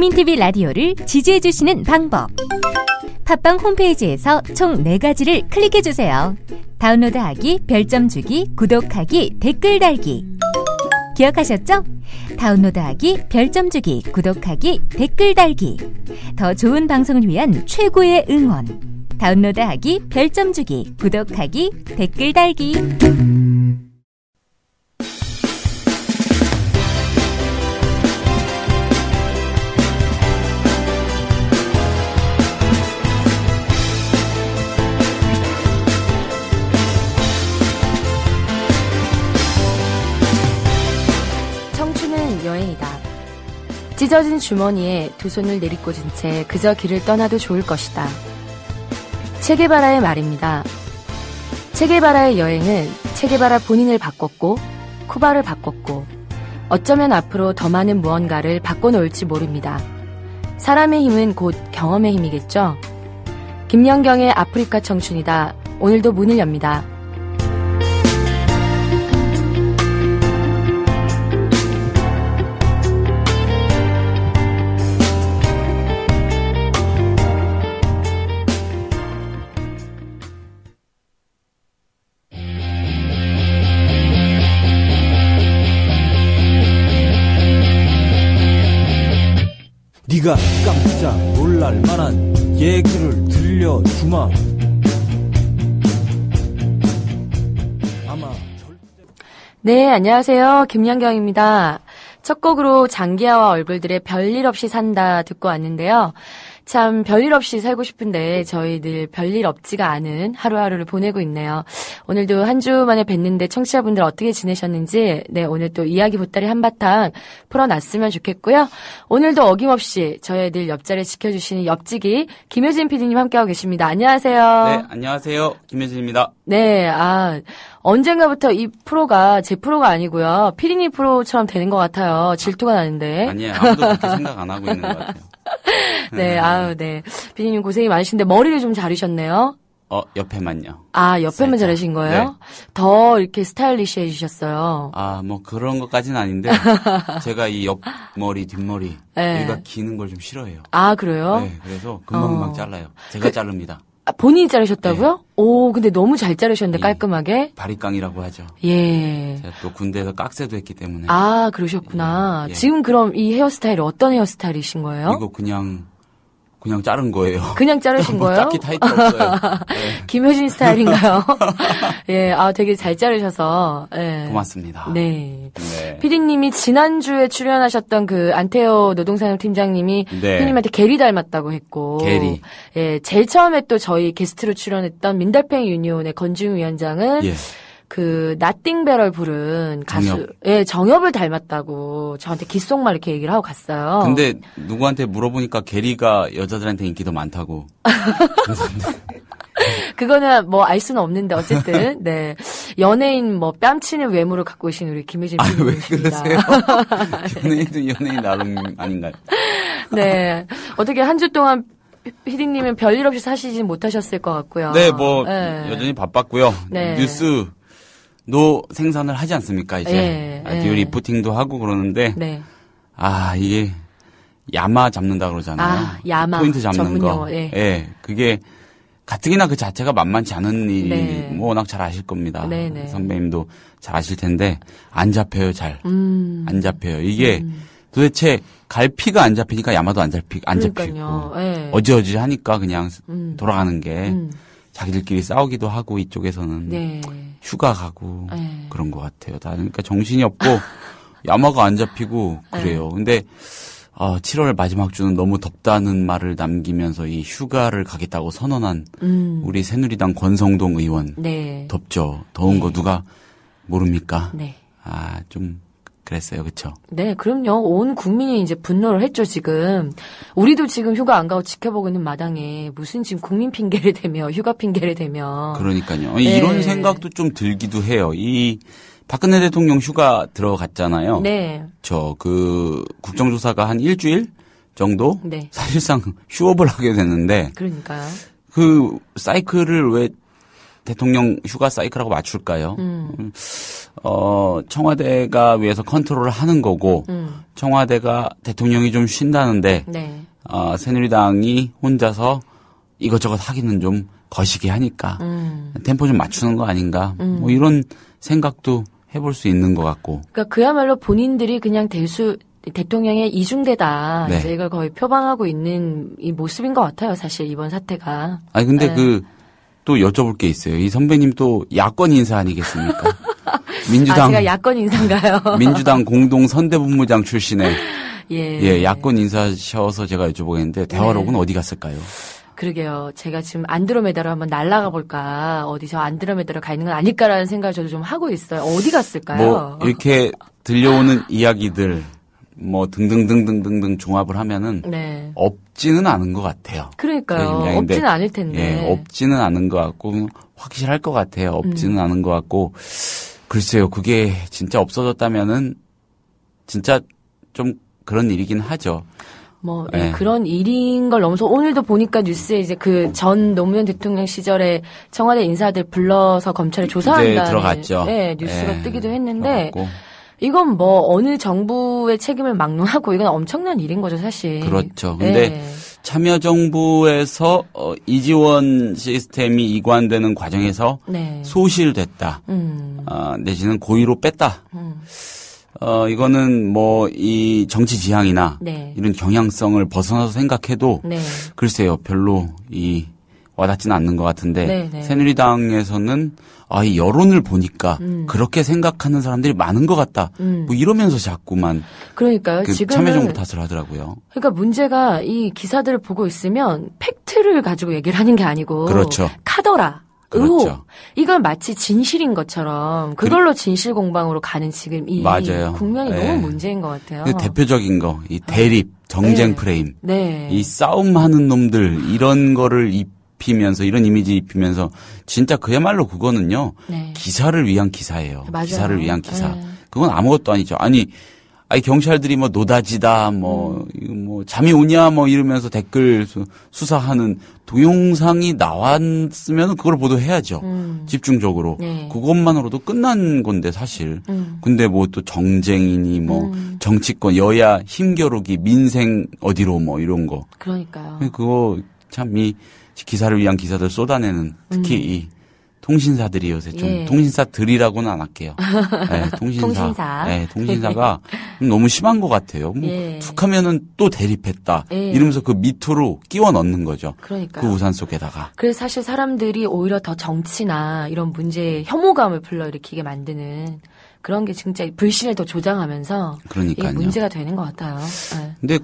국민TV 라디오를 지지해주시는 방법. 팟빵 홈페이지에서 총 4가지를 클릭해주세요. 다운로드하기, 별점 주기, 구독하기, 댓글 달기. 기억하셨죠? 다운로드하기, 별점 주기, 구독하기, 댓글 달기. 더 좋은 방송을 위한 최고의 응원. 다운로드하기, 별점 주기, 구독하기, 댓글 달기. 여행이다. 찢어진 주머니에 두 손을 내리꽂은 채 그저 길을 떠나도 좋을 것이다. 체게바라의 말입니다. 체게바라의 여행은 체게바라 본인을 바꿨고 쿠바를 바꿨고 어쩌면 앞으로 더 많은 무언가를 바꿔놓을지 모릅니다. 사람의 힘은 곧 경험의 힘이겠죠. 김연경의 아프리카 청춘이다. 오늘도 문을 엽니다. 네가 깜짝 놀랄 만한 얘기를 들려주마. 네, 안녕하세요. 김연경입니다. 첫 곡으로 장기하와 얼굴들의 별일 없이 산다 듣고 왔는데요. 참 별일 없이 살고 싶은데 저희 늘 별일 없지가 않은 하루하루를 보내고 있네요. 오늘도 한 주 만에 뵀는데 청취자분들 어떻게 지내셨는지 오늘 또 이야기 보따리 한바탕 풀어놨으면 좋겠고요. 오늘도 어김없이 저의 늘 옆자리를 지켜주시는 옆지기 김효진 PD님 함께하고 계십니다. 안녕하세요. 네, 안녕하세요. 김효진입니다. 네, 언젠가부터 이 프로가 제 프로가 아니고요. PD님 프로처럼 되는 것 같아요. 질투가 나는데. 아니에요. 아무도 그렇게 생각 안 하고 있는 것 같아요. 네, 네. 피디님 고생이 많으신데 머리를 좀 자르셨네요. 옆에만요. 옆에만 살짝. 자르신 거예요? 네. 더 이렇게 스타일리시해지셨어요. 뭐 그런 것까지는 아닌데 제가 이 옆머리, 뒷머리 여기가 기는 걸 좀 싫어해요. 그래요? 네, 그래서 금방 잘라요. 제가 자릅니다. 본인이 자르셨다고요? 네. 오, 근데 너무 잘 자르셨는데 깔끔하게. 바리깡이라고 하죠. 예. 제가 또 군대에서 깍새도 했기 때문에. 그러셨구나. 예. 지금 그럼 이 헤어스타일이 어떤 헤어스타일이신 거예요? 이거 그냥 자른 거예요. 그냥 자르신 거예요? 딱히 타이틀 없어요. 네. 김효진 스타일인가요? 예, 되게 잘 자르셔서. 예. 고맙습니다. 네. 네. 피디님이 지난주에 출연하셨던 그 안태호 노동산업 팀장님이 네. 피디님한테 게리 닮았다고 했고. 게리. 예, 제일 처음에 또 저희 게스트로 출연했던 민달팽이 유니온의 건중 위원장은 예. 그 나띵베럴 부른 가수 정엽. 예, 정엽을 닮았다고 저한테 귓속말 이렇게 얘기를 하고 갔어요. 근데 누구한테 물어보니까 게리가 여자들한테 인기도 많다고. 그거는 뭐 알 수는 없는데 어쨌든 네. 연예인 뭐 뺨치는 외모를 갖고 계신 우리 김혜진 왜 님이십니다. 그러세요? 연예인도 연예인 나름 아닌가요? 네. 어떻게 한 주 동안 피디님은 별일 없이 사시진 못하셨을 것 같고요. 네, 네. 여전히 바빴고요. 네. 뉴스도 생산을 하지 않습니까, 이제. 라디오 리포팅도 하고 그러는데. 네. 이게 야마 잡는다 그러잖아요. 야마. 포인트 잡는 전문 거. 용어, 예. 예. 그게 가뜩이나 그 자체가 만만치 않은 일이 네. 워낙 잘 아실 겁니다. 네네. 선배님도 잘 아실 텐데 안 잡혀요, 잘. 안 잡혀요. 이게 도대체 갈피가 안 잡히니까 야마도 안 잡히고 네. 어지어지 하니까 그냥 돌아가는 게 자기들끼리 싸우기도 하고 이쪽에서는 네. 휴가 가고 그런 것 같아요. 다 그러니까 정신이 없고 야마가 안 잡히고 그래요. 근데 7월 마지막 주는 너무 덥다는 말을 남기면서 이 휴가를 가겠다고 선언한 우리 새누리당 권성동 의원. 네. 덥죠. 더운 거 누가 모릅니까? 네. 좀 그랬어요. 그렇죠? 네, 그럼요. 온 국민이 이제 분노를 했죠, 지금. 우리도 지금 휴가 안 가고 지켜보고 있는 마당에 무슨 지금 국민 핑계를 대며 휴가 핑계를 대며. 그러니까요. 네. 이런 생각도 좀 들기도 해요. 이 박근혜 대통령 휴가 들어갔잖아요. 네. 국정조사가 한 일주일 정도? 네. 사실상 휴업을 하게 됐는데. 그러니까요. 그 사이클을 왜 대통령 휴가 사이클하고 맞출까요? 청와대가 위해서 컨트롤을 하는 거고, 청와대가 대통령이 좀 쉰다는데, 네. 새누리당이 혼자서 이것저것 하기는 좀 거시기 하니까, 템포 좀 맞추는 거 아닌가, 뭐 이런 생각도 해볼 수 있는 것 같고. 그러니까 그야말로 본인들이 그냥 대통령의 이중대다. 네. 이제 이걸 거의 표방하고 있는 이 모습인 것 같아요. 사실 이번 사태가. 아니 근데 네. 또 여쭤볼 게 있어요. 이 선배님 또 야권 인사 아니겠습니까? 제가 야권 인사인가요? 민주당 공동 선대본부장 출신의 예. 야권 인사셔서 제가 여쭤보겠는데 대화록은 네. 어디 갔을까요? 그러게요. 제가 지금 안드로메다로 한번 날아가 볼까. 어디서 안드로메다로 가 있는 건 아닐까라는 생각을 저도 좀 하고 있어요. 어디 갔을까요? 뭐 이렇게 들려오는 이야기들 뭐 등등등등등등 종합을 하면은 네. 없지는 않은 것 같아요. 그러니까요. 없지는 않을 텐데. 예, 없지는 않은 것 같고 확실할 것 같아요. 없지는 않은 것 같고 글쎄요. 그게 진짜 없어졌다면은 진짜 좀 그런 일이긴 하죠. 뭐 네. 그런 일인 걸 넘어서 오늘도 보니까 뉴스에 이제 그 전 노무현 대통령 시절에 청와대 인사들 불러서 검찰에 조사한다는 들어갔죠. 네, 뉴스가 뜨기도 했는데 들어갔고. 이건 뭐 어느 정부의 책임을 막론하고 이건 엄청난 일인 거죠, 사실. 그렇죠. 근데 네. 참여정부에서 이지원 시스템이 이관되는 과정에서 네. 소실됐다. 내지는 고의로 뺐다. 이거는 뭐 이 정치 지향이나 네. 이런 경향성을 벗어나서 생각해도 네. 글쎄요. 별로 와닿지는 않는 것 같은데 네, 네. 새누리당에서는 이 여론을 보니까 그렇게 생각하는 사람들이 많은 것 같다. 뭐 이러면서 자꾸만 그러니까요. 지금은 참여정부 탓을 하더라고요. 그러니까 문제가 이 기사들을 보고 있으면 팩트를 가지고 얘기를 하는 게 아니고 그렇죠. 카더라. 그렇죠. 의혹. 이건 마치 진실인 것처럼 그걸로 진실 공방으로 가는 지금 이 맞아요. 국면이 네. 너무 문제인 것 같아요. 그 대표적인 거, 이 대립, 정쟁 네. 프레임, 네. 이 싸움하는 놈들 이런 거를 입히면서 이런 이미지 입히면서 진짜 그야말로 그거는요 네. 기사를 위한 기사예요. 맞아요. 기사를 위한 기사. 네. 그건 아무것도 아니죠. 아니 경찰들이 뭐 노다지다, 뭐 잠이 오냐, 뭐 이러면서 댓글 수사하는 동영상이 나왔으면 그걸 보도해야죠. 집중적으로. 네. 그것만으로도 끝난 건데 사실. 근데 뭐 또 정쟁이니 뭐 정치권 여야 힘겨루기 민생 어디로 뭐 이런 거. 그러니까요. 그거 참 이 기사를 위한 기사들 쏟아내는 특히 이 통신사들이 요새 좀 예. 통신사들이라고는 안 할게요. 네, 통신사. 네, 통신사가 너무 심한 것 같아요. 뭐 예. 툭하면은 또 대립했다. 예. 이러면서 그 밑으로 끼워 넣는 거죠. 그러니까요. 그 우산 속에다가. 그래서 사실 사람들이 오히려 더 정치나 이런 문제에 혐오감을 불러일으키게 만드는 그런 게 진짜 불신을 더 조장하면서 그러니까요. 이게 문제가 되는 것 같아요. 네. 근데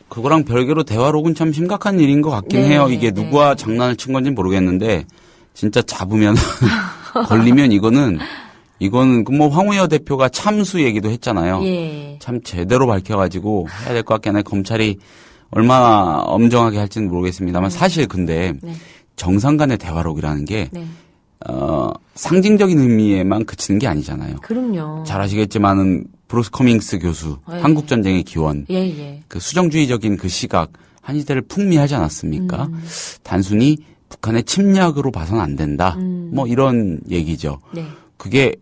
그거랑 별개로 대화록은 참 심각한 일인 것 같긴 네, 해요. 이게 누가 장난을 친 건지는 모르겠는데 진짜 잡으면 걸리면 이거는 뭐 황우여 대표가 참수 얘기도 했잖아요. 예. 참 제대로 밝혀가지고 해야 될 것 같긴 한데 검찰이 얼마나 엄정하게 할지는 모르겠습니다만 사실 근데 네. 정상 간의 대화록이라는 게 네. 상징적인 의미에만 그치는 게 아니잖아요. 그럼요. 잘 아시겠지만은 브루스 커밍스 교수 네. 한국전쟁의 기원 예. 그 수정주의적인 그 시각 한 시대를 풍미하지 않았습니까? 단순히 북한의 침략으로 봐서는 안 된다. 뭐 이런 얘기죠. 네. 그게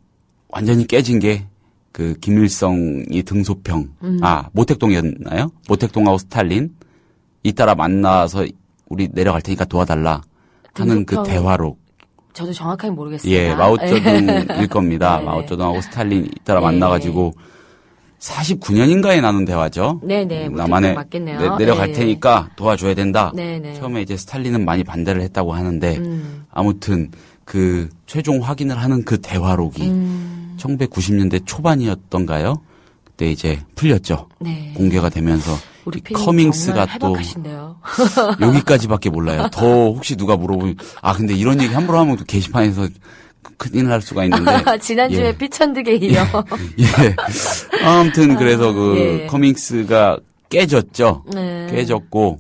완전히 깨진 게 그 김일성이 등소평 모택동이었나요? 모택동하고 스탈린 잇따라 만나서 우리 내려갈 테니까 도와달라 하는 그 등소평. 대화록. 저도 정확하게 모르겠습니다. 예, 마오쩌둥일 겁니다. 네네. 마오쩌둥하고 스탈린 잇따라 네. 만나가지고 49년인가에 나눈 대화죠. 네네. 남한에 맞겠네요. 내려갈 네. 테니까 도와줘야 된다. 네네. 처음에 이제 스탈린은 많이 반대를 했다고 하는데 아무튼 그 최종 확인을 하는 그 대화록이 1990년대 초반이었던가요? 그때 이제 풀렸죠. 네. 공개가 되면서 우리 이 PD님 커밍스가 정말 또 해박하신데요. 여기까지밖에 몰라요. 더 혹시 누가 물어보면 근데 이런 얘기 함부로 하면 또 게시판에서 큰일 날 수가 있는데 지난주에 예. 피천득에 이어. 예. 아무튼 그래서 그 예. 커밍스가 깨졌죠. 네. 깨졌고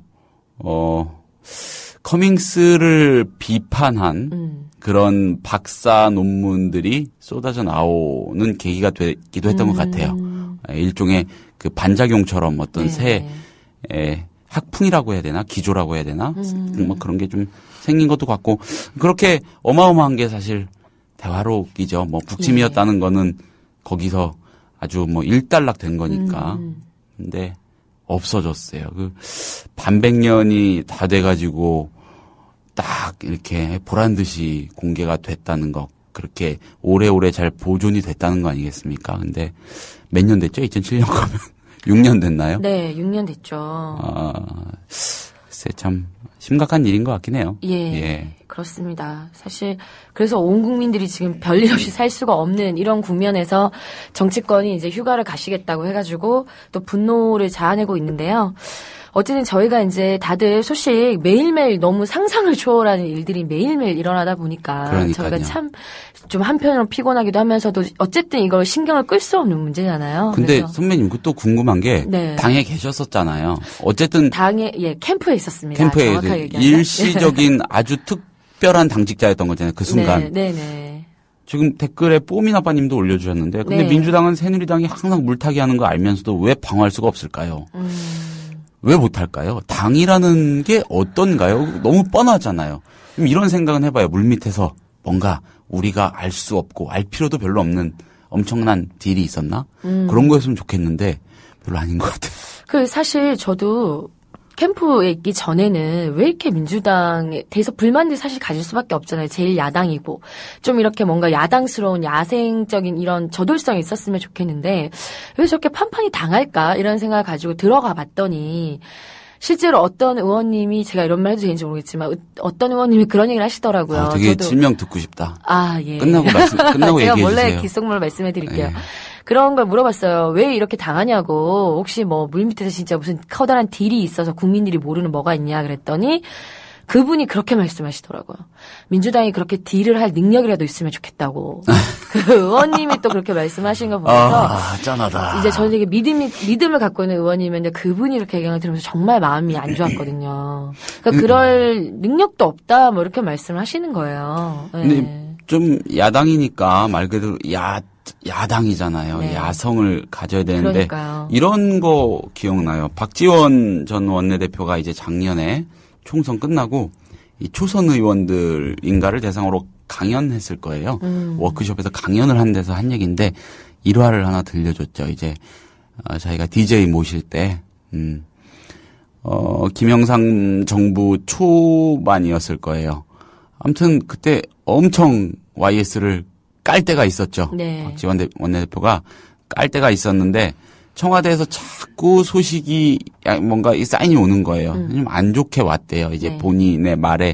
커밍스를 비판한 그런 박사 논문들이 쏟아져 나오는 계기가 되기도 했던 것 같아요. 일종의 그 반작용처럼 어떤 네. 새 학풍이라고 해야 되나? 기조라고 해야 되나? 뭐 그런 게 좀 생긴 것도 같고, 그렇게 어마어마한 게 사실 대화록이죠. 뭐 북침이었다는 거는 거기서 아주 뭐 일단락 된 거니까. 근데 없어졌어요. 그 반백년이 다 돼가지고 딱 이렇게 보란 듯이 공개가 됐다는 거. 그렇게 오래오래 잘 보존이 됐다는 거 아니겠습니까? 근데 몇 년 됐죠? 2007년 거면 6년 됐나요? 네, 6년 됐죠. 글쎄 참 심각한 일인 것 같긴 해요. 예, 그렇습니다. 사실 그래서 온 국민들이 지금 별일 없이 살 수가 없는 이런 국면에서 정치권이 이제 휴가를 가시겠다고 해가지고 또 분노를 자아내고 있는데요. 어쨌든 저희가 이제 다들 소식 매일매일 너무 상상을 초월하는 일들이 매일매일 일어나다 보니까 그러니까요. 저희가 참 좀 한편으로 피곤하기도 하면서도 어쨌든 이걸 신경을 끌 수 없는 문제잖아요. 근데 그래서 선배님 그 또 궁금한 게 네. 당에 계셨었잖아요. 어쨌든 당에 캠프에 있었습니다. 캠프에 정확하게 얘기하면. 일시적인 아주 특별한 당직자였던 거잖아요. 그 순간. 네. 지금 댓글에 뽀민 아빠님도 올려주셨는데 근데 네. 민주당은 새누리당이 항상 물타기 하는 거 알면서도 왜 방어할 수가 없을까요? 왜 못할까요? 당이라는 게 어떤가요? 너무 뻔하잖아요. 그럼 이런 생각은 해봐요. 물밑에서 뭔가 우리가 알 수 없고 알 필요도 별로 없는 엄청난 딜이 있었나? 그런 거였으면 좋겠는데 별로 아닌 것 같아요. 그 사실 저도 캠프에 있기 전에는 왜 이렇게 민주당에 대해서 불만들 사실 가질 수밖에 없잖아요. 제일 야당이고 좀 이렇게 뭔가 야당스러운 야생적인 이런 저돌성이 있었으면 좋겠는데 왜 저렇게 판판이 당할까 이런 생각을 가지고 들어가 봤더니 실제로 어떤 의원님이 제가 이런 말 해도 되는지 모르겠지만 어떤 의원님이 그런 얘기를 하시더라고요. 되게 저도. 질명 듣고 싶다. 예. 끝나고 끝나고 제가 얘기해 몰래 주세요. 귓속말로 말씀해 드릴게요. 예. 그런 걸 물어봤어요. 왜 이렇게 당하냐고. 혹시 뭐 물밑에서 진짜 무슨 커다란 딜이 있어서 국민들이 모르는 뭐가 있냐 그랬더니 그분이 그렇게 말씀하시더라고요. 민주당이 그렇게 딜을 할 능력이라도 있으면 좋겠다고. 그 의원님이 또 그렇게 말씀하신 거 보면서 짠하다. 이제 저는 되게 믿음을 갖고 있는 의원이면 그분이 이렇게 얘기를 들으면서 정말 마음이 안 좋았거든요. 그러니까 그럴 능력도 없다 뭐 이렇게 말씀을 하시는 거예요. 네. 근데 좀 야당이니까 말 그대로 야당이잖아요. 네. 야성을 가져야 되는데 그러니까요. 이런 거 기억나요? 박지원 전 원내대표가 이제 작년에 총선 끝나고 이 초선 의원들인가를 대상으로 강연했을 거예요. 워크숍에서 강연을 한 데서 한 얘기인데 일화를 하나 들려줬죠. 이제 자기가 DJ 모실 때 김영삼 정부 초반이었을 거예요. 아무튼 그때 엄청 YS를 깔 때가 있었죠. 네. 박지원 원내대표가 깔 때가 있었는데 청와대에서 자꾸 소식이 뭔가 이 사인이 오는 거예요. 좀 안 좋게 왔대요. 이제 네. 본인의 말에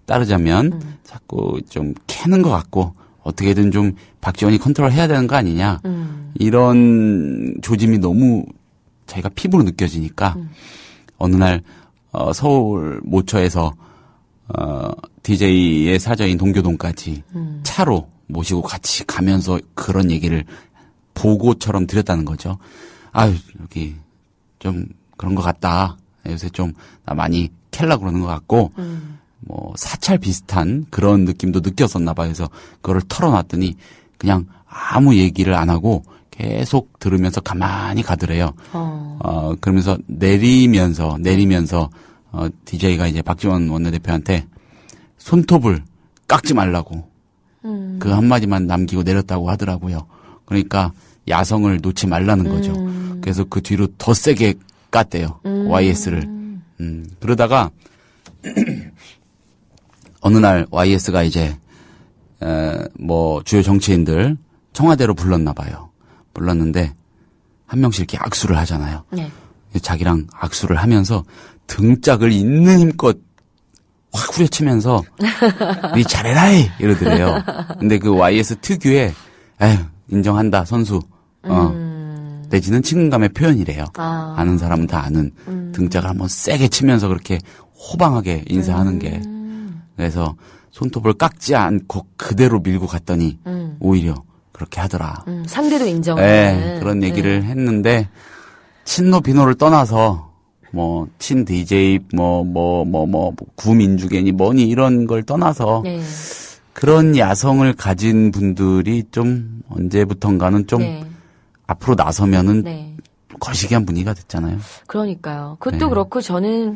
따르자면 자꾸 좀 캐는 것 같고 어떻게든 좀 박지원이 컨트롤해야 되는 거 아니냐. 이런 조짐이 너무 자기가 피부로 느껴지니까 어느 날 서울 모처에서 DJ의 사저인 동교동까지 차로 모시고 같이 가면서 그런 얘기를 보고처럼 드렸다는 거죠. 아유, 여기 좀 그런 것 같다. 요새 좀 나 많이 캘라 그러는 것 같고 뭐 사찰 비슷한 그런 느낌도 느꼈었나 봐요. 그래서 그거를 털어놨더니 그냥 아무 얘기를 안 하고 계속 들으면서 가만히 가더래요. 그러면서 내리면서 DJ가 이제 박지원 원내대표한테 손톱을 깎지 말라고 그 한마디만 남기고 내렸다고 하더라고요. 그러니까 야성을 놓지 말라는 거죠. 그래서 그 뒤로 더 세게 깠대요. YS를. 그러다가 어느 날 YS가 이제 뭐 주요 정치인들 청와대로 불렀나 봐요. 불렀는데 한 명씩 이렇게 악수를 하잖아요. 네. 자기랑 악수를 하면서 등짝을 있는 힘껏 확 후려치면서 니 잘해라이 이러더래요. 근데 그 YS 특유의 에휴 인정한다 선수 내지는 친근감의 표현이래요. 아는 사람은 다 아는 등짝을 한번 세게 치면서 그렇게 호방하게 인사하는 게 그래서 손톱을 깎지 않고 그대로 밀고 갔더니 오히려 그렇게 하더라. 상대도 인정하는 그런 얘기를 했는데 친노 비노를 떠나서 뭐 친 DJ 구민주계니 뭐니 이런 걸 떠나서 네. 그런 야성을 가진 분들이 좀 언제부턴가는 좀 네. 앞으로 나서면은 네. 거시기한 분위기가 됐잖아요. 그러니까요. 그것도 그렇고 저는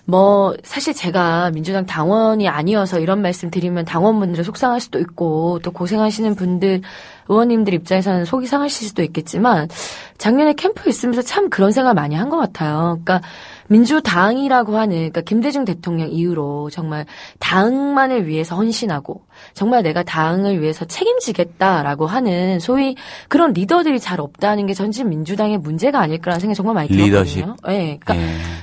뭐 사실 제가 민주당 당원이 아니어서 이런 말씀 드리면 당원분들은 속상할 수도 있고 또 고생하시는 분들 의원님들 입장에서는 속이 상하실 수도 있겠지만 작년에 캠프에 있으면서 참 그런 생각 많이 한 것 같아요. 그러니까 민주당이라고 하는 그러니까 김대중 대통령 이후로 정말 당만을 위해서 헌신하고 정말 내가 당을 위해서 책임지겠다라고 하는 소위 그런 리더들이 잘 없다는 게 전직 민주당의 문제가 아닐까라는 생각이 정말 많이 들었거든요. 리더십. 네, 그러니까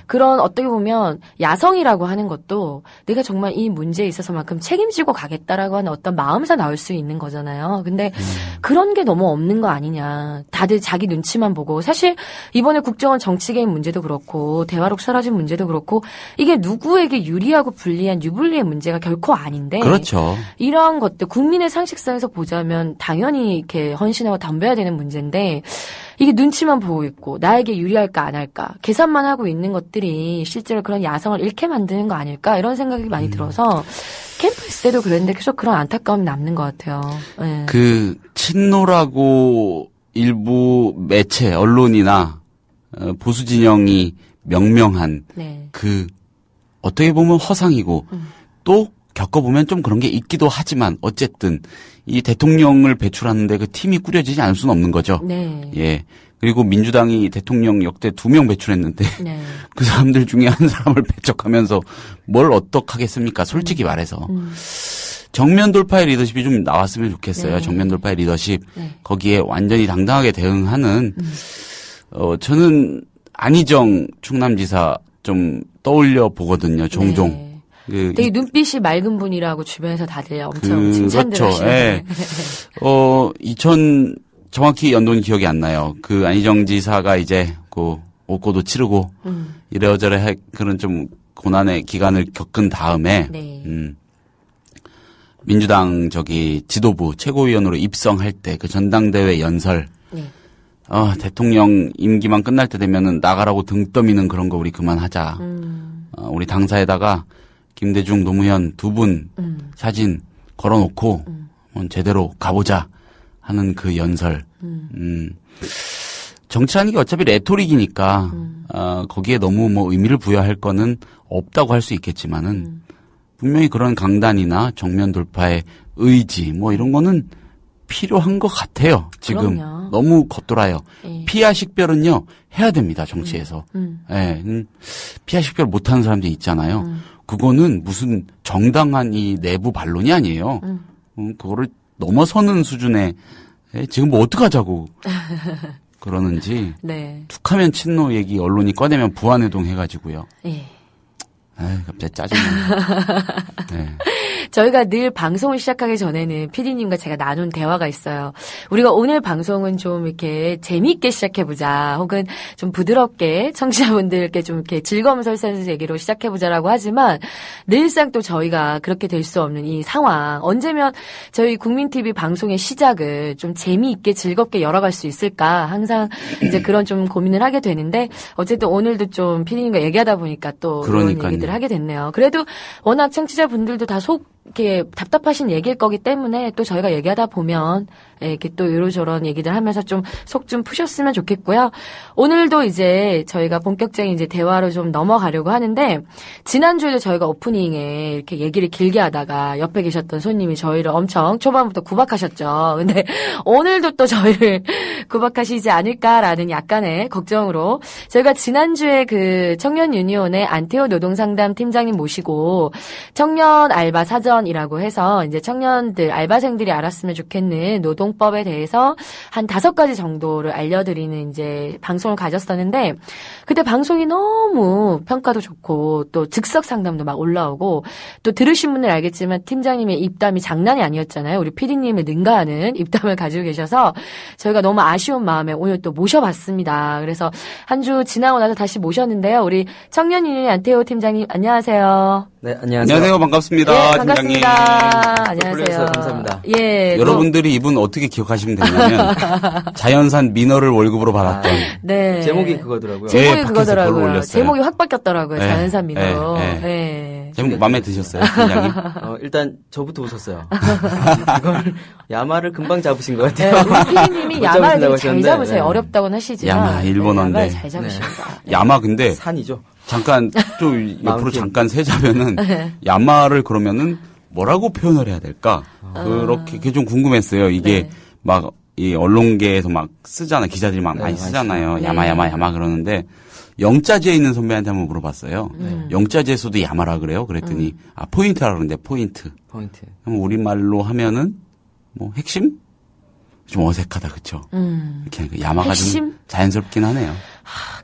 그런 어떻게 보면 야성이라고 하는 것도 내가 정말 이 문제에 있어서만큼 책임지고 가겠다라고 하는 어떤 마음에서 나올 수 있는 거잖아요. 근데 그런 게 너무 없는 거 아니냐. 다들 자기 눈치만 보고 사실 이번에 국정원 정치개입 문제도 그렇고 대화록 사라진 문제도 그렇고 이게 누구에게 유리하고 불리한 유불리의 문제가 결코 아닌데 그렇죠. 이러한 것들 국민의 상식성에서 보자면 당연히 이렇게 헌신하고 덤벼야 되는 문제인데 이게 눈치만 보고 있고 나에게 유리할까 안 할까 계산만 하고 있는 것들이 실제로 그런 야성을 잃게 만드는 거 아닐까 이런 생각이 많이 들어서 캠프 있을 때도 그랬는데 계속 그런 안타까움이 남는 것 같아요. 네. 그 친노라고 일부 매체 언론이나 보수 진영이 명명한 네. 그 어떻게 보면 허상이고 또 겪어보면 좀 그런 게 있기도 하지만 어쨌든 이 대통령을 배출하는데 그 팀이 꾸려지지 않을 수는 없는 거죠. 네. 예. 그리고 민주당이 대통령 역대 2명 배출했는데 네. 그 사람들 중에 한 사람을 배척하면서 뭘 어떡하겠습니까? 솔직히 말해서. 정면 돌파의 리더십이 좀 나왔으면 좋겠어요. 네. 정면 돌파의 리더십. 네. 거기에 완전히 당당하게 대응하는 저는 안희정 충남지사 좀 떠올려 보거든요. 종종. 네. 되게 눈빛이 맑은 분이라고 주변에서 다들 엄청 칭찬들 그렇죠. 하시는데. 예. 정확히 연도는 기억이 안 나요. 그 안희정 지사가 이제 그 옥고도 치르고 이래저래 그런 좀 고난의 기간을 겪은 다음에 네. 민주당 지도부 최고위원으로 입성할 때 그 전당대회 연설 네. 대통령 임기만 끝날 때 되면은 나가라고 등 떠미는 그런 거 우리 그만하자. 우리 당사에다가 김대중, 노무현 두 분 사진 걸어놓고 제대로 가보자 하는 그 연설. 정치하는 게 어차피 레토릭이니까 거기에 너무 뭐 의미를 부여할 거는 없다고 할 수 있겠지만은 분명히 그런 강단이나 정면 돌파의 의지 뭐 이런 거는 필요한 것 같아요. 지금 그럼요. 너무 겉돌아요. 예. 피하 식별은요 해야 됩니다. 정치에서. 예, 피하 식별 못하는 사람들이 있잖아요. 그거는 무슨 정당한 이 내부 반론이 아니에요. 그거를 넘어서는 수준의 지금 뭐 어떡하자고 그러는지. 네. 툭하면 친노 얘기 언론이 꺼내면 부안해동 해가지고요. 예. 갑자기 짜증나. 네. 저희가 늘 방송을 시작하기 전에는 PD님과 제가 나눈 대화가 있어요. 우리가 오늘 방송은 좀 이렇게 재미있게 시작해보자, 혹은 좀 부드럽게 청취자분들께 좀 이렇게 즐거움 설사해서 얘기로 시작해보자라고 하지만 늘상 또 저희가 그렇게 될 수 없는 이 상황, 언제면 저희 국민TV 방송의 시작을 좀 재미있게 즐겁게 열어갈 수 있을까 항상 이제 그런 좀 고민을 하게 되는데 어쨌든 오늘도 좀 PD님과 얘기하다 보니까 또 그런 얘기들을 하게 됐네요. 그래도 워낙 청취자분들도 다 이렇게 답답하신 얘기일 거기 때문에 또 저희가 얘기하다 보면 이렇게 또 이러저런 얘기들 하면서 좀 속 좀 푸셨으면 좋겠고요. 오늘도 이제 저희가 본격적인 이제 대화로 좀 넘어가려고 하는데 지난주에도 저희가 오프닝에 이렇게 얘기를 길게 하다가 옆에 계셨던 손님이 저희를 엄청 초반부터 구박하셨죠. 근데 오늘도 또 저희를 구박하시지 않을까라는 약간의 걱정으로 저희가 지난주에 그 청년 유니온의 안태호 노동상담 팀장님 모시고 청년 알바 사전이라고 해서 이제 청년들 알바생들이 알았으면 좋겠는 노동법에 대해서 한 5가지 정도를 알려드리는 이제 방송을 가졌었는데 그때 방송이 너무 평가도 좋고 또 즉석 상담도 막 올라오고 또 들으신 분들 알겠지만 팀장님의 입담이 장난이 아니었잖아요. 우리 PD님의 능가하는 입담을 가지고 계셔서 저희가 너무 아쉬운 마음에 오늘 또 모셔봤습니다. 그래서 한 주 지나고 나서 다시 모셨는데요. 우리 청년유니온 안태호 팀장님 안녕하세요. 네, 안녕하세요. 안녕하세요. 반갑습니다. 예, 반갑습니다. 안녕하세요. 감사합니다. 예. 여러분들이 이분 어떻게 기억하시면 되냐면 자연산 민어를 월급으로 받았던 네. 제목이 그거더라고요. 제목이 밖에서 글을 그거더라고요. 올렸어요. 제목이 확 바뀌었더라고요. 네. 자연산 민어로. 네. 네. 제목 마음에 드셨어요, 팀장님? 일단 저부터 웃었어요. 이걸 야마를 금방 잡으신 것 같아요. 우리 PD님이 야마를 되게 잘 잡으세요. 네. 어렵다고는 하시지만. 야마, 일본어인데. 야마를 잘 잡으십니다. 야마 근데 산이죠. 잠깐 좀 옆으로 마운틴. 잠깐 세자면은 야마를 그러면은 뭐라고 표현을 해야 될까? 그렇게 그게 좀 궁금했어요. 이게 네. 막 이 언론계에서 막 쓰잖아. 기자들이 막 많이 쓰잖아요. 네. 야마 그러는데 영자지에 있는 선배한테 한번 물어봤어요. 영자지에서도 야마라 그래요. 그랬더니 아 포인트라 그러는데 포인트. 그럼 우리말로 하면은 뭐 핵심? 좀 어색하다 그쵸? 이렇게 하니까 야마가 핵심? 좀 자연스럽긴 하네요.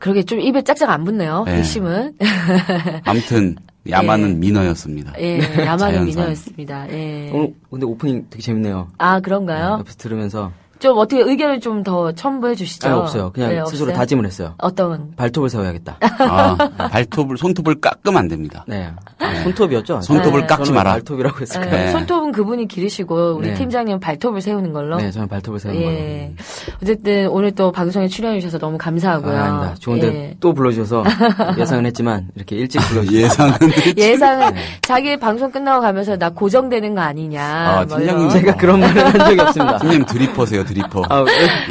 그러게 좀 입에 짝짝 안 붙네요. 네. 핵심은. 아무튼 야마는 민어였습니다. 예, 야마는 자연산. 민어였습니다. 예. 오늘 근데 오프닝 되게 재밌네요. 아, 그런가요? 옆에서 들으면서 좀 어떻게 의견을 좀 더 첨부해 주시죠. 없어요. 그냥 네, 스스로 없어요? 다짐을 했어요. 어떤? 발톱을 세워야겠다. 손톱을 깎으면 안 됩니다. 네. 손톱이었죠? 손톱을 네. 깎지 저는 마라. 발톱이라고 했을까요? 네. 손톱은 그분이 기르시고 우리 네. 팀장님은 발톱을 세우는 걸로. 네, 저는 발톱을 세우는 예. 어쨌든 오늘 또 방송에 출연해 주셔서 너무 감사하고요. 걸로. 아닙니다. 좋은데 예. 또 불러주셔서 예상은 했지만 이렇게 일찍 불러주셔서 예상은 예상은 자기 방송 끝나고 가면서 나 고정되는 거 아니냐. 아, 뭐 팀장님 이런. 제가 그런 말을 한 적이 없습니다. 팀장님 드리퍼세요, 드리퍼.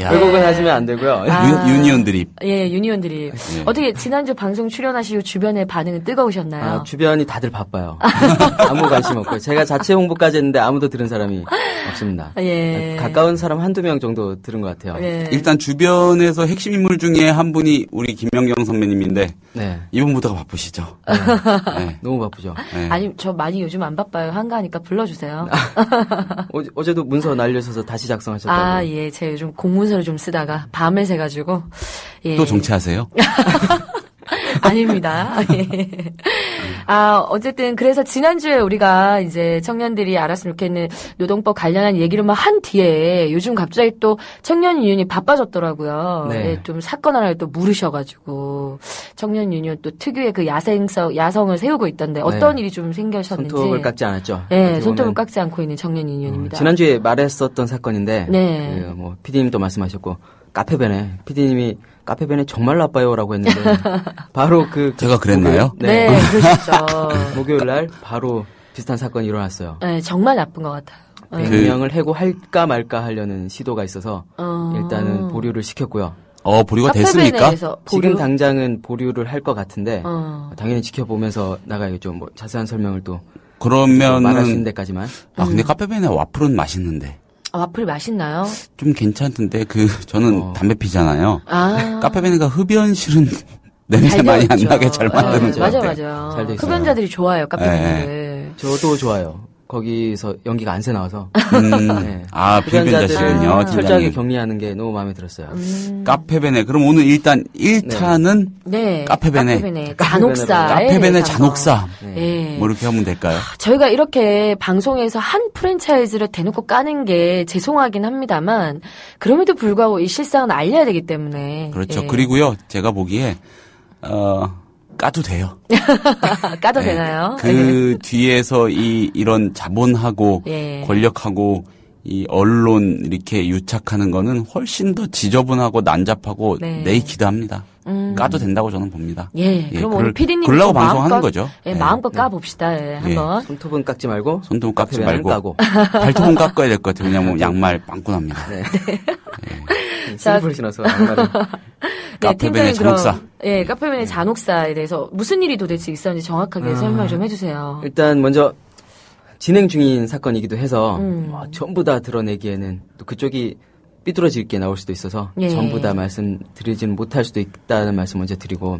야. 왜곡은 하시면 안 되고요. 유니온 드립. 예, 유니온들이. 어떻게 지난주 방송 출연하시고 주변의 반응은 뜨거우셨나요? 주변이 다들 바빠요. 아무 관심 없고요. 제가 자체 홍보까지 했는데 아무도 들은 사람이 없습니다. 예. 가까운 사람 한두 명 정도 들은 것 같아요. 예. 일단 주변에서 핵심 인물 중에 한 분이 우리 김연경 선배님인데 네. 이분보다가 바쁘시죠. 네. 너무 바쁘죠. 네. 아니, 저 많이 요즘 안 바빠요. 한가하니까 불러주세요. 어제도 문서 날려셔서 다시 작성하셨다고. 아, 예. 제가 요즘 공문서를 좀 쓰다가 밤을 새가지고. 예. 또 정치하세요? 아닙니다. 예. 어쨌든 그래서 지난주에 우리가 이제 청년들이 알았으면 좋겠는 노동법 관련한 얘기를 막 한 뒤에 요즘 갑자기 또 청년 유니온이 바빠졌더라고요. 네. 예, 좀 사건 하나를 또 물으셔가지고 청년 유니온 또 특유의 그 야성을 세우고 있던데 어떤 일이 좀 생겨셨는지. 손톱을 깎지 않았죠. 네, 어떻게 손톱을 보면, 깎지 않고 있는 청년 유니온입니다. 지난주에 말했었던 사건인데, 네. PD님도 말씀하셨고, 카페벤에, PD님이 카페벤에 정말 나빠요라고 했는데, 바로 제가 그랬나요? 네, 그러셨죠. 목요일 날 바로 비슷한 사건이 일어났어요. 네, 정말 나쁜 것 같아요. 100명을 해고할까 말까 하려는 시도가 있어서, 일단은 보류를 시켰고요. 보류가 됐습니까? 카페벤에서 지금 당장은 보류를 할 것 같은데, 어. 당연히 지켜보면서 나가야겠죠. 뭐 자세한 설명을 또 그러면은 말할 수 있는 데까지만. 근데 카페벤의 와플은 맛있는데. 와플이 맛있나요? 좀 괜찮던데 저는 담배 피잖아요. 아. 카페벤가 흡연실은 냄새 잘 많이 안 되어 나게 있죠. 잘 만드는 것 맞아, 같아요. 맞아. 잘돼 있어요. 흡연자들이 좋아요, 카페인을. 저도 좋아요. 거기서 연기가 안 새 나와서. 네. 비흡연자시군요. 철저하게 팀장님. 격리하는 게 너무 마음에 들었어요. 카페벤에 그럼 오늘 일단 1차는 네. 카페벤의 잔혹사. 카페벤의 잔혹사. 예. 뭐 이렇게 하면 될까요? 저희가 이렇게 방송에서 한 프랜차이즈를 대놓고 까는 게 죄송하긴 합니다만, 그럼에도 불구하고 이 실상은 알려야 되기 때문에. 그렇죠. 예. 그리고요, 제가 보기에, 까도 돼요. 까도 네. 되나요? 그 뒤에서 이런 자본하고 예. 권력하고 이 언론 이렇게 유착하는 거는 훨씬 더 지저분하고 난잡하고 네. 네이키드합니다. 까도 된다고 저는 봅니다. 예. 그럼 오늘 그럴- 피디님 그러려고 방송하는 거죠. 예, 네. 마음껏 까봅시다. 예, 한번. 손톱은 깎지 말고 손톱 깎지 카페벤은 말고 까고. 발톱은 깎아야 될 것 같아요. 왜냐면 양말 빵꾸납니다. 네. 자, 슬리퍼를 신어서 양말을. 카페벤의 팀장님 잔혹사. 그럼, 예, 카페벤의 잔혹사에 대해서 무슨 일이 도대체 있었는지 정확하게 설명 좀 해주세요. 일단 먼저 진행 중인 사건이기도 해서 전부 다 드러내기에는 또 그쪽이 삐뚤어질 게 나올 수도 있어서 예. 전부 다 말씀드리지는 못할 수도 있다는 말씀 먼저 드리고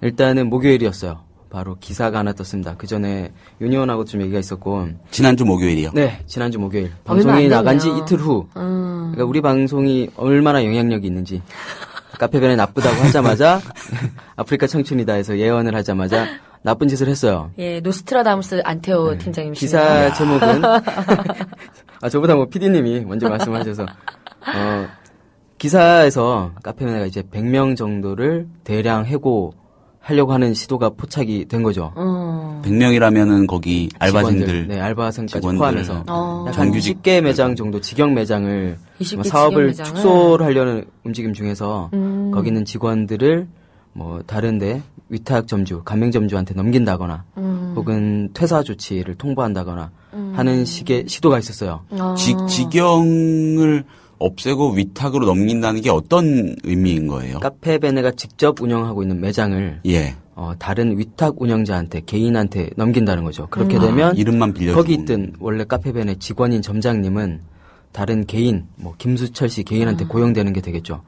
일단은 목요일이었어요. 바로 기사가 하나 떴습니다. 그 전에 유니온하고 좀 얘기가 있었고 지난주 목요일이요. 네, 지난주 목요일 얼마 안 방송이 나간 지 됐네요. 이틀 후 그러니까 우리 방송이 얼마나 영향력이 있는지 카페벤에 나쁘다고 하자마자 아프리카 청춘이다 해서 예언을 하자마자 나쁜 짓을 했어요. 예, 노스트라다무스 안테오 팀장님. 기사 제목은 저보다 뭐 PD님이 먼저 말씀하셔서 기사에서 카페벤가 이제 100명 정도를 대량 해고하려고 하는 시도가 포착이 된 거죠. 100명이라면은 거기 알바생들, 직원들, 네, 알바생까지 직원들, 포함해서 약간 정규직 20개 매장 정도 직영 매장을 20개 사업을 직영 매장을? 축소를 하려는 움직임 중에서 거기 있는 직원들을 뭐 다른데 위탁 점주, 가맹점주한테 넘긴다거나 혹은 퇴사 조치를 통보한다거나 하는 식의 시도가 있었어요. 직영을 없애고 위탁으로 넘긴다는 게 어떤 의미인 거예요? 카페베네가 직접 운영하고 있는 매장을 예. 다른 위탁 운영자한테, 개인한테 넘긴다는 거죠. 그렇게 되면 이름만 빌려주고 거기 있던 원래 카페베네 직원인 점장님은 다른 개인, 뭐 김수철 씨 개인한테 고용되는 게 되겠죠.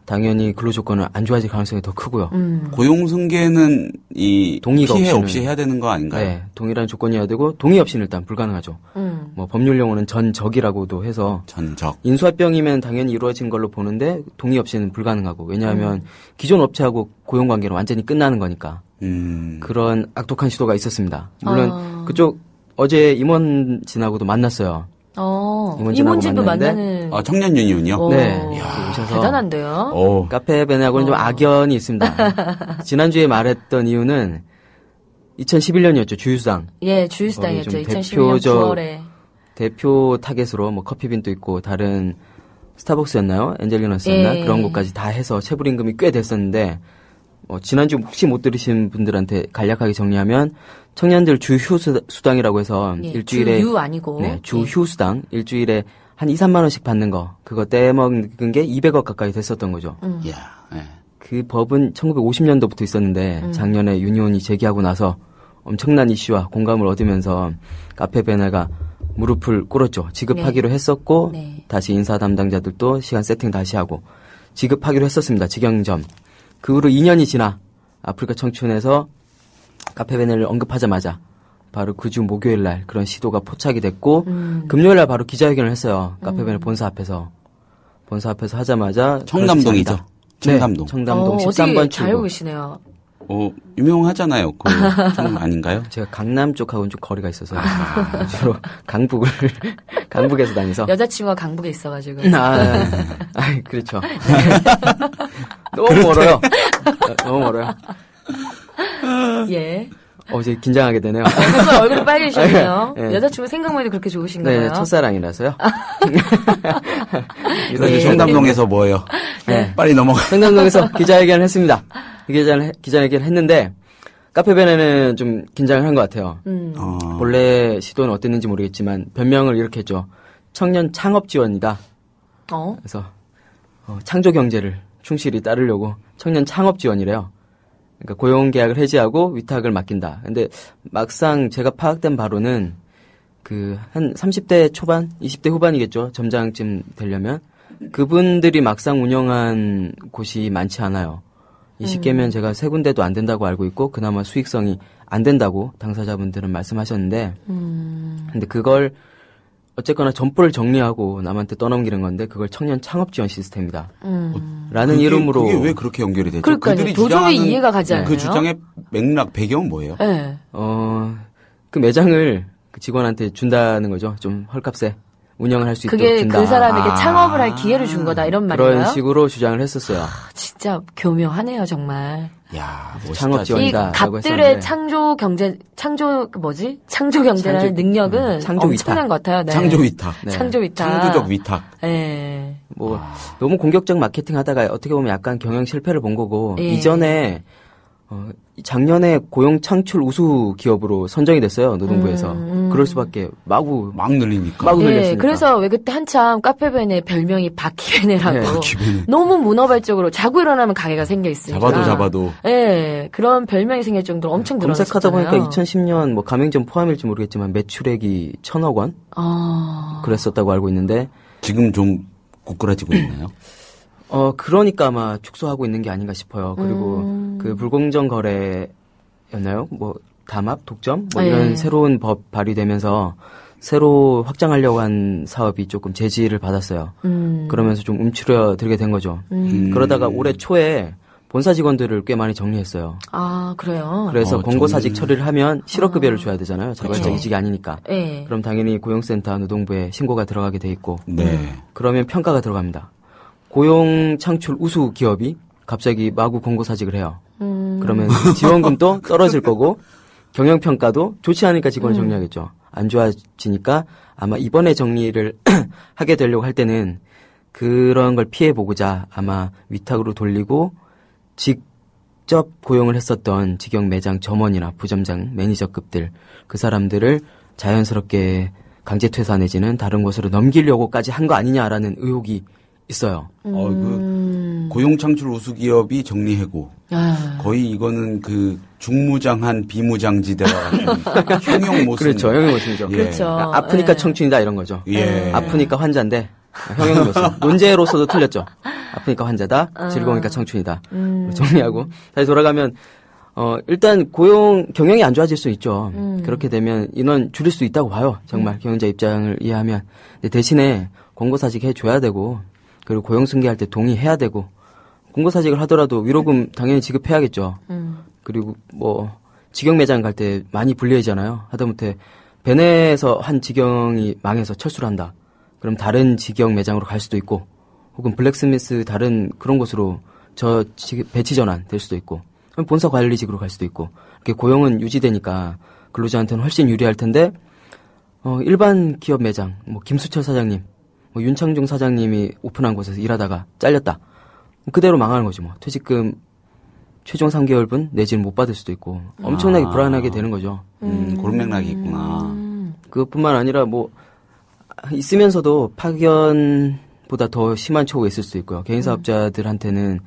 당연히 근로 조건은 안 좋아질 가능성이 더 크고요. 고용 승계는 이 동의가 피해 없이는, 없이 해야 되는 거 아닌가요? 네, 동일한 조건이어야 되고 동의 없이는 일단 불가능하죠. 뭐 법률 용어는 전적이라고도 해서 전적. 인수합병이면 당연히 이루어진 걸로 보는데 동의 없이는 불가능하고 왜냐하면 기존 업체하고 고용 관계는 완전히 끝나는 거니까 그런 악독한 시도가 있었습니다. 물론 그쪽 어제 임원진하고도 만났어요. 임원진도 만나는. 청년 유니온이요? 네. 오셔서. 대단한데요? 카페베네하고는 좀 악연이 있습니다. 지난주에 말했던 이유는 2011년이었죠. 주유수당. 예, 주유수당이었죠. 2011년 9월에. 대표 타겟으로 뭐 커피빈도 있고 다른 스타벅스였나요? 엔젤리너스였나? 그런 곳까지 다 해서 체불임금이 꽤 됐었는데 지난주 혹시 못 들으신 분들한테 간략하게 정리하면 청년들 주휴수당이라고 해서 일주일에 주휴 아니고 주휴수당 일주일에 한 2, 3만 원씩 받는 거 그거 떼먹은 게 200억 가까이 됐었던 거죠. 그 법은 1950년도부터 있었는데 작년에 유니온이 제기하고 나서 엄청난 이슈와 공감을 얻으면서 카페베네가 무릎을 꿇었죠. 지급하기로 했었고 다시 인사 담당자들도 시간 세팅 다시 하고 지급하기로 했었습니다. 직영점. 그 후로 2년이 지나 아프리카 청춘에서 카페베네를 언급하자마자 바로 그 주 목요일 날 그런 시도가 포착이 됐고 금요일 날 바로 기자회견을 했어요. 카페베네 본사 앞에서 하자마자 청담동이죠. 청담동. 네, 청담동 13번 잘 알고 계시네요. 유명하잖아요. 그 좀 아닌가요? 제가 강남 쪽하고는 좀 거리가 있어서 주로 강북에서 다녀서 여자친구가 강북에 있어가지고. 그렇죠. 너무 멀어요. 너무 멀어요. 예. 이제 긴장하게 되네요. 얼굴이 빨개지셨네요. 네. 여자친구 생각만 해도 그렇게 좋으신가 봐요. 네, 첫사랑이라서요. 그래서 청담동에서 뭐예요? 네. 빨리 넘어가. 청담동에서 기자회견을 했습니다. 기자회견을 했는데 카페베네는 좀 긴장을 한 것 같아요. 본래 시도는 어땠는지 모르겠지만 변명을 이렇게 했죠. 청년 창업 지원이다. 그래서 창조 경제를 충실히 따르려고 청년 창업 지원이래요. 그러니까 고용 계약을 해지하고 위탁을 맡긴다. 근데 막상 제가 파악된 바로는 그 한 30대 초반, 20대 후반이겠죠. 점장쯤 되려면 그분들이 막상 운영한 곳이 많지 않아요. 20개면 제가 3군데도 안 된다고 알고 있고 그나마 수익성이 안 된다고 당사자분들은 말씀하셨는데 근데 그걸 어쨌거나 점포를 정리하고 남한테 떠넘기는 건데 그걸 청년 창업 지원 시스템이다. 라는 이름으로 그게 왜 그렇게 연결이 되죠? 그러니까요. 그들이 도저히 이해가 가지 않아요. 그 주장의 맥락 배경은 뭐예요? 네. 그 매장을 그 직원한테 준다는 거죠. 좀 헐값에 운영을 할 수 있도록 그게 준다. 그 사람에게 창업을 할 기회를 준 거다 이런 말인가요? 그런 식으로 주장을 했었어요. 진짜 교묘하네요 정말. 야, 멋있다. 창업 지원이다. 이 갑들의 창조 경제라는 능력은 창조 엄청난 위탁. 것 같아요. 네. 창조 위탁. 네. 창조 위탁. 창조적 위탁. 네. 너무 공격적 마케팅 하다가 어떻게 보면 약간 경영 실패를 본 거고 예. 이전에 작년에 고용 창출 우수 기업으로 선정이 됐어요. 노동부에서. 그럴 수밖에 막 늘리니까. 마구 네, 늘렸으니까. 그래서 왜 그때 한참 카페베네 별명이 바퀴베네라고 네. 바퀴베네. 너무 문어발적으로 자고 일어나면 가게가 생겨 있으니까 잡아도. 네, 그런 별명이 생길 정도로 엄청 늘어났잖아요. 검색하다 보니까 2010년 뭐 가맹점 포함일지 모르겠지만 매출액이 1,000억 원 그랬었다고 알고 있는데 지금 좀 고꾸라지고 있나요? 그러니까 아마 축소하고 있는 게 아닌가 싶어요. 그리고 그 불공정 거래였나요? 뭐 담합, 독점 뭐 이런 새로운 법 발의되면서 새로 확장하려고 한 사업이 조금 제지를 받았어요. 그러면서 좀 움츠러들게 된 거죠. 그러다가 올해 초에 본사 직원들을 꽤 많이 정리했어요. 아, 그래요? 그래서 권고사직 처리를 하면 실업급여를 줘야 되잖아요. 자발적 그렇죠. 이직이 아니니까. 네. 그럼 당연히 고용센터, 노동부에 신고가 들어가게 돼 있고 네. 그러면 평가가 들어갑니다. 고용 창출 우수 기업이 갑자기 마구 권고사직을 해요. 그러면 지원금도 떨어질 거고 경영평가도 좋지 않으니까 직원을 정리하겠죠. 안 좋아지니까 아마 이번에 정리를 하게 되려고 할 때는 그런 걸 피해보고자 아마 위탁으로 돌리고 직접 직접 고용을 했었던 직영 매장 점원이나 부점장, 매니저급들 그 사람들을 자연스럽게 강제 퇴사 내지는 다른 곳으로 넘기려고까지 한 거 아니냐라는 의혹이 있어요. 그 고용 창출 우수 기업이 정리해고. 거의 이거는 그 중무장한 비무장지대와 같은 형용 모순. 그렇죠, 형용 모순이죠. 예. 그렇죠. 아프니까 청춘이다 이런 거죠. 예. 아프니까 환자인데 형용 모순. 논제로서도 틀렸죠. 아프니까 환자다, 즐거우니까 청춘이다. 정리하고 다시 돌아가면 일단 경영이 안 좋아질 수 있죠. 그렇게 되면 인원 줄일 수 있다고 봐요. 정말 경영자 입장을 이해하면. 근데 대신에 권고사직 해줘야 되고 그리고 고용 승계할 때 동의해야 되고 권고사직을 하더라도 위로금 당연히 지급해야겠죠. 그리고 뭐 직영 매장 갈 때 많이 불리해지잖아요. 하다못해 베네에서 한 직영이 망해서 철수를 한다. 그럼 다른 직영 매장으로 갈 수도 있고 혹은 블랙스미스 다른 그런 곳으로 배치 전환 될 수도 있고 본사 관리직으로 갈 수도 있고 이렇게 고용은 유지되니까 근로자한테는 훨씬 유리할 텐데 일반 기업 매장 뭐 김수철 사장님 뭐 윤창중 사장님이 오픈한 곳에서 일하다가 잘렸다. 그대로 망하는 거지 뭐. 퇴직금 최종 3개월분 내지는 못 받을 수도 있고 엄청나게 불안하게 되는 거죠. 그런 맥락이 있구나. 그뿐만 아니라 뭐 있으면서도 파견보다 더 심한 처우가 있을 수도 있고요. 개인 사업자들한테는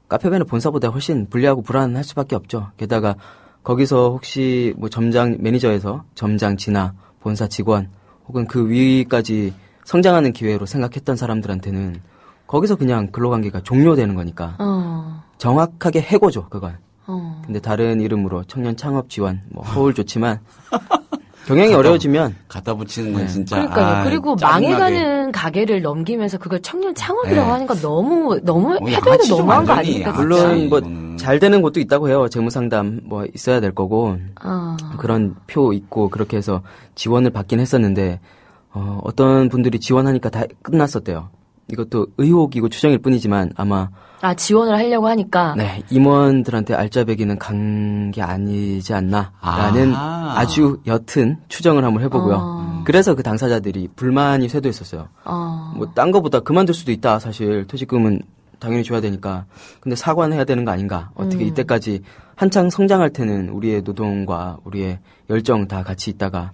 카페베네 본사보다 훨씬 불리하고 불안할 수밖에 없죠. 게다가 거기서 혹시 뭐 매니저에서 점장 진화, 본사 직원 혹은 그 위까지 성장하는 기회로 생각했던 사람들한테는 거기서 그냥 근로관계가 종료되는 거니까 정확하게 해고죠 그건. 근데 다른 이름으로 청년 창업 지원 뭐 허울 좋지만 경영이 어려워지면 갖다 붙이는 건 진짜. 그러니까요. 그리고 짜증나게. 망해가는 가게를 넘기면서 그걸 청년 창업이라고 하니까 너무 해도 양아치죠, 너무한 거 완전히. 아닙니까? 물론 뭐 잘 되는 곳도 있다고 해요. 재무상담 뭐 있어야 될 거고 그런 표 있고 그렇게 해서 지원을 받긴 했었는데 어떤 분들이 지원하니까 다 끝났었대요. 이것도 의혹이고 추정일 뿐이지만 아마 지원을 하려고 하니까 임원들한테 알짜배기는 간 게 아니지 않나라는 아주 옅은 추정을 한번 해보고요. 그래서 그 당사자들이 불만이 쇄도했었어요. 뭐 딴 거보다 그만둘 수도 있다. 사실 퇴직금은 당연히 줘야 되니까. 근데 사과는 해야 되는 거 아닌가. 어떻게 이때까지 한창 성장할 때는 우리의 노동과 우리의 열정 다 같이 있다가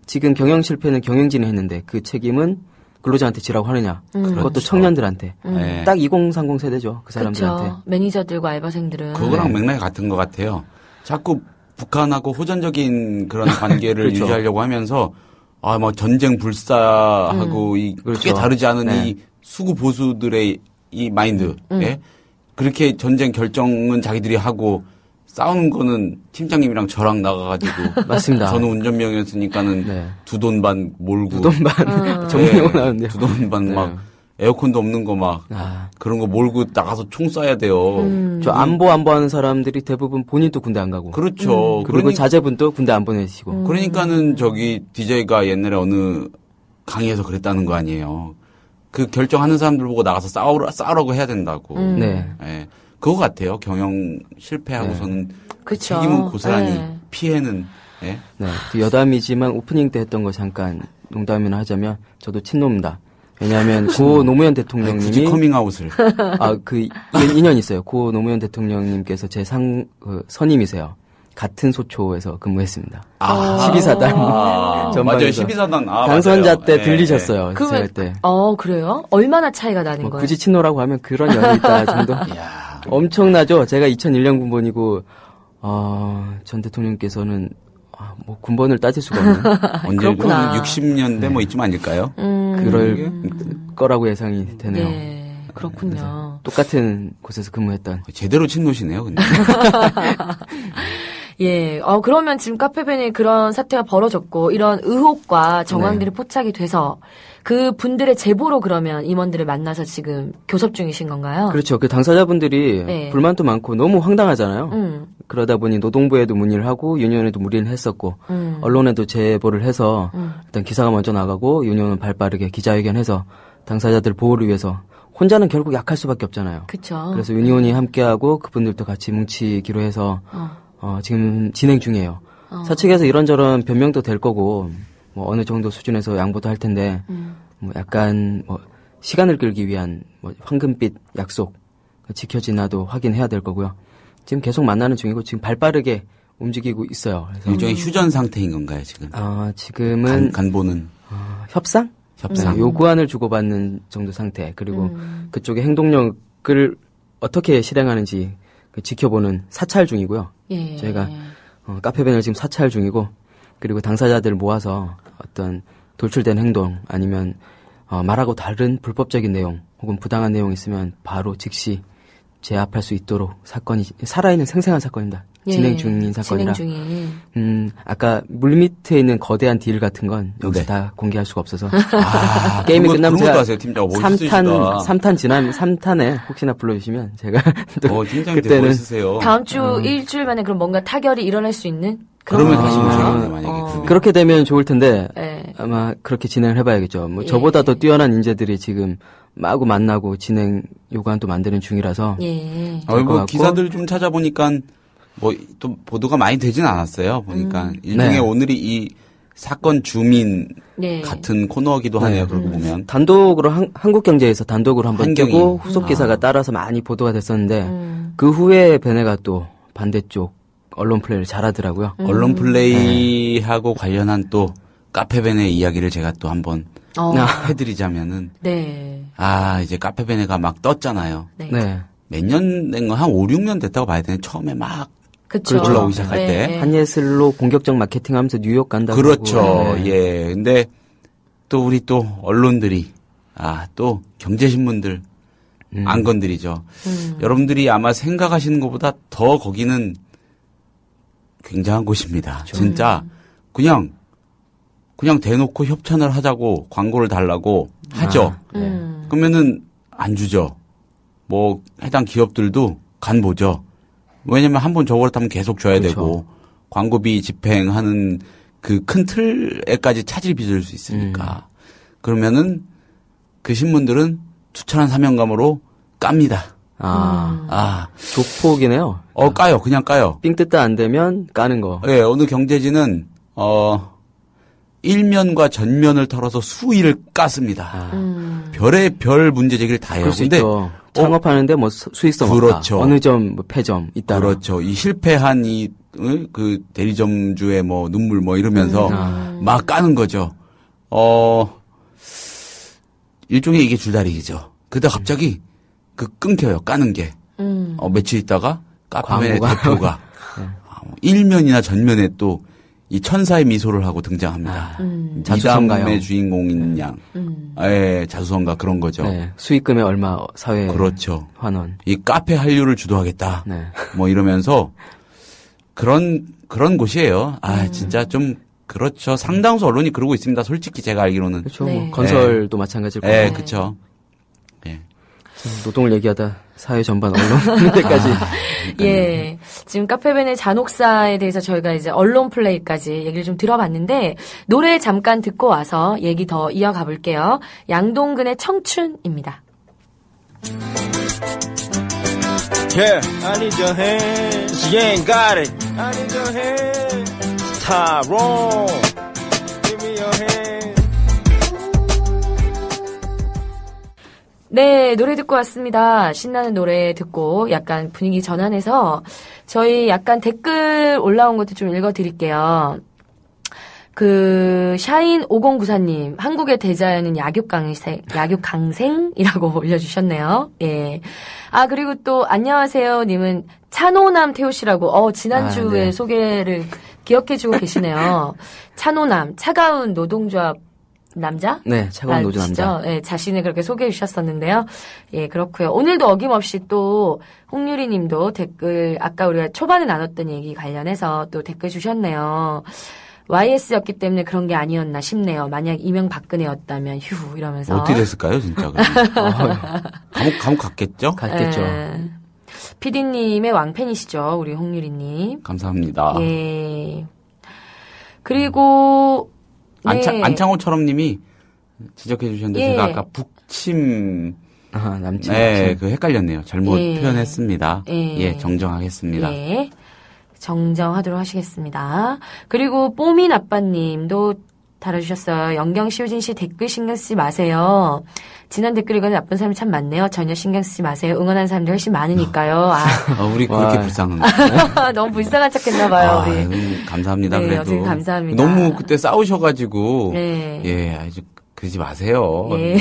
지금 경영 실패는 경영진이 했는데 그 책임은 근로자한테 지라고 하느냐. 그것도 그렇죠. 청년들한테. 네. 딱 2030 세대죠. 그 사람들한테. 그렇죠. 매니저들과 알바생들은. 그거랑 맥락이 같은 것 같아요. 자꾸 북한하고 호전적인 그런 관계를 그렇죠. 유지하려고 하면서 뭐 전쟁 불사하고 그렇죠. 크게 다르지 않은 이 수구 보수들의 이 마인드. 예? 그렇게 전쟁 결정은 자기들이 하고 싸우는 거는 팀장님이랑 저랑 나가가지고. 맞습니다. 저는 운전병이었으니까는 두 돈 반 몰고. 두 돈 반. 전문용어 나오는데요. 두 돈 반 막 에어컨도 없는 거 막 그런 거 몰고 나가서 총 쏴야 돼요. 저 안보하는 사람들이 대부분 본인도 군대 안 가고. 그렇죠. 그리고 자제분도 군대 안 보내시고. 그러니까는 DJ가 옛날에 어느 강의에서 그랬다는 거 아니에요. 그 결정하는 사람들 보고 나가서 싸우라고 해야 된다고. 네. 예. 그거 같아요. 경영 실패하고서는 그쵸. 책임은 고스란히 네. 피해는. 예. 네. 그 여담이지만 오프닝 때 했던 거 잠깐 농담이나 하자면 저도 친노입니다. 왜냐하면 고 노무현 대통령님이 굳이 커밍아웃을. 그 인연이 있어요. 고 노무현 대통령님께서 제 선임이세요. 같은 소초에서 근무했습니다. 12사단. 맞아요. 12사단. 당선자 맞아요. 때 들리셨어요. 그러면, 제가 때. 그래요? 얼마나 차이가 나는 거예요? 굳이 친노라고 하면 그런 연이 있다 정도. 엄청나죠. 제가 2001년 군번이고 전 대통령께서는 뭐 군번을 따질 수가 없는. 그렇구나. 60년대 뭐 이쯤 아닐까요? 그럴 거라고 예상이 되네요. 네, 그렇군요. 똑같은 곳에서 근무했던. 제대로 친노시네요, 근데. 예, 그러면 지금 카페벤에 그런 사태가 벌어졌고, 이런 의혹과 정황들이 포착이 돼서, 그 분들의 제보로 그러면 임원들을 만나서 지금 교섭 중이신 건가요? 그렇죠. 그 당사자분들이 불만도 많고 너무 황당하잖아요. 그러다 보니 노동부에도 문의를 하고, 유니온에도 문의를 했었고, 언론에도 제보를 해서, 일단 기사가 먼저 나가고, 유니온은 발빠르게 기자회견해서, 당사자들 보호를 위해서, 혼자는 결국 약할 수밖에 없잖아요. 그쵸. 그래서 유니온이 함께하고, 그분들도 같이 뭉치기로 해서, 지금 진행 중이에요. 사측에서 이런저런 변명도 될 거고, 뭐 어느 정도 수준에서 양보도 할 텐데, 뭐 약간 뭐 시간을 끌기 위한 뭐 황금빛 약속 지켜지나도 확인해야 될 거고요. 지금 계속 만나는 중이고 지금 발빠르게 움직이고 있어요. 그래서 일종의 휴전 상태인 건가요, 지금? 지금은 간보는 협상? 네, 요구안을 주고받는 정도 상태. 그리고 그쪽의 행동력을 어떻게 실행하는지 지켜보는 사찰 중이고요. 예. 저희가 카페벤을 지금 사찰 중이고, 그리고 당사자들 모아서 어떤 돌출된 행동 아니면 말하고 다른 불법적인 내용 혹은 부당한 내용 있으면 바로 즉시 제압할 수 있도록 사건이 살아있는 생생한 사건입니다. 예. 진행 중인 사건이라. 진행 중인. 아까 물밑에 있는 거대한 딜 같은 건 여기서 네. 다 공개할 수가 없어서. 게임이 끝나면 제가 제가 3탄 지난 3탄에 혹시나 불러주시면 제가 또 팀장님 그때는 멋있으세요. 다음 주 일주일 만에 그럼 뭔가 타결이 일어날 수 있는 그러면 그런 다시 건가요? 모셔야겠네, 만약에. 그러면. 그렇게 되면 좋을 텐데 네. 아마 그렇게 진행을 해봐야겠죠. 뭐 예. 저보다 더 뛰어난 인재들이 지금 마구 만나고 진행 요구안도 만드는 중이라서. 예. 것 같고. 기사들 좀 찾아보니까 또 보도가 많이 되진 않았어요. 보니까 일종의 네. 오늘이 이 사건 주민 네. 같은 코너기도 하네요. 네. 그러고 보면. 단독으로 한국경제에서 단독으로 한번 한경이. 뜨고 후속 기사가 따라서 많이 보도가 됐었는데 그 후에 베네가 또 반대쪽 언론 플레이를 잘하더라고요. 언론 플레이하고 관련한 또 카페벤의 이야기를 제가 또 한번 해드리자면은 네. 이제 카페벤에가 막 떴잖아요. 네. 네. 몇 년 된 거 한 5, 6년 됐다고 봐야 되네. 처음에 막 그쵸. 올라오기 시작할 네. 때. 네. 한예슬로 본격적 마케팅하면서 뉴욕 간다고. 그렇죠. 하고. 네. 예. 근데 또 우리 또 언론들이 또 경제신문들 안 건드리죠. 여러분들이 아마 생각하시는 것보다 더 거기는 굉장한 곳입니다. 진짜 그냥 대놓고 협찬을 하자고 광고를 달라고 하죠. 그러면은 안 주죠. 뭐 해당 기업들도 간 보죠. 왜냐면 한번 저걸 타면 계속 줘야 그렇죠. 되고 광고비 집행하는 그 큰 틀에까지 차질 빚을 수 있으니까. 그러면은 그 신문들은 투철한 사명감으로 깝니다. 조폭이네요. 까요. 그냥 까요. 삥 뜯다 안 되면 까는 거. 예, 어느 경제지는, 일면과 전면을 털어서 수위를 깠습니다. 별의 별 문제 제기를 다 해요. 그럴 수 근데 있죠. 창업하는데 뭐 수익성 그렇죠. 없다. 어느 점, 뭐 폐점 있다. 그렇죠. 이 실패한 그 대리점주의 뭐 눈물 뭐 이러면서 막 까는 거죠. 일종의 이게 줄다리기죠. 그러다 갑자기 끊겨요. 까는 게. 며칠 있다가 카페벤의 대표가 일면이나 전면에 또 이 천사의 미소를 하고 등장합니다. 자수성가요. 미담의 주인공인 양. 예, 자수성가 그런 거죠. 네. 수익금의 얼마 사회. 그렇죠. 환원. 이 카페 한류를 주도하겠다. 네. 뭐 이러면서 그런 곳이에요. 진짜 좀 그렇죠. 상당수 언론이 그러고 있습니다. 솔직히 제가 알기로는. 그렇죠. 네. 뭐 건설도 마찬가지일 거고. 예, 그렇죠. 예. 노동을 얘기하다 사회 전반 언론 문제까지. 예. 지금 카페벤의 잔혹사에 대해서 저희가 이제 언론 플레이까지 얘기를 좀 들어봤는데, 노래 잠깐 듣고 와서 얘기 더 이어가 볼게요. 양동근의 청춘입니다. Yeah, I need your hands. You ain't got it. I need your hands. Tyrone, give me your hands. 네, 노래 듣고 왔습니다. 신나는 노래 듣고 약간 분위기 전환해서 저희 약간 댓글 올라온 것도 좀 읽어드릴게요. 샤인 5094님, 한국의 대자연은 약육강생이라고 올려주셨네요. 예. 그리고 또, 안녕하세요. 님은 찬호남 태우시라고, 지난주에 네. 소개를 기억해주고 계시네요. 찬호남, 차가운 노동조합 남자? 네, 차가운 노조 남자. 예, 자신을 그렇게 소개해 주셨었는데요. 예, 그렇고요. 오늘도 어김없이 또 홍유리 님도 댓글, 아까 우리가 초반에 나눴던 얘기 관련해서 또 댓글 주셨네요. YS였기 때문에 그런 게 아니었나 싶네요. 만약 이명박근혜였다면 휴 이러면서. 어떻게 됐을까요, 진짜? 감옥 갔겠죠? 갔겠죠. PD님의 왕팬이시죠, 우리 홍유리 님. 감사합니다. 예. 그리고 네. 안창호처럼 님이 지적해 주셨는데 예. 제가 아까 북침 남친. 네, 헷갈렸네요. 잘못 예. 표현했습니다. 예. 예, 정정하겠습니다. 예. 정정하도록 하시겠습니다. 그리고 뽀민 아빠님도 달아주셨어요. 영경 씨, 효진 씨 댓글 신경 쓰지 마세요. 지난 댓글 읽은 나쁜 사람이 참 많네요. 전혀 신경 쓰지 마세요. 응원하는 사람들이 훨씬 많으니까요. 우리 그렇게 불쌍한. 너무 불쌍한 척했나봐요. 우리. 감사합니다. 네, 그래도 감사합니다. 너무 그때 싸우셔가지고 네. 예, 아주 그러지 마세요. 예.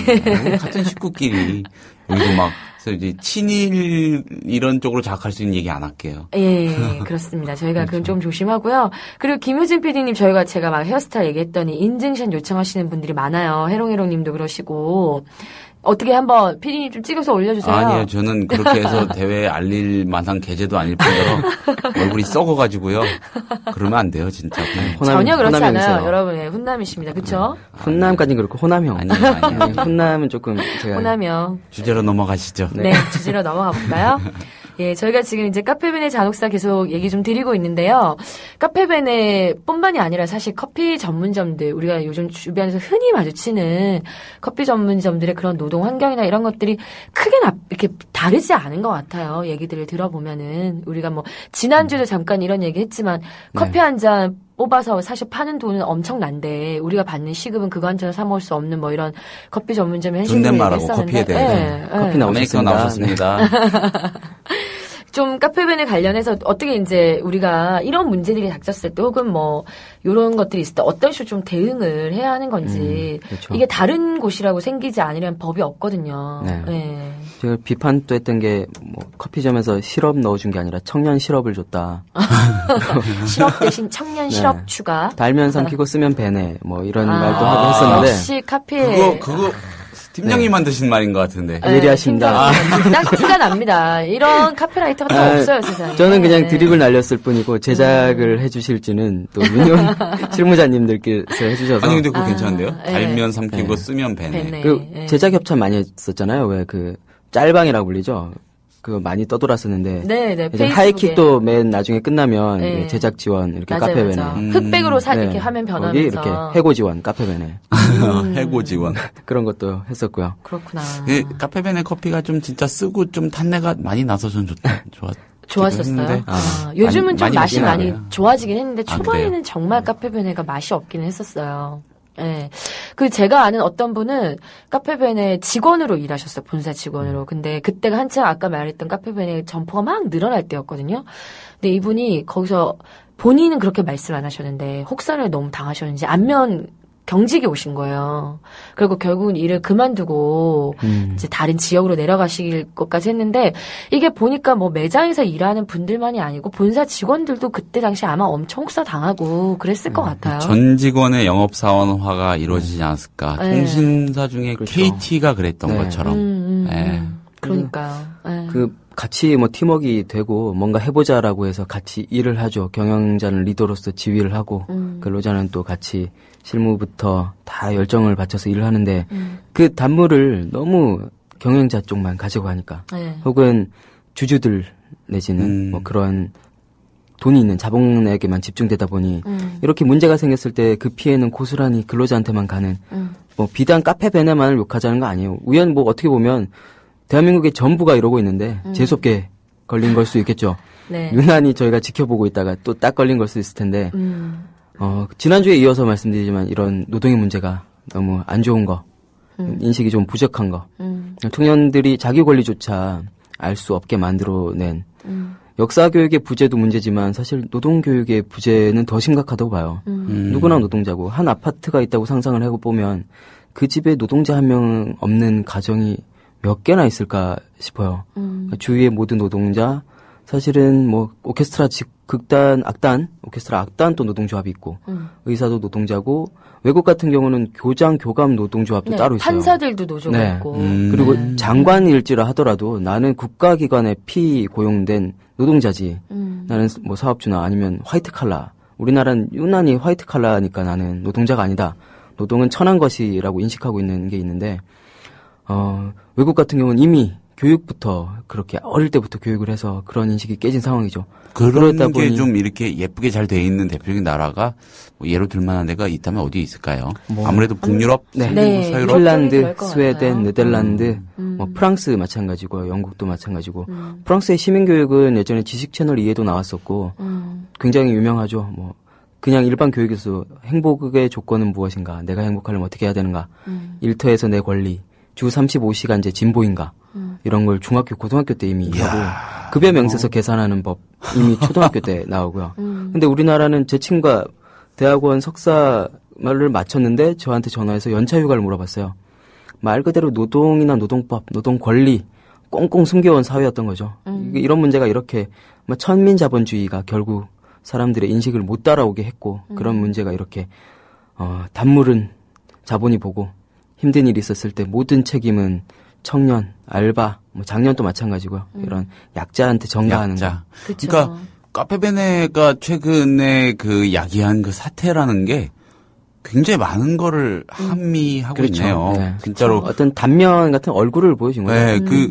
같은 식구끼리 여기도 막 이제 친일 이런 쪽으로 자극할 수 있는 얘기 안 할게요. 예, 그렇습니다. 저희가 그렇죠. 그럼 좀 조심하고요. 그리고 김효진 PD님 제가 막 헤어스타일 얘기했더니 인증샷 요청하시는 분들이 많아요. 해롱해롱님도 그러시고. 어떻게 한번 PD님 좀 찍어서 올려주세요. 아니요, 저는 그렇게 해서 대회에 알릴 만한 계제도 아닐 뿐더러 얼굴이 썩어가지고요. 그러면 안 돼요, 진짜. 전혀 그렇지 않아요. 호남형이세요. 여러분의 훈남이십니다. 그렇죠? 훈남까지는 그렇고 호남형. 아니요. 훈남은 조금 제가 호남형. 주제로 넘어가시죠. 네, 주제로 넘어가 볼까요? 예, 저희가 지금 이제 카페벤의 잔혹사 계속 얘기 좀 드리고 있는데요. 카페벤의 뿐만이 아니라 사실 커피 전문점들, 우리가 요즘 주변에서 흔히 마주치는 커피 전문점들의 그런 노동 환경이나 이런 것들이 크게 이렇게 다르지 않은 것 같아요. 얘기들을 들어보면은. 우리가 뭐, 지난주에도 잠깐 이런 얘기 했지만, 커피 한 잔 뽑아서 사실 파는 돈은 엄청난데 우리가 받는 시급은 그거 한 잔을 사 먹을 수 없는 뭐 이런 커피 전문점의 현실을 존댓말하고 얘기했었는데 커피에 대해 커피 아메리카노 나오셨습니다. 좀 카페벤에 관련해서 어떻게 이제 우리가 이런 문제들이 닥쳤을 때 혹은 뭐 이런 것들이 있을 때 어떤 식으로 좀 대응을 해야 하는 건지 그렇죠. 이게 다른 곳이라고 생기지 않으려면 법이 없거든요. 네. 네. 제가 비판도 했던 게 뭐 커피점에서 시럽 넣어준 게 아니라 청년 시럽을 줬다. 시럽 대신 청년 시럽 네. 추가. 달면 삼키고 쓰면 배네. 뭐 이런 말도 하고 했었는데. 역시 카페. 그거 팀장님만 드신 말인 것 같은데. 예리하십니다. 딱 티가 납니다. 이런 카페라이터가 다 없어요, 세상에. 저는 그냥 네. 드립을 날렸을 뿐이고 제작을 해주실지는 또 유니온 실무자님들께서 해주셔서. 아니 근데 그거 괜찮은데요? 네. 달면 삼키고 쓰면 배네. 배네. 그 네. 제작 협찬 많이 했었잖아요. 왜 그 짤방이라고 불리죠. 그거 많이 떠돌았었는데. 네, 이제 페이스북에. 하이킥도 맨 나중에 끝나면 네. 그 제작 지원 이렇게 맞아요, 카페벤에. 맞아요. 흑백으로 네. 이렇게 화면 거기 변하면서. 이렇게 해고 지원 카페벤에 해고 지원. 그런 것도 했었고요. 그렇구나. 카페벤의 커피가 좀 진짜 쓰고 좀 탄내가 많이 나서 전 좋았었어요. 했는데. 요즘은 좀 많이 맛이 먹지는 많이 않아요. 좋아지긴 했는데 아, 초반에는 그래요? 정말 카페베네가 맛이 없기는 했었어요. 예. 그 제가 아는 어떤 분은 카페베네 직원으로 일하셨어요. 본사 직원으로. 근데 그때가 한창 아까 말했던 카페베네 점포가 막 늘어날 때였거든요. 근데 이분이 거기서 본인은 그렇게 말씀 안 하셨는데 혹사를 너무 당하셨는지 안면 경직이 오신 거예요. 그리고 결국은 일을 그만두고 이제 다른 지역으로 내려가실 것까지 했는데 이게 보니까 뭐 매장에서 일하는 분들만이 아니고 본사 직원들도 그때 당시 아마 엄청 혹사 당하고 그랬을 것 같아요. 전 직원의 영업사원화가 이루어지지 않았을까. 네. 통신사 중에 그렇죠. KT가 그랬던 네. 것처럼. 네. 그러니까요. 예. 그 같이 뭐 팀워크가 되고 뭔가 해보자라고 해서 같이 일을 하죠. 경영자는 리더로서 지휘를 하고 근로자는 또 같이 실무부터 다 열정을 바쳐서 일을 하는데 그 단물을 너무 경영자 쪽만 가지고 가니까 네. 혹은 주주들 내지는 뭐 그런 돈이 있는 자본에게만 집중되다 보니 이렇게 문제가 생겼을 때 그 피해는 고스란히 근로자한테만 가는 뭐 비단 카페베네만을 욕하자는 거 아니에요. 우연 뭐 어떻게 보면 대한민국의 전부가 이러고 있는데 재수없게 걸린 걸 수 있겠죠. 네. 유난히 저희가 지켜보고 있다가 또 딱 걸린 걸 수 있을 텐데 지난주에 이어서 말씀드리지만 이런 노동의 문제가 너무 안 좋은 거 인식이 좀 부족한 거 청년들이 자기 권리조차 알 수 없게 만들어낸 역사교육의 부재도 문제지만 사실 노동교육의 부재는 더 심각하다고 봐요. 누구나 노동자고 한 아파트가 있다고 상상을 해보면 그 집에 노동자 한 명 없는 가정이 몇 개나 있을까 싶어요. 그러니까 주위의 모든 노동자, 사실은 뭐 오케스트라 극단, 악단, 오케스트라 악단 또 노동조합이 있고 의사도 노동자고 외국 같은 경우는 교장, 교감 노동조합도 네, 따로 있어요. 판사들도 노조가 네. 있고. 그리고 장관일지라 하더라도 나는 국가기관에 피고용된 노동자지. 나는 뭐 사업주나 아니면 화이트 칼라. 우리나라는 유난히 화이트 칼라니까 나는 노동자가 아니다. 노동은 천한 것이라고 인식하고 있는 게 있는데 외국 같은 경우는 이미 교육부터 그렇게 어릴 때부터 교육을 해서 그런 인식이 깨진 상황이죠. 그런 그러다 게 보니 좀 이렇게 예쁘게 잘 돼 있는 대표적인 나라가 뭐 예로 들 만한 데가 있다면 어디 있을까요? 아무래도 북유럽, 네. 네. 서유럽, 핀란드, 그럴 것 스웨덴, 같아요. 네덜란드, 뭐 프랑스 마찬가지고 영국도 마찬가지고 프랑스의 시민교육은 예전에 지식채널 2에도 나왔었고 굉장히 유명하죠. 뭐 그냥 일반 교육에서 행복의 조건은 무엇인가, 내가 행복하려면 어떻게 해야 되는가, 일터에서 내 권리, 주 35시간제 진보인가 이런 걸 중학교, 고등학교 때 이미 하고 급여 명세서 계산하는 법 이미 초등학교 때 나오고요. 근데 우리나라는 제 친구가 대학원 석사를 마쳤는데 저한테 전화해서 연차휴가를 물어봤어요. 말 그대로 노동이나 노동법, 노동 권리 꽁꽁 숨겨온 사회였던 거죠. 이런 문제가 이렇게 천민자본주의가 결국 사람들의 인식을 못 따라오게 했고 그런 문제가 이렇게 단물은 자본이 보고 힘든 일이 있었을 때 모든 책임은 청년, 알바, 장년도 마찬가지고요. 이런 약자한테 전가하는 거. 그러니까 카페베네가 최근에 그 야기한 그 사태라는 게 굉장히 많은 거를 함의하고 그렇죠. 있네요. 네. 진짜로 어떤 단면 같은 얼굴을 보여준 거죠. 네, 그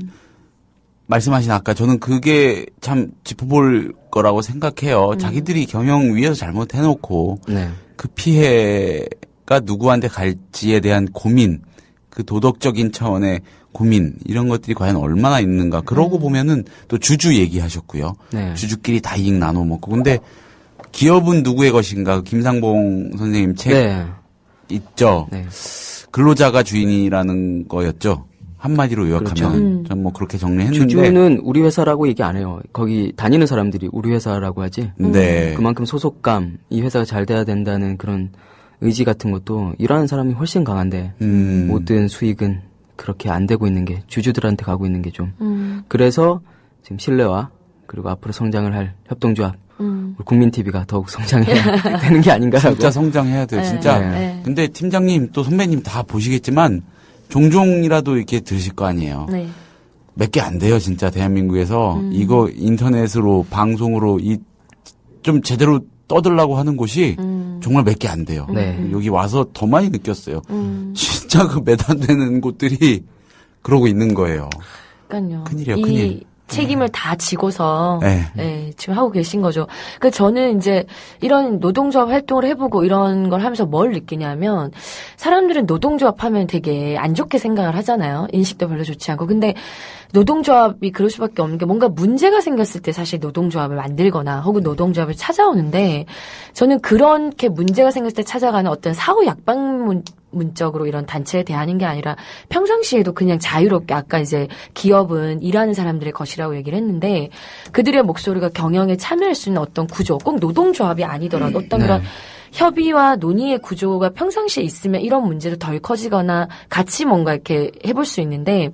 말씀하신 아까 저는 그게 참 짚어볼 거라고 생각해요. 자기들이 경영 위에서 잘못해놓고 네. 그 피해가 누구한테 갈지에 대한 고민, 그 도덕적인 차원의 고민 이런 것들이 과연 얼마나 있는가. 그러고 보면은 또 주주 얘기하셨고요. 네. 주주끼리 다 이익 나눠 먹고. 근데 기업은 누구의 것인가? 김상봉 선생님 책 네. 있죠. 네. 근로자가 주인이라는 거였죠. 한마디로 요약하면 전 뭐 그렇게 정리했는데 주주는 우리 회사라고 얘기 안 해요. 거기 다니는 사람들이 우리 회사라고 하지. 네. 그만큼 소속감, 이 회사가 잘 돼야 된다는 그런 의지 같은 것도 일하는 사람이 훨씬 강한데 모든 수익은 그렇게 안 되고 있는 게 주주들한테 가고 있는 게 좀 그래서 지금 신뢰와 그리고 앞으로 성장을 할 협동조합 국민TV가 더욱 성장해야 되는 게 아닌가라고. 진짜 성장해야 돼요. 진짜. 네. 근데 팀장님 또 선배님 다 보시겠지만 종종이라도 이렇게 들으실 거 아니에요. 네. 몇 개 안 돼요. 진짜 대한민국에서 이거 인터넷으로 방송으로 좀 제대로 떠들라고 하는 곳이 정말 몇 개 안 돼요. 네. 여기 와서 더 많이 느꼈어요. 진짜 그 몇 안 되는 곳들이 그러고 있는 거예요. 그러니까요. 큰일이에요, 이 큰일. 책임을 다 지고서 네. 지금 하고 계신 거죠. 그 저는 이제 이런 노동조합 활동을 해보고 이런 걸 하면서 뭘 느끼냐면 사람들은 노동조합 하면 되게 안 좋게 생각을 하잖아요. 인식도 별로 좋지 않고. 근데 노동조합이 그럴 수밖에 없는 게 뭔가 문제가 생겼을 때 사실 노동조합을 만들거나 혹은 노동조합을 찾아오는데 저는 그렇게 문제가 생겼을 때 찾아가는 어떤 사후 약방문적으로 이런 단체에 대하는 게 아니라 평상시에도 그냥 자유롭게 아까 이제 기업은 일하는 사람들의 것이라고 얘기를 했는데 그들의 목소리가 경영에 참여할 수 있는 어떤 구조 꼭 노동조합이 아니더라도 어떤 그런 협의와 논의의 구조가 평상시에 있으면 이런 문제도 덜 커지거나 같이 뭔가 이렇게 해볼 수 있는데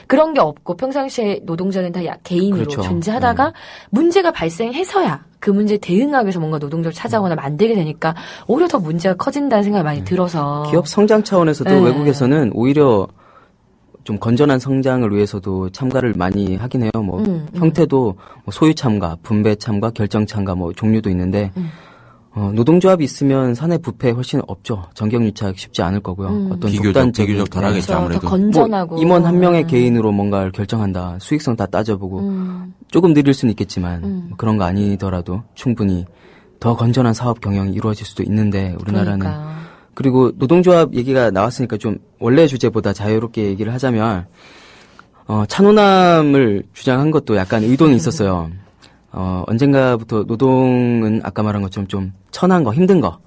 그런 게 없고 평상시에 노동자는 다 개인으로 그렇죠. 존재하다가 문제가 발생해서야 그 문제에 대응하기 위해서 뭔가 노동자를 찾아오거나 만들게 되니까 오히려 더 문제가 커진다는 생각이 많이 들어서 기업 성장 차원에서도 네. 외국에서는 오히려 좀 건전한 성장을 위해서도 참가를 많이 하긴 해요. 뭐 형태도 뭐 소유 참가, 분배 참가, 결정 참가 뭐 종류도 있는데 노동조합이 있으면 사내 부패 훨씬 없죠. 전격유착 쉽지 않을 거고요. 어떤 비교적 덜하겠죠. 그렇죠. 아무래도. 더 건전하고 뭐 임원 한 명의 개인으로 뭔가를 결정한다. 수익성 다 따져보고 조금 느릴 수는 있겠지만 뭐 그런 거 아니더라도 충분히 더 건전한 사업 경영이 이루어질 수도 있는데 우리나라는 그러니까요. 그리고 노동조합 얘기가 나왔으니까 좀 원래 주제보다 자유롭게 얘기를 하자면 찬호남을 주장한 것도 약간 의도는 있었어요. 언젠가부터 노동은 아까 말한 것처럼 좀 천한 거, 힘든 거,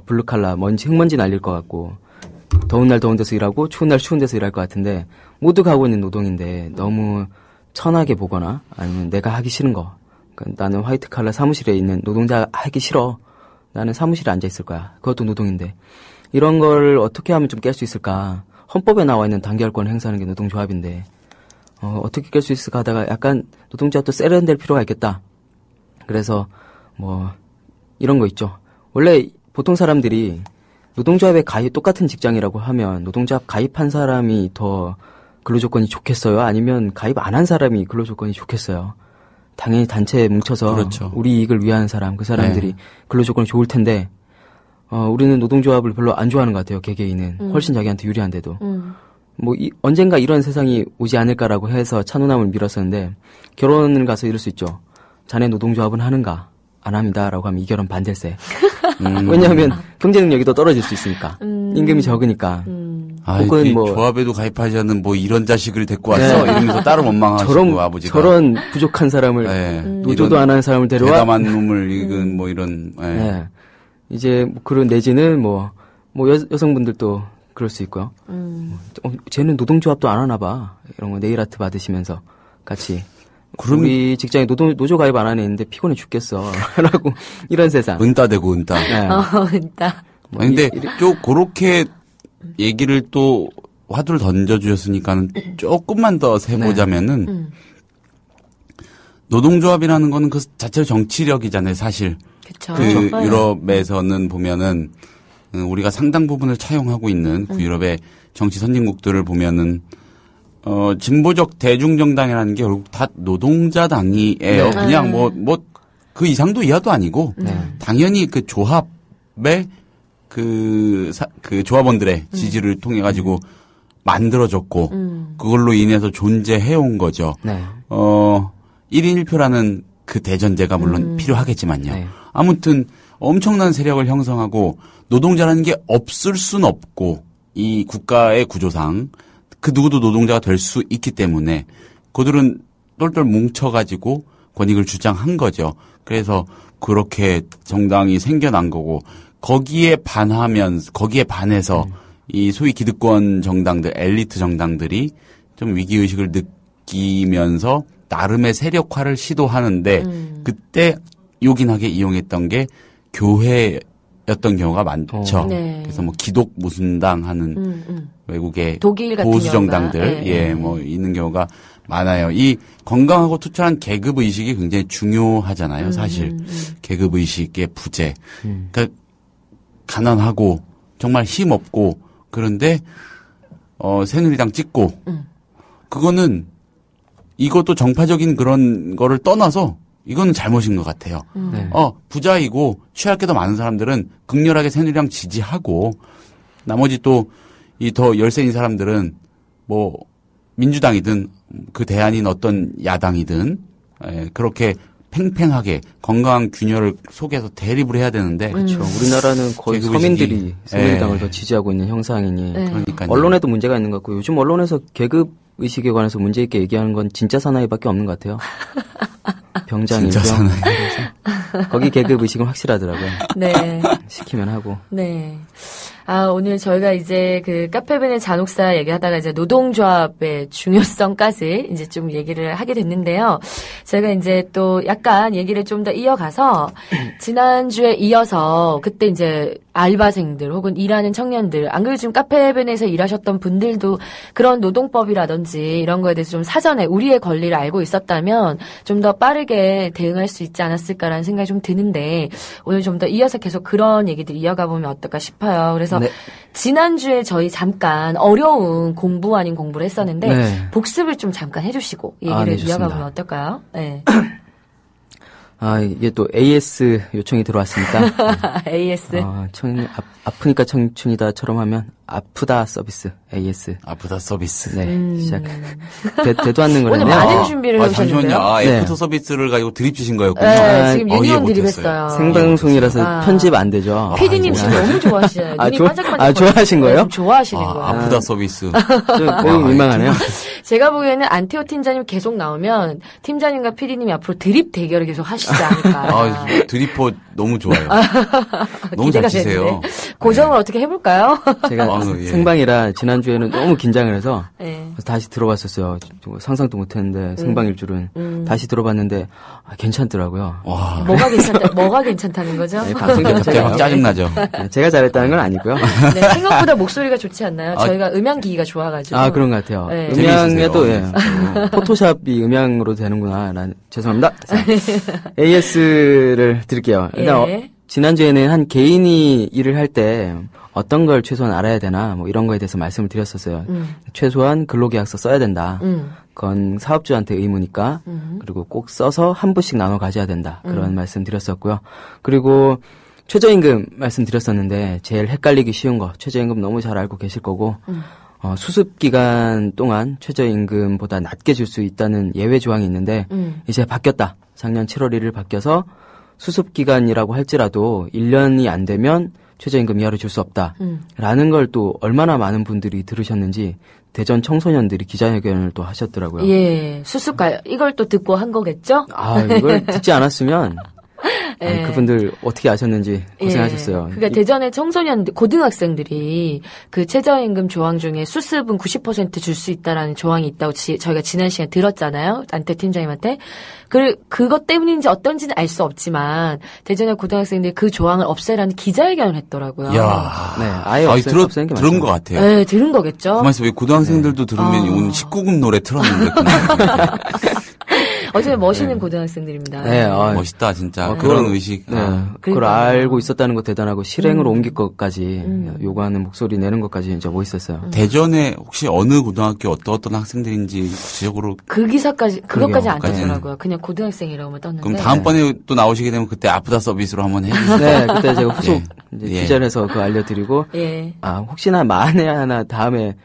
블루칼라, 흙먼지 날릴 것 같고, 더운 날 더운 데서 일하고, 추운 날 추운 데서 일할 것 같은데, 모두 가고 있는 노동인데, 너무 천하게 보거나, 아니면 내가 하기 싫은 거, 그러니까 나는 화이트 칼라 사무실에 있는 노동자 하기 싫어. 나는 사무실에 앉아 있을 거야. 그것도 노동인데. 이런 걸 어떻게 하면 좀 깰 수 있을까? 헌법에 나와 있는 단결권을 행사하는 게 노동조합인데, 어떻게 깰 수 있을까 하다가 약간 노동조합도 세련될 필요가 있겠다. 그래서 뭐 이런 거 있죠. 원래 보통 사람들이 노동조합에 똑같은 직장이라고 하면 노동조합 가입한 사람이 더 근로조건이 좋겠어요? 아니면 가입 안 한 사람이 근로조건이 좋겠어요? 당연히 단체에 뭉쳐서 그렇죠. 우리 이익을 위하는 사람, 그 사람들이 근로조건이 좋을 텐데 우리는 노동조합을 별로 안 좋아하는 것 같아요. 개개인은 훨씬 자기한테 유리한데도 뭐 언젠가 이런 세상이 오지 않을까라고 해서 찬호남을 밀었었는데 결혼을 가서 이럴 수 있죠. 자네 노동조합은 하는가? 안 합니다라고 하면 이 결혼 반대세. 왜냐하면 경제 능력이 더 떨어질 수 있으니까 임금이 적으니까. 혹은 뭐 조합에도 가입하지 않는 뭐 이런 자식을 데리고 왔어 이러면서 따로 원망하시고 아버지가 저런 부족한 사람을 노조도 안 하는 사람을 데려와 대담한 놈을 이건 뭐 이런 이제 뭐 그런 내지는 뭐 여성분들도 그럴 수 있고요. 쟤는 노동조합도 안 하나 봐. 이런 거 네일 아트 받으시면서 같이. 우리 직장에 노조 가입 안 하는 애인데 피곤해 죽겠어. 라고 이런 세상. 은따대고 은따. 네. 있다. 근데 좀 그렇게 얘기를 또 화두를 던져주셨으니까는 조금만 더 세보자면은 노동조합이라는 거는 그 자체로 정치력이잖아요, 사실. 그쵸. 그 유럽에서는 보면은 우리가 상당 부분을 차용하고 있는 그 유럽의 정치 선진국들을 보면은 진보적 대중정당이라는 게 결국 다 노동자당이에요. 네. 그냥 그 이상도 이하도 아니고 당연히 그 조합의 그 조합원들의 지지를 통해 가지고 만들어졌고 그걸로 인해서 존재해온 거죠. 네. 1인 1표라는 그 대전제가 물론 필요하겠지만요. 네. 아무튼 엄청난 세력을 형성하고 노동자라는 게 없을 순 없고 이 국가의 구조상 그 누구도 노동자가 될 수 있기 때문에 그들은 똘똘 뭉쳐가지고 권익을 주장한 거죠. 그래서 그렇게 정당이 생겨난 거고 거기에 반해서 이 소위 기득권 정당들, 엘리트 정당들이 좀 위기의식을 느끼면서 나름의 세력화를 시도하는데 그때 요긴하게 이용했던 게 교회였던 경우가 많죠. 네. 그래서 뭐 기독 무슨당 하는 외국의 독일 같은 보수 경우가. 정당들 네. 뭐 있는 경우가 많아요. 이 건강하고 투철한 계급 의식이 굉장히 중요하잖아요. 사실 계급 의식의 부재. 그러니까 가난하고 정말 힘 없고 그런데 새누리당 찍고 그거는 이것도 정파적인 그런 거를 떠나서 이거는 잘못인 것 같아요. 네. 부자이고 취할 게 더 많은 사람들은 극렬하게 새누리당 지지하고 나머지 또 이 더 열세인 사람들은 뭐 민주당이든 그 대안인 어떤 야당이든 그렇게 팽팽하게 건강한 균열을 속에서 대립을 해야 되는데 그렇죠. 우리나라는 거의 서민들이 새누리당을 더 지지하고 있는 형상이니 그러니까요. 언론에도 문제가 있는 것 같고 요즘 언론에서 계급 의식에 관해서 문제 있게 얘기하는 건 진짜 사나이밖에 없는 것 같아요. 병장, 진짜 일병. 사나이. 거기 계급 의식은 확실하더라고요. 네. 시키면 하고. 네. 오늘 저희가 이제 그 카페벤의 잔혹사 얘기하다가 이제 노동조합의 중요성까지 이제 좀 얘기를 하게 됐는데요. 제가 이제 또 약간 얘기를 좀 더 이어가서 지난주에 이어서 그때 이제 알바생들 혹은 일하는 청년들 안 그래도 지금 카페벤에서 일하셨던 분들도 그런 노동법이라든지 이런 거에 대해서 좀 사전에 우리의 권리를 알고 있었다면 좀 더 빠르게 대응할 수 있지 않았을까라는 생각이 좀 드는데 오늘 좀 더 이어서 계속 그런 얘기들 이어가 보면 어떨까 싶어요. 그래서 네. 지난주에 저희 잠깐 어려운 공부 아닌 공부를 했었는데 네. 복습을 좀 잠깐 해주시고 얘기를 네, 이어가 좋습니다. 보면 어떨까요? 네. 이게 또 AS 요청이 들어왔으니까. AS. 아프니까 청춘이다처럼 하면 아프다 서비스 AS. 아프다 서비스. 네, 시작. 되도 않는 오늘 거네요. 많은 준비를 해주셨는데요. 잠시만요. 네. 애프터 서비스를 가지고 드립 치신 거였군요. 네, 지금 유니온 이해 드립했어요. 생방송이라서 편집 안 되죠. PD님 지금 너무 좋아하시잖아요. 눈이 반짝반짝. 좋아하신 거예요? 네, 좋아하시는 거예요. 아프다 서비스. 좀 민망하네요. 제가 보기에는 안태호 팀장님 계속 나오면 팀장님과 PD님이 앞으로 드립 대결을 계속 하시지 않을까. 드리퍼 너무 좋아요. 너무 기대가 잘 치세요. 되는데. 고정을 어떻게 해볼까요? 제가 예. 생방이라 지난주에는 너무 긴장을 해서 네. 다시 들어봤었어요. 상상도 못했는데 생방일 줄은. 다시 들어봤는데 괜찮더라고요. 와. 뭐가 괜찮다는 거죠? 네, 방송 갑자기 자체가 막 짜증나죠. 제가 잘했다는 건 아니고요. 네, 생각보다 목소리가 좋지 않나요? 저희가 음향기기가 좋아가지고. 그런 것 같아요. 네. 음향에도 재미있으세요. 포토샵이 음향으로 되는구나. 죄송합니다. 자, AS를 드릴게요. 일단 예. 지난주에는 한 개인이 일을 할 때 어떤 걸 최소한 알아야 되나 뭐 이런 거에 대해서 말씀을 드렸었어요. 최소한 근로계약서 써야 된다. 그건 사업주한테 의무니까. 그리고 꼭 써서 한 부씩 나눠 가져야 된다. 그런 말씀 드렸었고요. 그리고 최저임금 말씀드렸었는데 제일 헷갈리기 쉬운 거 최저임금 너무 잘 알고 계실 거고 수습 기간 동안 최저임금보다 낮게 줄 수 있다는 예외 조항이 있는데 이제 바뀌었다. 작년 7월 1일 바뀌어서 수습 기간이라고 할지라도 1년이 안 되면 최저임금 이하로 줄 수 없다. 라는 걸 또 얼마나 많은 분들이 들으셨는지 대전 청소년들이 기자회견을 또 하셨더라고요. 예, 수습가 이걸 또 듣고 한 거겠죠? 이걸 듣지 않았으면 아니, 그분들 어떻게 아셨는지 고생하셨어요. 그러니까 대전의 청소년 고등학생들이 그 최저임금 조항 중에 수습은 90% 줄 수 있다라는 조항이 있다고 저희가 지난 시간에 들었잖아요. 안태 팀장님한테. 그것 때문인지 어떤지는 알 수 없지만 대전의 고등학생들이 그 조항을 없애라는 기자회견을 했더라고요. 야, 네, 아예 없애는 게 들은 것 같아요. 네, 들은 거겠죠. 가만있어, 왜 고등학생들도 들으면 오늘 19금 노래 틀었는데. 어쨌든 멋있는 고등학생들입니다. 네, 멋있다, 진짜. 그런 의식. 네, 그걸 알고 있었다는 거 대단하고 실행으로 옮길 것까지 요구하는 목소리 내는 것까지 진짜 멋있었어요. 대전에 혹시 어느 고등학교 어떤 학생들인지 구체적으로 그 기사까지 그것까지 안 그러게요. 뜨더라고요. 그냥 고등학생이라고만 떴는데. 그럼 다음번에 또 나오시게 되면 그때 아프다 서비스로 한번 해주세요. 네, 그때 제가 후속 이제 예. 기자를 해서 그거 알려드리고 혹시나 만에 하나 다음에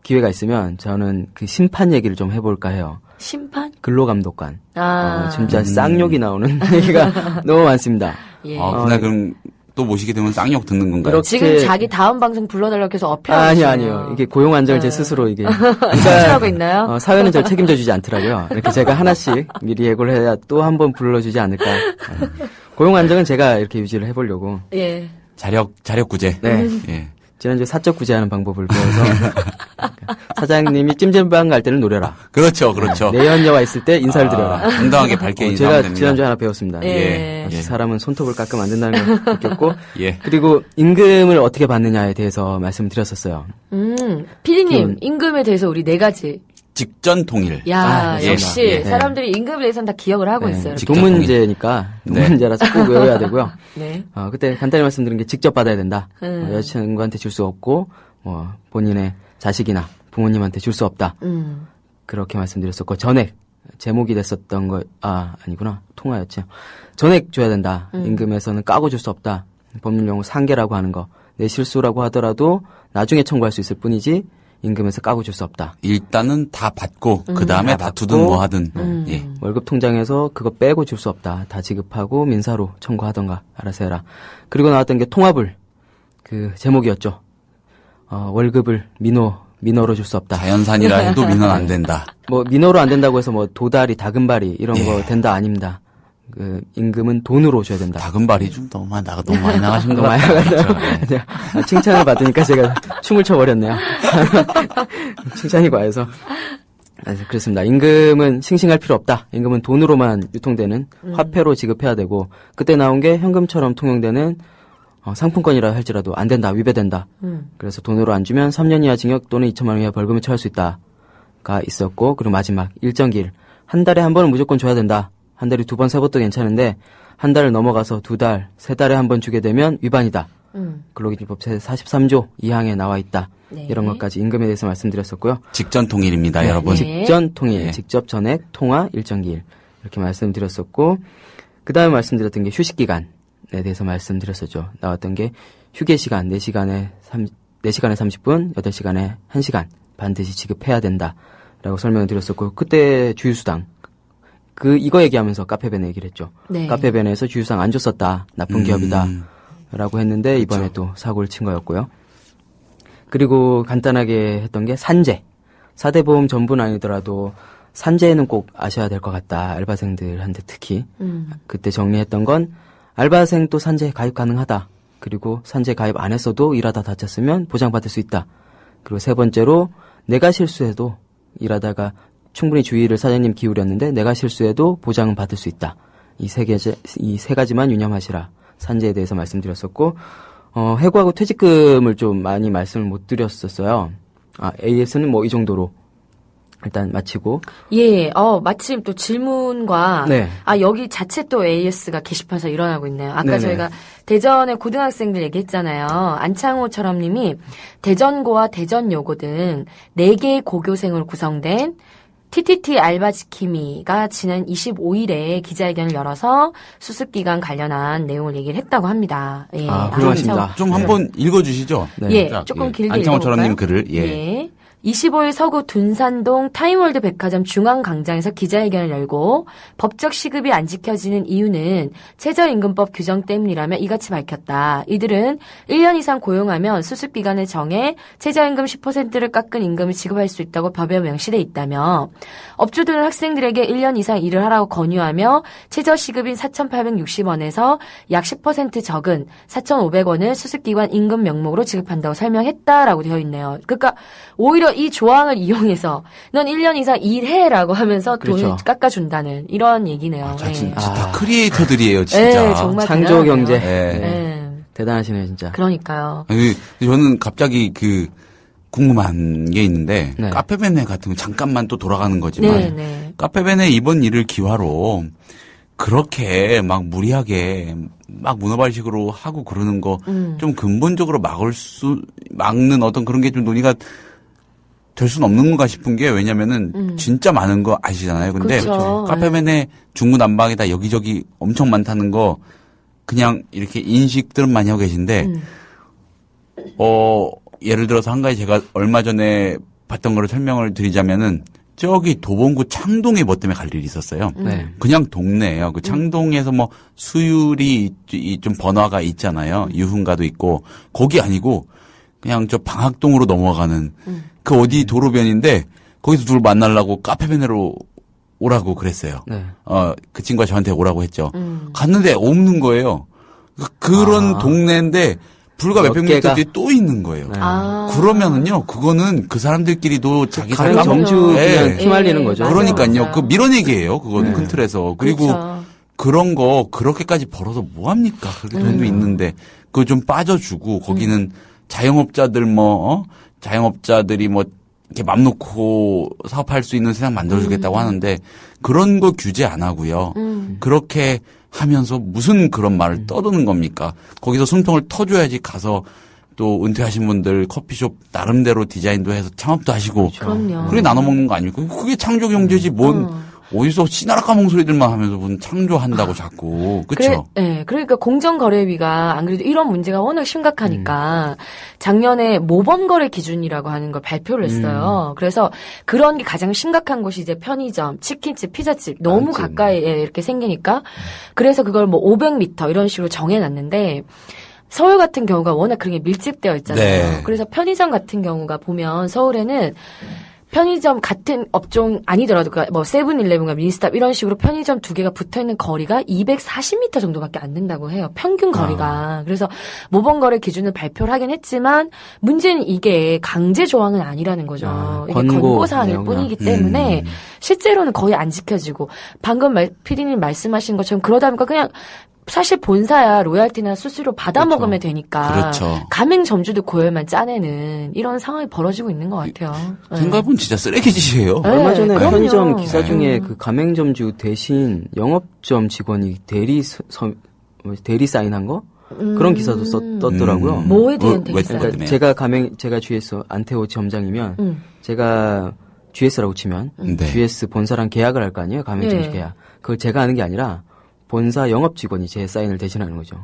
기회가 있으면 저는 그 심판 얘기를 좀 해볼까 해요. 심판? 근로감독관. 진짜 쌍욕이 나오는 얘기가 너무 많습니다. 예. 그날 그럼 또 모시게 되면 쌍욕 듣는 건가요? 이렇게... 지금 자기 다음 방송 불러달라고 해서 어필하고 있어요. 아니요. 이게 고용 안정을 제 스스로 이게 하고 있나요? 사회는 절 책임져 주지 않더라고요. 이렇게 제가 하나씩 미리 예고를 해야 또 한 번 불러주지 않을까. 고용 안정은 제가 이렇게 유지를 해보려고. 예. 자력 구제. 네. 예. 지난주에 사적 구제하는 방법을 배워서 사장님이 찜질방 갈 때는 노려라. 그렇죠. 내연녀와 있을 때 인사를 드려라. 당당하게 밝게 인사하면 제가 됩니다. 지난주에 하나 배웠습니다. 예. 역시 사람은 손톱을 깎으면 안 된다는 걸 느꼈고 예. 그리고 임금을 어떻게 받느냐에 대해서 말씀드렸었어요. 피디님 임금에 대해서 우리 4가지. 직전 통일. 역시 예. 사람들이 임금에 대해서는 다 기억을 하고 있어요. 돈 문제니까 돈 문제라서 꼭 외워야 되고요. 네. 그때 간단히 말씀드린 게 직접 받아야 된다. 여자친구한테 줄 수 없고 본인의 자식이나 부모님한테 줄 수 없다. 그렇게 말씀드렸었고 전액 제목이 됐었던 거 아니구나. 통화였죠. 전액 줘야 된다. 임금에서는 까고 줄 수 없다. 법률 용어 상계라고 하는 거. 내 실수라고 하더라도 나중에 청구할 수 있을 뿐이지 임금에서 까고 줄 수 없다. 일단은 다 받고 그 다음에 다투든 뭐 하든. 예. 월급 통장에서 그거 빼고 줄 수 없다. 다 지급하고 민사로 청구하던가 알아서 해라. 그리고 나왔던 게 통화불 그 제목이었죠. 월급을 민어로 줄 수 없다. 자연산이라 해도 민원 안 된다. 민어로 안 된다고 해서 도다리, 다금바리 이런 거 된다 아닙니다. 그 임금은 돈으로 줘야 된다. 다금바리 좀 너무 많이 나가신 거 많이 나가죠. 칭찬을 받으니까 제가 춤을 춰버렸네요. 칭찬이 과해서. 그렇습니다. 임금은 싱싱할 필요 없다. 임금은 돈으로만 유통되는 화폐로 지급해야 되고 그때 나온 게 현금처럼 통용되는 상품권이라 할지라도 안 된다. 위배된다. 그래서 돈으로 안 주면 3년 이하 징역 또는 2천만 원 이하 벌금에 처할 수 있다가 있었고 그리고 마지막 일정기일. 한 달에 한 번은 무조건 줘야 된다. 한 달에 2번, 3번도 괜찮은데 한 달을 넘어가서 2달, 3달에 한 번 주게 되면 위반이다. 근로기준법 제43조 2항에 나와 있다. 네. 이런 것까지 임금에 대해서 말씀드렸었고요. 직전 통일입니다, 여러분. 직전 통일, 직접 전액, 통화, 일정기일 이렇게 말씀드렸었고 그 다음에 말씀드렸던 게 휴식기간에 대해서 말씀드렸었죠. 나왔던 게 휴게시간 4시간에 30분, 8시간에 1시간 반드시 지급해야 된다라고 설명을 드렸었고 그때 주휴수당 이거 얘기하면서 카페벤 얘기를 했죠. 네. 카페벤에서 주휴수당 안 줬었다. 나쁜 기업이다. 라고 했는데 이번에 또 사고를 친 거였고요. 그리고 간단하게 했던 게 산재. 4대 보험 전부는 아니더라도 산재는 꼭 아셔야 될 것 같다. 알바생들한테 특히. 그때 정리했던 건 알바생도 산재 가입 가능하다. 그리고 산재 가입 안 했어도 일하다 다쳤으면 보장받을 수 있다. 그리고 3번째로 내가 실수해도 일하다가 충분히 주의를 사장님 기울였는데 내가 실수해도 보장은 받을 수 있다. 이 세 가지만 유념하시라. 산재에 대해서 말씀드렸었고 해고하고 퇴직금을 좀 많이 말씀을 못 드렸었어요. AS는 이 정도로 일단 마치고. 예, 마침 또 질문과 네. 여기 자체 또 AS가 게시판에서 일어나고 있네요. 아까 네네. 저희가 대전의 고등학생들 얘기했잖아요. 안창호처럼 님이 대전고와 대전여고 등 4개의 고교생으로 구성된 TTT 알바지킴이가 지난 25일에 기자회견을 열어서 수습기간 관련한 내용을 얘기를 했다고 합니다. 훌륭하십니다. 좀 한번 읽어주시죠. 네. 예, 조금 길게 안창호처럼님 읽어볼까요? 글을. 예. 25일 서구 둔산동 타임월드 백화점 중앙광장에서 기자회견을 열고 법적 시급이 안 지켜지는 이유는 최저임금법 규정 때문이라며 이같이 밝혔다. 이들은 1년 이상 고용하면 수습기간을 정해 최저임금 10%를 깎은 임금을 지급할 수 있다고 법에 명시돼 있다며 업주들은 학생들에게 1년 이상 일을 하라고 권유하며 최저시급인 4,860원에서 약 10% 적은 4,500원을 수습기간 임금 명목으로 지급한다고 설명했다라고 되어 있네요. 그러니까 오히려 이 조항을 이용해서 넌 1년 이상 일해라고 하면서 그렇죠. 돈을 깎아준다는 이런 얘기네요. 진짜 다 크리에이터들이에요, 진짜. 네, 정말 창조 대단하네요. 경제. 네. 대단하시네요, 진짜. 그러니까요. 저는 갑자기 궁금한 게 있는데 네. 카페베네 같은 거 잠깐만 또 돌아가는 거지만 네. 카페베네 이번 일을 기화로 그렇게 막 무리하게 막 문어발식으로 하고 그러는 거 좀 근본적으로 막는 어떤 그런 게 좀 논의가 될 수는 없는 건가 싶은 게 왜냐면은 진짜 많은 거 아시잖아요. 근데 그렇죠. 카페베네 중구난방에다 여기저기 엄청 많다는 거 그냥 이렇게 인식들은 많이 하고 계신데 예를 들어서 한 가지 제가 얼마 전에 봤던 거를 설명을 드리자면은 저기 도봉구 창동에 뭐 때문에 갈 일이 있었어요. 네. 그냥 동네예요. 그 창동에서 뭐 수율이 좀 번화가 있잖아요. 유흥가도 있고 거기 아니고 그냥 저 방학동으로 넘어가는 그 어디 도로변인데 거기서 둘 만나려고 카페베네로 오라고 그랬어요. 네. 그 친구가 저한테 오라고 했죠. 갔는데 없는 거예요. 그런 동네인데 불과 몇백 미터 뒤에 또 있는 거예요. 네. 그러면은요, 그거는 그 사람들끼리도 자기 가령 점주 그냥 피말리는 거죠. 그러니까요. 맞아요. 그 밀어내기예요. 그거는 큰 틀에서. 그리고 그렇죠. 그런 거 그렇게까지 벌어서 뭐 합니까? 그렇게 돈도 있는데 그거 좀 빠져주고 거기는 자영업자들 자영업자들이 이렇게 맘 놓고 사업할 수 있는 세상 만들어주겠다고 하는데 그런 거 규제 안 하고요. 그렇게 하면서 무슨 그런 말을 떠드는 겁니까? 거기서 숨통을 터줘야지 가서 또 은퇴하신 분들 커피숍 나름대로 디자인도 해서 창업도 하시고 그럼요. 그게 나눠 먹는 거 아닙니까? 그게 창조 경제지 어디서 씨나라 까먹은 소리들만 하면서 무슨 창조한다고 자꾸 그렇죠? 네, 그러니까 공정거래위가 안 그래도 이런 문제가 워낙 심각하니까 작년에 모범거래 기준이라고 하는 걸 발표를 했어요. 그래서 그런 게 가장 심각한 곳이 이제 편의점, 치킨집, 피자집 너무 가까이에 이렇게 생기니까 그래서 그걸 500m 이런 식으로 정해놨는데 서울 같은 경우가 워낙 그런 게 밀집되어 있잖아요. 네. 그래서 편의점 같은 경우가 보면 서울에는 편의점 같은 업종 아니더라도 세븐일레븐과 미니스탑 이런 식으로 편의점 두 개가 붙어있는 거리가 240m 정도밖에 안 된다고 해요. 평균 거리가. 그래서 모범거래 기준을 발표를 하긴 했지만 문제는 이게 강제 조항은 아니라는 거죠. 이게 권고사항일 뿐이기 때문에 실제로는 거의 안 지켜지고 방금 PD님 말씀하신 것처럼 그러다 보니까 그냥 사실 본사야 로얄티나 수수료 받아 먹으면 되니까 그렇죠. 가맹점주도 고열만 짜내는 이런 상황이 벌어지고 있는 것 같아요. 생각해보면 진짜 쓰레기짓이에요. 네, 얼마 전에 그럼요. 편의점 기사 중에 그 가맹점주 대신 영업점 직원이 대리 사인한 거 그런 기사도 떴더라고요. 뭐에 대한 대리 그러니까 제가 GS 안테오 점장이면 제가 GS라고 치면 GS 본사랑 계약을 할 거 아니에요. 가맹점주 계약. 그걸 제가 하는 게 아니라 본사 영업 직원이 제 사인을 대신하는 거죠.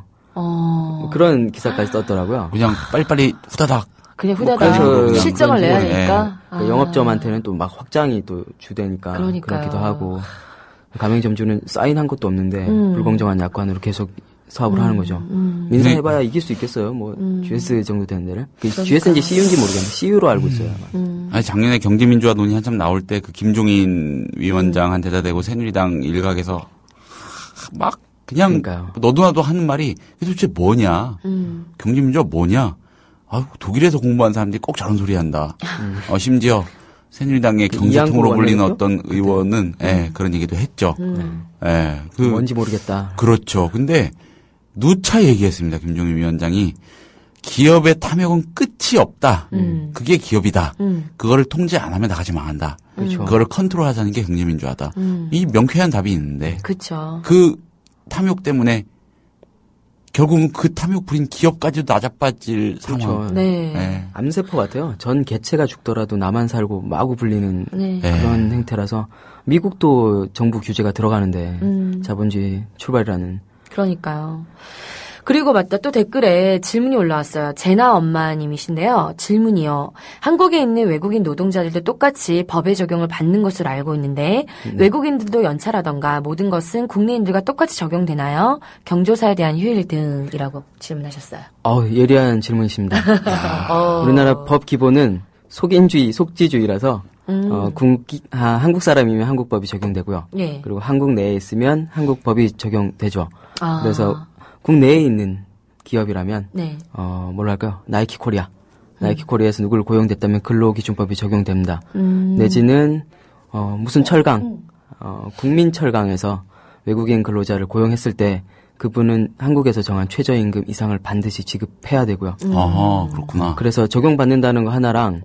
그런 기사까지 떴더라고요. 그냥 빨리빨리 후다닥. 그냥 후다닥 실적을 내야 네. 되니까. 영업점한테는 또 막 확장이 또 주되니까 그렇기도 하고 가맹점주는 사인한 것도 없는데 불공정한 약관으로 계속 사업을 하는 거죠. 민사해봐야 이길 수 있겠어요. GS 정도 되는 데를. GS인지 CU인지 모르겠는데 CU로 알고 있어요. 아마. 작년에 경제민주화 논의 한참 나올 때 그 김종인 위원장한테다 대고 새누리당 일각에서 막 그냥 그러니까요. 너도나도 하는 말이 도대체 뭐냐. 경제민주화 뭐냐. 독일에서 공부한 사람들이 꼭 저런 소리 한다. 심지어 새누리당의 경제통으로 불리는 어떤 의원은 그런 얘기도 했죠. 뭔지 모르겠다. 그렇죠. 근데 누차 얘기했습니다. 김종인 위원장이. 기업의 탐욕은 끝이 없다. 그게 기업이다. 그거를 통제 안 하면 나가지 망한다. 그렇죠. 그거를 컨트롤하자는 게 경제민주화다. 이 명쾌한 답이 있는데 그렇죠. 그 탐욕 때문에 결국은 그 탐욕 부린 기업까지도 나자빠질 상황. 그렇죠. 네. 암세포 같아요. 전 개체가 죽더라도 나만 살고 마구 불리는 그런 행태라서 미국도 정부 규제가 들어가는데 자본주의 출발이라는. 그러니까요. 그리고 맞다. 또 댓글에 질문이 올라왔어요. 제나 엄마님이신데요. 질문이요. 한국에 있는 외국인 노동자들도 똑같이 법의 적용을 받는 것으로 알고 있는데 외국인들도 연차라던가 모든 것은 국내인들과 똑같이 적용되나요? 경조사에 대한 휴일 등이라고 질문하셨어요. 예리한 질문이십니다. 우리나라 법 기본은 속인주의, 속지주의라서 한국 사람이면 한국 법이 적용되고요. 예. 그리고 한국 내에 있으면 한국 법이 적용되죠. 그래서 국내에 있는 기업이라면 네. 뭘로 할까요? 나이키 코리아. 나이키 코리아에서 누구를 고용됐다면 근로기준법이 적용됩니다. 내지는 무슨 철강, 국민철강에서 외국인 근로자를 고용했을 때 그분은 한국에서 정한 최저임금 이상을 반드시 지급해야 되고요. 아, 그렇구나. 그래서 적용받는다는 거 하나랑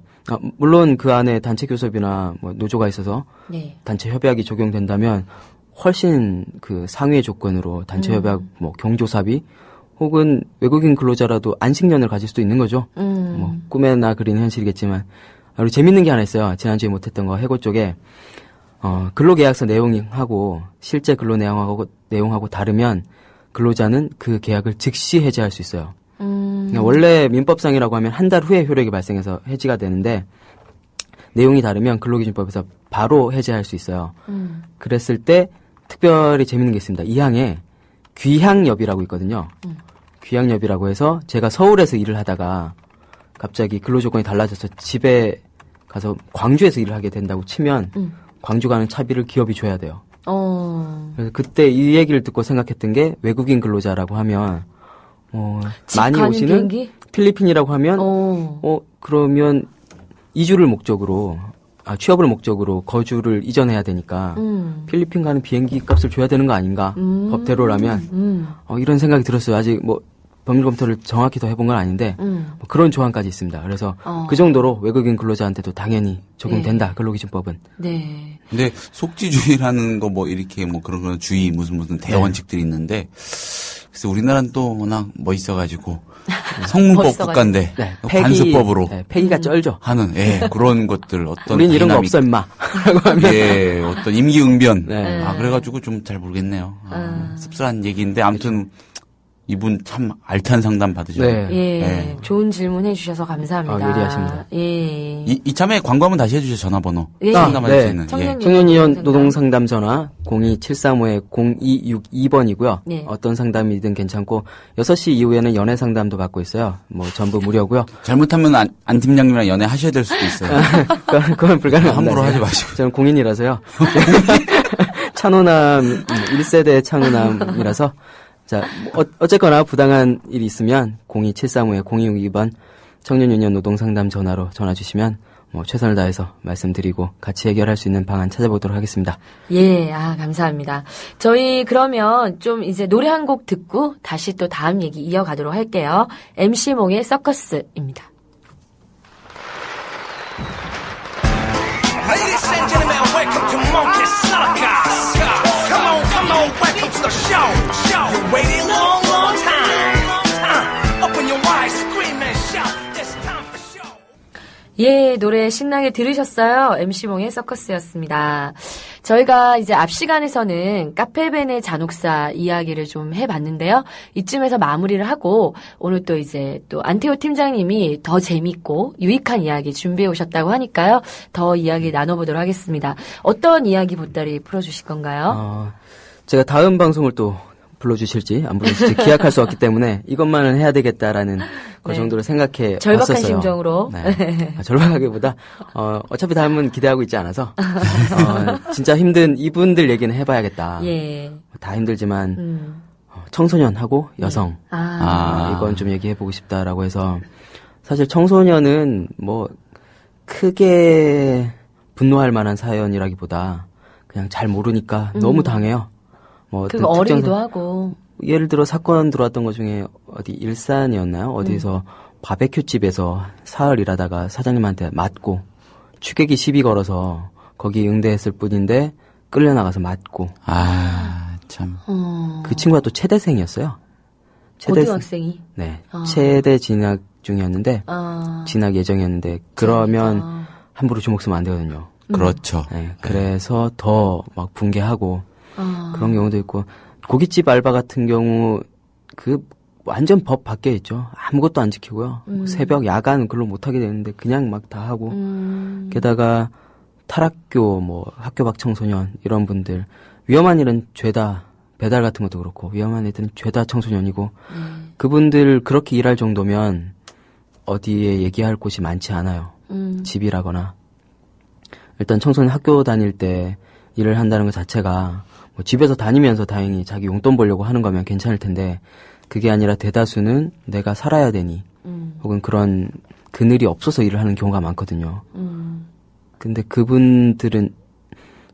물론 그 안에 단체 교섭이나 뭐 노조가 있어서 네. 단체 협약이 적용된다면 훨씬 그 상위의 조건으로 단체 협약, 뭐 경조사비 혹은 외국인 근로자라도 안식년을 가질 수도 있는 거죠. 뭐 꿈에나 그리는 현실이겠지만 우리 재밌는 게 하나 있어요. 지난주에 못했던 거 해고 쪽에 근로계약서 내용하고 실제 근로 내용하고 다르면 근로자는 그 계약을 즉시 해지할 수 있어요. 원래 민법상이라고 하면 한 달 후에 효력이 발생해서 해지가 되는데 내용이 다르면 근로기준법에서 바로 해지할 수 있어요. 그랬을 때 특별히 재밌는 게 있습니다. 이 항에 귀향여비라고 있거든요. 귀향여비라고 해서 제가 서울에서 일을 하다가 갑자기 근로조건이 달라져서 집에 가서 광주에서 일을 하게 된다고 치면 광주 가는 차비를 기업이 줘야 돼요. 그래서 그때 이 얘기를 듣고 생각했던 게 외국인 근로자라고 하면 많이 오시는 비행기? 필리핀이라고 하면 그러면 이주를 목적으로 취업을 목적으로 거주를 이전해야 되니까 필리핀 가는 비행기 값을 줘야 되는 거 아닌가 법대로라면 이런 생각이 들었어요. 아직 뭐 법률 검토를 정확히 더 해본 건 아닌데 뭐 그런 조항까지 있습니다. 그래서 그 정도로 외국인 근로자한테도 당연히 적용된다. 네. 근로기준법은. 네. 근데 속지주의라는 거 뭐 이렇게 뭐 그런 주의 무슨 대원칙들이 있는데 그래서 우리나라는 또 워낙 멋있어가지고 성문법 국가인데 네, 관습법으로 폐기가 쩔죠. 하는 그런 것들 어떤 우린 이런 거 없어 임마 라고 하면 어떤 임기응변 네. 그래가지고 좀 잘 모르겠네요. 씁쓸한 얘기인데 아무튼 이분 참 알찬 상담 받으셨네요. 네. 예, 좋은 질문 해주셔서 감사합니다. 예리하십니다. 예. 이참에 광고 한번 다시 해주세요. 전화번호. 예. 상담할 수 있는. 청년위원 노동상담 전화 02735-0262번이고요. 네. 어떤 상담이든 괜찮고 6시 이후에는 연애 상담도 받고 있어요. 뭐 전부 무료고요. 잘못하면 안 팀장님이랑 연애 하셔야 될 수도 있어요. 그건 불가능합니다. 함부로 하지 마시고. 저는 공인이라서요. 찬호남 1세대 찬호남이라서 자, 어쨌거나 부당한 일이 있으면 02735-0262번 청년유년 노동상담 전화로 전화 주시면 뭐 최선을 다해서 말씀드리고 같이 해결할 수 있는 방안 찾아보도록 하겠습니다. 예, 감사합니다. 저희 그러면 좀 이제 노래 한 곡 듣고 다시 또 다음 얘기 이어가도록 할게요. MC 몽의 서커스입니다. Ladies and gentlemen, welcome to Monkey Circus. Come on, welcome to the show. You waited long time. Open your eyes, scream and shout. It's time for show. 예, 노래 신나게 들으셨어요. MC몽의 서커스였습니다. 저희가 이제 앞 시간에서는 카페벤의 잔혹사 이야기를 좀 해봤는데요. 이쯤에서 마무리를 하고 오늘 또 이제 또 안태호 팀장님이 더 재밌고 유익한 이야기 준비해 오셨다고 하니까요. 더 이야기 나눠보도록 하겠습니다. 어떤 이야기 보따리 풀어주실 건가요? 제가 다음 방송을 또 불러주실지 안 불러주실지 기약할 수 없기 때문에 이것만은 해야 되겠다라는 그 정도로 생각해 절박한 왔었어요. 심정으로. 네. 절박하기보다 어차피 다음은 기대하고 있지 않아서 진짜 힘든 이분들 얘기는 해봐야겠다. 예. 다 힘들지만 청소년하고 여성 이건 좀 얘기해보고 싶다라고 해서 사실 청소년은 뭐 크게 분노할 만한 사연이라기보다 그냥 잘 모르니까 너무 당해요. 뭐 그 어리기도 하고. 예를 들어 사건 들어왔던 것 중에 어디 일산이었나요? 어디서 바베큐 집에서 사흘 일하다가 사장님한테 맞고 추객이 시비 걸어서 거기 응대했을 뿐인데 끌려나가서 맞고. 참. 그 친구가 또 체대생이었어요. 고등학생이? 네. 체대 진학 중이었는데 진학 예정이었는데 그러면 함부로 주먹 쓰면 안 되거든요. 그렇죠. 네. 그래서 더 막 붕괴하고 그런 경우도 있고 고깃집 알바 같은 경우 그 완전 법 밖에 있죠. 아무것도 안 지키고요. 새벽, 야간 근로 못 하게 되는데 그냥 막 다 하고. 게다가 탈학교, 학교 밖 청소년 이런 분들 위험한 일은 죄다. 배달 같은 것도 그렇고 위험한 애들은 죄다 청소년이고 그분들 그렇게 일할 정도면 어디에 얘기할 곳이 많지 않아요. 집이라거나. 일단 청소년 학교 다닐 때 일을 한다는 것 자체가 집에서 다니면서 다행히 자기 용돈 벌려고 하는 거면 괜찮을 텐데 그게 아니라 대다수는 내가 살아야 되니 혹은 그런 그늘이 없어서 일을 하는 경우가 많거든요. 근데 그분들은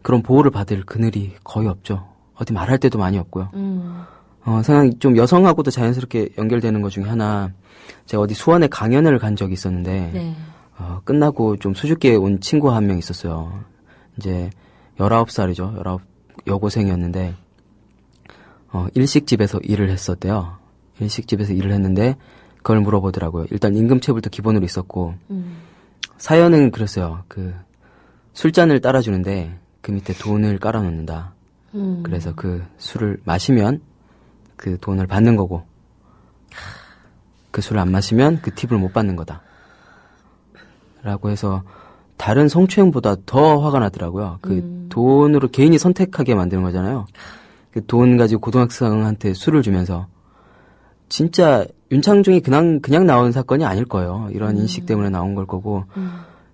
그런 보호를 받을 그늘이 거의 없죠. 어디 말할 때도 많이 없고요. 생각이 좀 여성하고도 자연스럽게 연결되는 것 중에 하나, 제가 어디 수원에 강연을 간 적이 있었는데, 네. 끝나고 좀 수줍게 온 친구 한 명 있었어요. 이제 19살이죠. 여고생이었는데, 일식집에서 일을 했었대요. 일식집에서 일을 했는데, 그걸 물어보더라고요. 일단 임금체불도 기본으로 있었고, 사연은 그랬어요. 술잔을 따라주는데, 그 밑에 돈을 깔아놓는다. 그래서 그 술을 마시면 그 돈을 받는 거고 그 술을 안 마시면 그 팁을 못 받는 거다. 라고 해서 다른 성추행보다 더 화가 나더라고요. 그 돈으로 개인이 선택하게 만드는 거잖아요. 그 돈 가지고 고등학생한테 술을 주면서 진짜 윤창중이 그냥 나온 사건이 아닐 거예요. 이런 인식 때문에 나온 걸 거고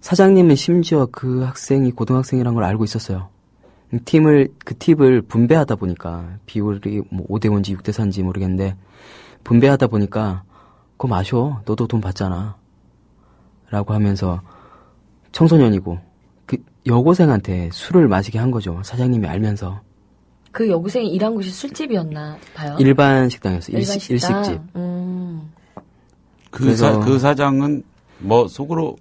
사장님은 심지어 그 학생이 고등학생이란 걸 알고 있었어요. 그 팁을 분배하다 보니까, 비율이 5대5인지 6대4인지 모르겠는데, 분배하다 보니까, 그거 마셔. 너도 돈 받잖아. 라고 하면서, 청소년이고, 그 여고생한테 술을 마시게 한 거죠. 사장님이 알면서. 그 여고생이 일한 곳이 술집이었나 봐요? 일반 식당이었어요. 일식집. 그 사장은 속으로,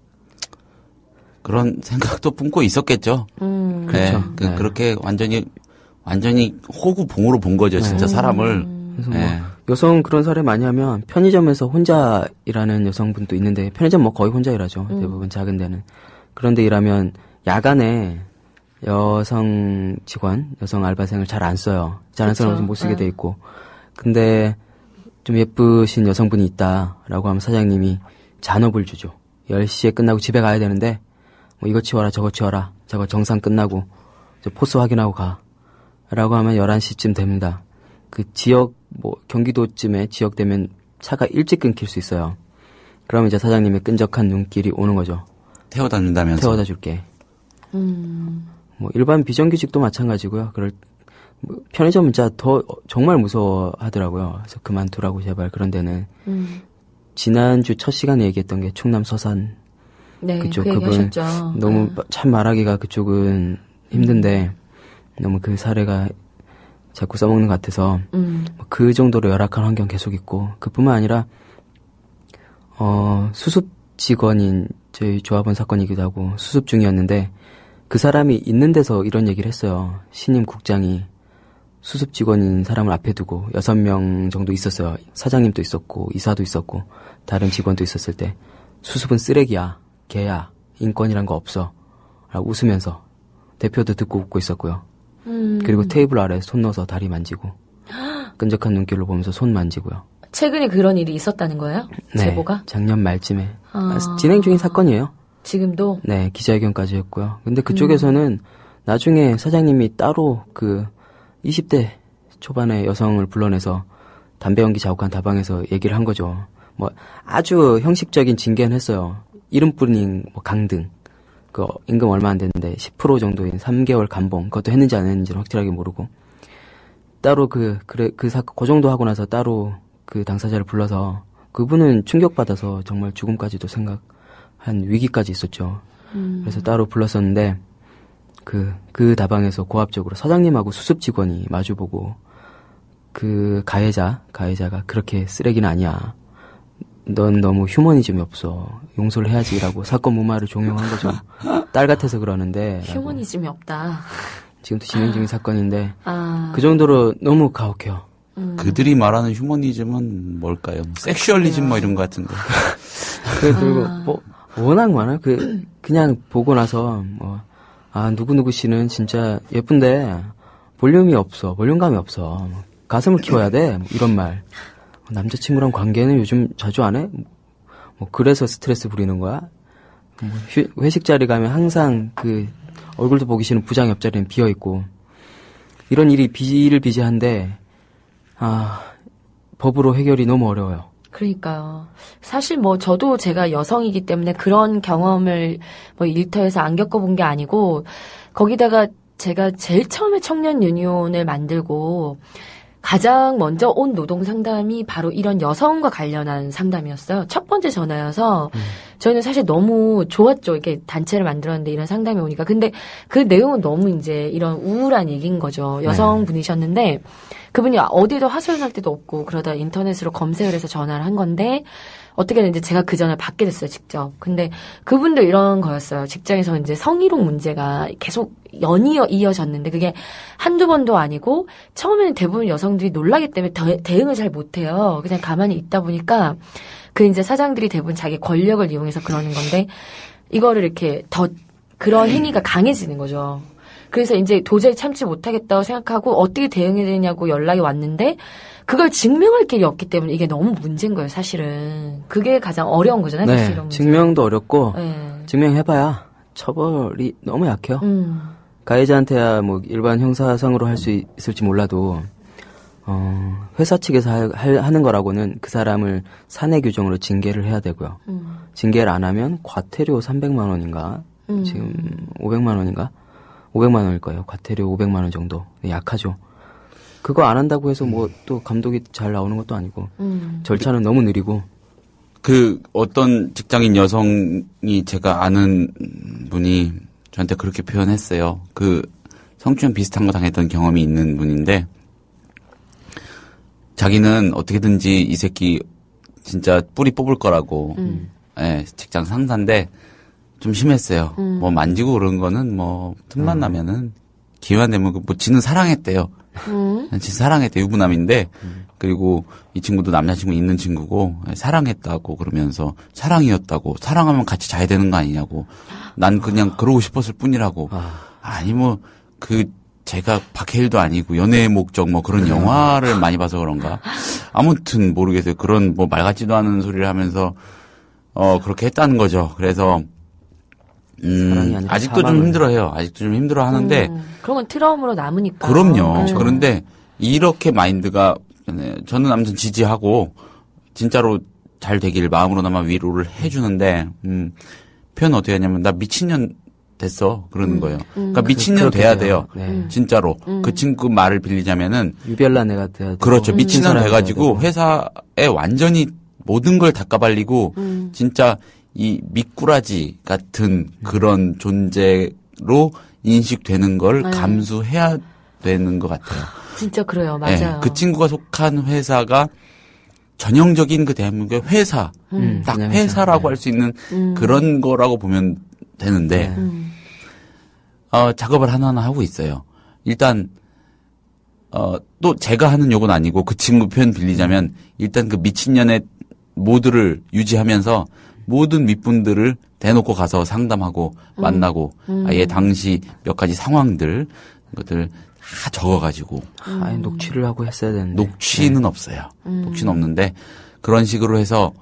그런 생각도 품고 있었겠죠. 그렇죠. 네. 그렇게 완전히 호구봉으로 본 거죠, 진짜 사람을. 그래서 여성 그런 사례 많이 하면 편의점에서 혼자 일하는 여성분도 있는데 편의점 거의 혼자 일하죠. 대부분 작은 데는. 그런데 일하면 야간에 여성 직원, 여성 알바생을 잘 안 써요. 잘 안 써서 못 쓰게 돼 있고. 근데 좀 예쁘신 여성분이 있다라고 하면 사장님이 잔업을 주죠. 10시에 끝나고 집에 가야 되는데 이거 치워라 저거 치워라 저거 정상 끝나고 포스 확인하고 가 라고 하면 11시쯤 됩니다. 그 지역 경기도쯤에 지역 되면 차가 일찍 끊길 수 있어요. 그러면 이제 사장님의 끈적한 눈길이 오는 거죠. 태워다 준다면서. 태워다 줄게. 일반 비정규직도 마찬가지고요. 편의점은 진짜 정말 무서워하더라고요. 그래서 그만두라고 제발. 그런 데는 지난주 첫 시간에 얘기했던 게 충남 서산. 네, 그쪽 그 그분 너무 참 말하기가 그쪽은 힘든데 너무 그 사례가 자꾸 써먹는 것 같아서 그 정도로 열악한 환경 계속 있고 그뿐만 아니라 수습 직원인 저희 조합원 사건이기도 하고 수습 중이었는데 그 사람이 있는 데서 이런 얘기를 했어요. 신임 국장이 수습 직원인 사람을 앞에 두고 6명 정도 있었어요. 사장님도 있었고 이사도 있었고 다른 직원도 있었을 때 수습은 쓰레기야. 개야, 인권이란 거 없어. 라고 웃으면서 대표도 듣고 웃고 있었고요. 그리고 테이블 아래 손 넣어서 다리 만지고 끈적한 눈길로 보면서 손 만지고요. 최근에 그런 일이 있었다는 거예요? 네, 제보가? 작년 말쯤에. 진행 중인 사건이에요. 지금도? 네, 기자회견까지 했고요. 근데 그쪽에서는 나중에 사장님이 따로 20대 초반의 여성을 불러내서 담배 연기 자욱한 다방에서 얘기를 한 거죠. 아주 형식적인 징계는 했어요. 이름 뿌린 강등. 임금 얼마 안 됐는데 10% 정도인 3개월 감봉. 그것도 했는지 안 했는지는 확실하게 모르고. 따로 그 정도 하고 나서 따로 그 당사자를 불러서 그분은 충격받아서 정말 죽음까지도 생각한 위기까지 있었죠. 그래서 따로 불렀었는데 그 다방에서 고압적으로 사장님하고 수습 직원이 마주보고 그 가해자가 그렇게 쓰레기는 아니야. 넌 너무 휴머니즘이 없어. 용서를 해야지라고 사건 무마를 종용한 거죠. 딸 같아서 그러는데. 휴머니즘이 없다. 지금도 진행 중인 사건인데 그 정도로 너무 가혹해요. 그들이 말하는 휴머니즘은 뭘까요? 섹슈얼리즘 이런 거 같은데. 그리고 워낙 많아요. 그냥 보고 나서 누구누구 씨는 진짜 예쁜데 볼륨감이 없어. 가슴을 키워야 돼. 이런 말. 남자친구랑 관계는 요즘 자주 안 해? 뭐 그래서 스트레스 부리는 거야? 뭐 회식 자리 가면 항상 그 얼굴도 보기 싫은 부장 옆자리는 비어 있고 이런 일이 비일비재한데 법으로 해결이 너무 어려워요. 그러니까요. 사실 뭐 저도 제가 여성이기 때문에 그런 경험을 뭐 일터에서 안 겪어본 게 아니고 거기다가 제가 제일 처음에 청년 유니온을 만들고 가장 먼저 온 노동 상담이 바로 이런 여성과 관련한 상담이었어요. 첫 번째 전화여서 저희는 사실 너무 좋았죠. 이렇게 단체를 만들었는데 이런 상담이 오니까. 근데 그 내용은 너무 이제 이런 우울한 얘기인 거죠. 여성분이셨는데 그분이 어디에도 하소연할 데도 없고 그러다 인터넷으로 검색을 해서 전화를 한 건데 어떻게든 이제 제가 그 전화를 받게 됐어요, 직접. 근데 그분도 이런 거였어요. 직장에서 이제 성희롱 문제가 계속 이어졌는데 그게 한두 번도 아니고 처음에는 대부분 여성들이 놀라기 때문에 대응을 잘 못해요. 그냥 가만히 있다 보니까 그 이제 사장들이 대부분 자기 권력을 이용해서 그러는 건데 이거를 이렇게 더 그런 행위가 강해지는 거죠. 그래서 이제 도저히 참지 못하겠다고 생각하고 어떻게 대응해야 되냐고 연락이 왔는데 그걸 증명할 길이 없기 때문에 이게 너무 문제인 거예요, 사실은. 그게 가장 어려운 거잖아요, 네, 사실 이런 문제. 증명도 어렵고 네. 증명해봐야 처벌이 너무 약해요. 가해자한테야 뭐 일반 형사상으로 할 수 있을지 몰라도 회사 측에서 하는 거라고는 그 사람을 사내 규정으로 징계를 해야 되고요. 징계를 안 하면 과태료 300만 원인가 지금 500만 원인가 500만 원일 거예요. 과태료 500만 원 정도. 약하죠. 그거 안 한다고 해서 뭐 또 감독이 잘 나오는 것도 아니고 절차는 너무 느리고. 그 어떤 직장인 여성이 제가 아는 분이 저한테 그렇게 표현했어요. 그 성추행 비슷한 거 당했던 경험이 있는 분인데 자기는 어떻게든지 이 새끼 진짜 뿌리 뽑을 거라고 예, 직장 상사인데 좀 심했어요. 뭐 만지고 그런 거는 뭐 틈만 나면은 기회만 되면 뭐 지는 사랑했대요. 지 사랑했대 유부남인데 그리고 이 친구도 남자친구 있는 친구고 사랑했다고 그러면서 사랑이었다고 사랑하면 같이 자야 되는 거 아니냐고 난 그냥 그러고 싶었을 뿐이라고 아니 뭐 그 제가 박해일도 아니고 연애의 목적 뭐 그런 영화를 많이 봐서 그런가 아무튼 모르겠어요. 그런 뭐 말 같지도 않은 소리를 하면서 그렇게 했다는 거죠. 그래서 아직도 좀 힘들어해요. 아직도 좀 힘들어 하는데. 그런 건 트라우마로 남으니까. 그럼요. 그렇죠. 그런데 이렇게 마인드가, 저는 아무튼 지지하고, 진짜로 잘 되길 마음으로나마 위로를 해주는데, 표현 어떻게 하냐면, 나 미친년 됐어. 그러는 거예요. 그러니까 미친년 돼야 돼요. 네. 진짜로. 그 친구 말을 빌리자면은. 유별난 애가 돼야 돼요. 그렇죠. 미친년 돼가지고, 회사에 완전히 모든 걸 다 까발리고, 진짜, 이 미꾸라지 같은 그런 존재로 인식되는 걸 감수해야 되는 것 같아요. 진짜 그래요. 맞아요. 네, 그 친구가 속한 회사가 전형적인 그 대한민국의 회사, 딱 회사라고 할 수 있는 그런 거라고 보면 되는데 작업을 하나하나 하고 있어요. 일단 또 제가 하는 욕은 아니고 그 친구 표현 빌리자면 일단 그 미친년의 모드를 유지하면서 모든 윗분들을 대놓고 가서 상담하고 만나고 아예 당시 몇 가지 상황들 것들 다 적어가지고 아예 녹취를 하고 했어야 되는데 녹취는 없어요. 녹취는 없는데 그런 식으로 해서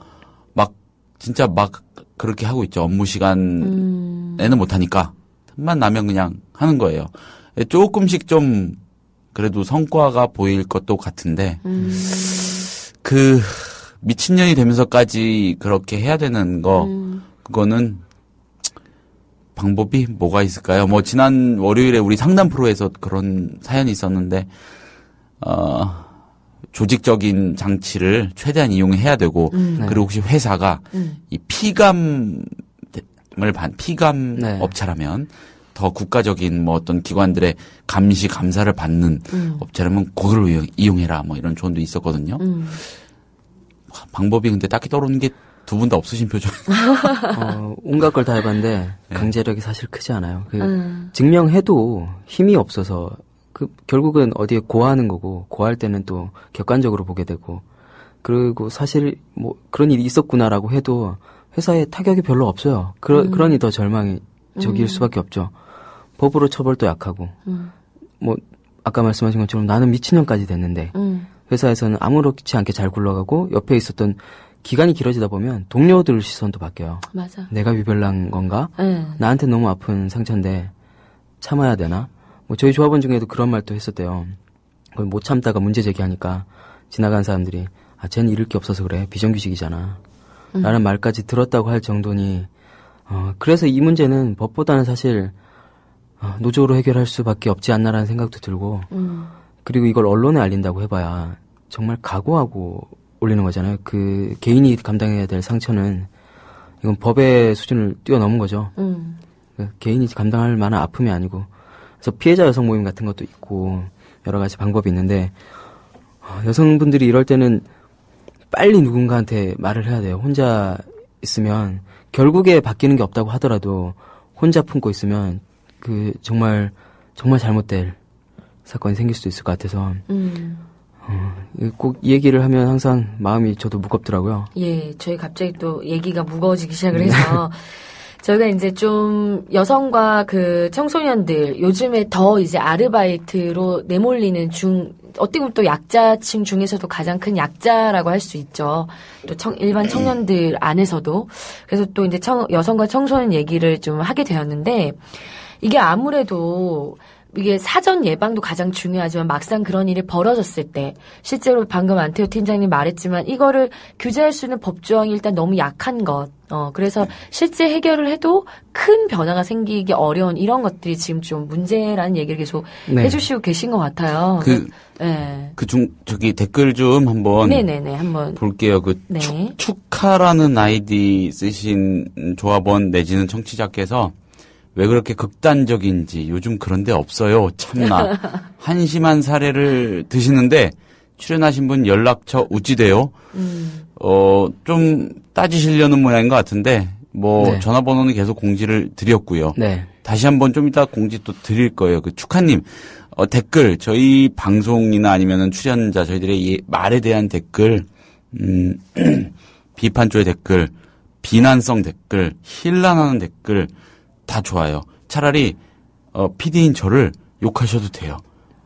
막 진짜 막 그렇게 하고 있죠. 업무 시간에는 못하니까 틈만 나면 그냥 하는 거예요. 조금씩 좀 그래도 성과가 보일 것도 같은데 그 미친년이 되면서까지 그렇게 해야 되는 거 그거는 방법이 뭐가 있을까요? 뭐 지난 월요일에 우리 상담 프로에서 그런 사연이 있었는데 조직적인 장치를 최대한 이용해야 되고 그리고 혹시 회사가 이 피감 네. 업체라면 더 국가적인 뭐 어떤 기관들의 감시 감사를 받는 업체라면 그걸 이용해라 뭐 이런 조언도 있었거든요. 방법이 근데 딱히 떠오르는 게 두 분 다 없으신 표정. 온갖 걸 다 해봤는데 강제력이 사실 크지 않아요. 증명해도 힘이 없어서 결국은 어디에 고하는 거고 고할 때는 또 객관적으로 보게 되고 그리고 사실 뭐 그런 일이 있었구나라고 해도 회사에 타격이 별로 없어요. 그러니 더 절망이 적일 수밖에 없죠. 법으로 처벌도 약하고 뭐 아까 말씀하신 것처럼 나는 미친년까지 됐는데 회사에서는 아무렇지 않게 잘 굴러가고 옆에 있었던 기간이 길어지다 보면 동료들 시선도 바뀌어요. 맞아. 내가 유별난 건가? 나한테 너무 아픈 상처인데 참아야 되나? 뭐 저희 조합원 중에도 그런 말도 했었대요. 그걸 못 참다가 문제 제기하니까 지나간 사람들이 쟤는 잃을 게 없어서 그래. 비정규직이잖아. 라는 말까지 들었다고 할 정도니 그래서 이 문제는 법보다는 사실 노조로 해결할 수밖에 없지 않나라는 생각도 들고 그리고 이걸 언론에 알린다고 해봐야 정말 각오하고 올리는 거잖아요. 그 개인이 감당해야 될 상처는 이건 법의 수준을 뛰어넘은 거죠. 개인이 감당할 만한 아픔이 아니고 그래서 피해자 여성 모임 같은 것도 있고 여러 가지 방법이 있는데 여성분들이 이럴 때는 빨리 누군가한테 말을 해야 돼요. 혼자 있으면 결국에 바뀌는 게 없다고 하더라도 혼자 품고 있으면 그 정말 잘못될 사건이 생길 수도 있을 것 같아서 꼭 이 얘기를 하면 항상 마음이 저도 무겁더라고요. 예, 저희 갑자기 또 얘기가 무거워지기 시작을 해서 저희가 이제 좀 여성과 그 청소년들 요즘에 더 이제 아르바이트로 내몰리는 어떻게 보면 또 약자층 중에서도 가장 큰 약자라고 할 수 있죠. 또 일반 청년들 안에서도. 그래서 또 이제 여성과 청소년 얘기를 좀 하게 되었는데 이게 아무래도 이게 사전 예방도 가장 중요하지만 막상 그런 일이 벌어졌을 때 실제로 방금 안태호 팀장님 말했지만 이거를 규제할 수 있는 법조항이 일단 너무 약한 것. 그래서 실제 해결을 해도 큰 변화가 생기기 어려운 이런 것들이 지금 좀 문제라는 얘기를 계속 해주시고 계신 것 같아요. 저기 댓글 좀 한번. 네네네, 한번. 볼게요. 축하라는 아이디 쓰신 조합원 내지는 청취자께서 왜 그렇게 극단적인지 요즘 그런 데 없어요. 참나. 한심한 사례를 드시는데 출연하신 분 연락처 우찌돼요. 좀 따지시려는 모양인 것 같은데 전화번호는 계속 공지를 드렸고요. 네. 다시 한번 좀 이따 공지 또 드릴 거예요. 축하님 댓글 저희 방송이나 아니면은 출연자 저희들의 말에 대한 댓글 비판 쪽의 댓글 비난성 댓글 힐난하는 댓글 다 좋아요. 차라리 PD인 저를 욕하셔도 돼요.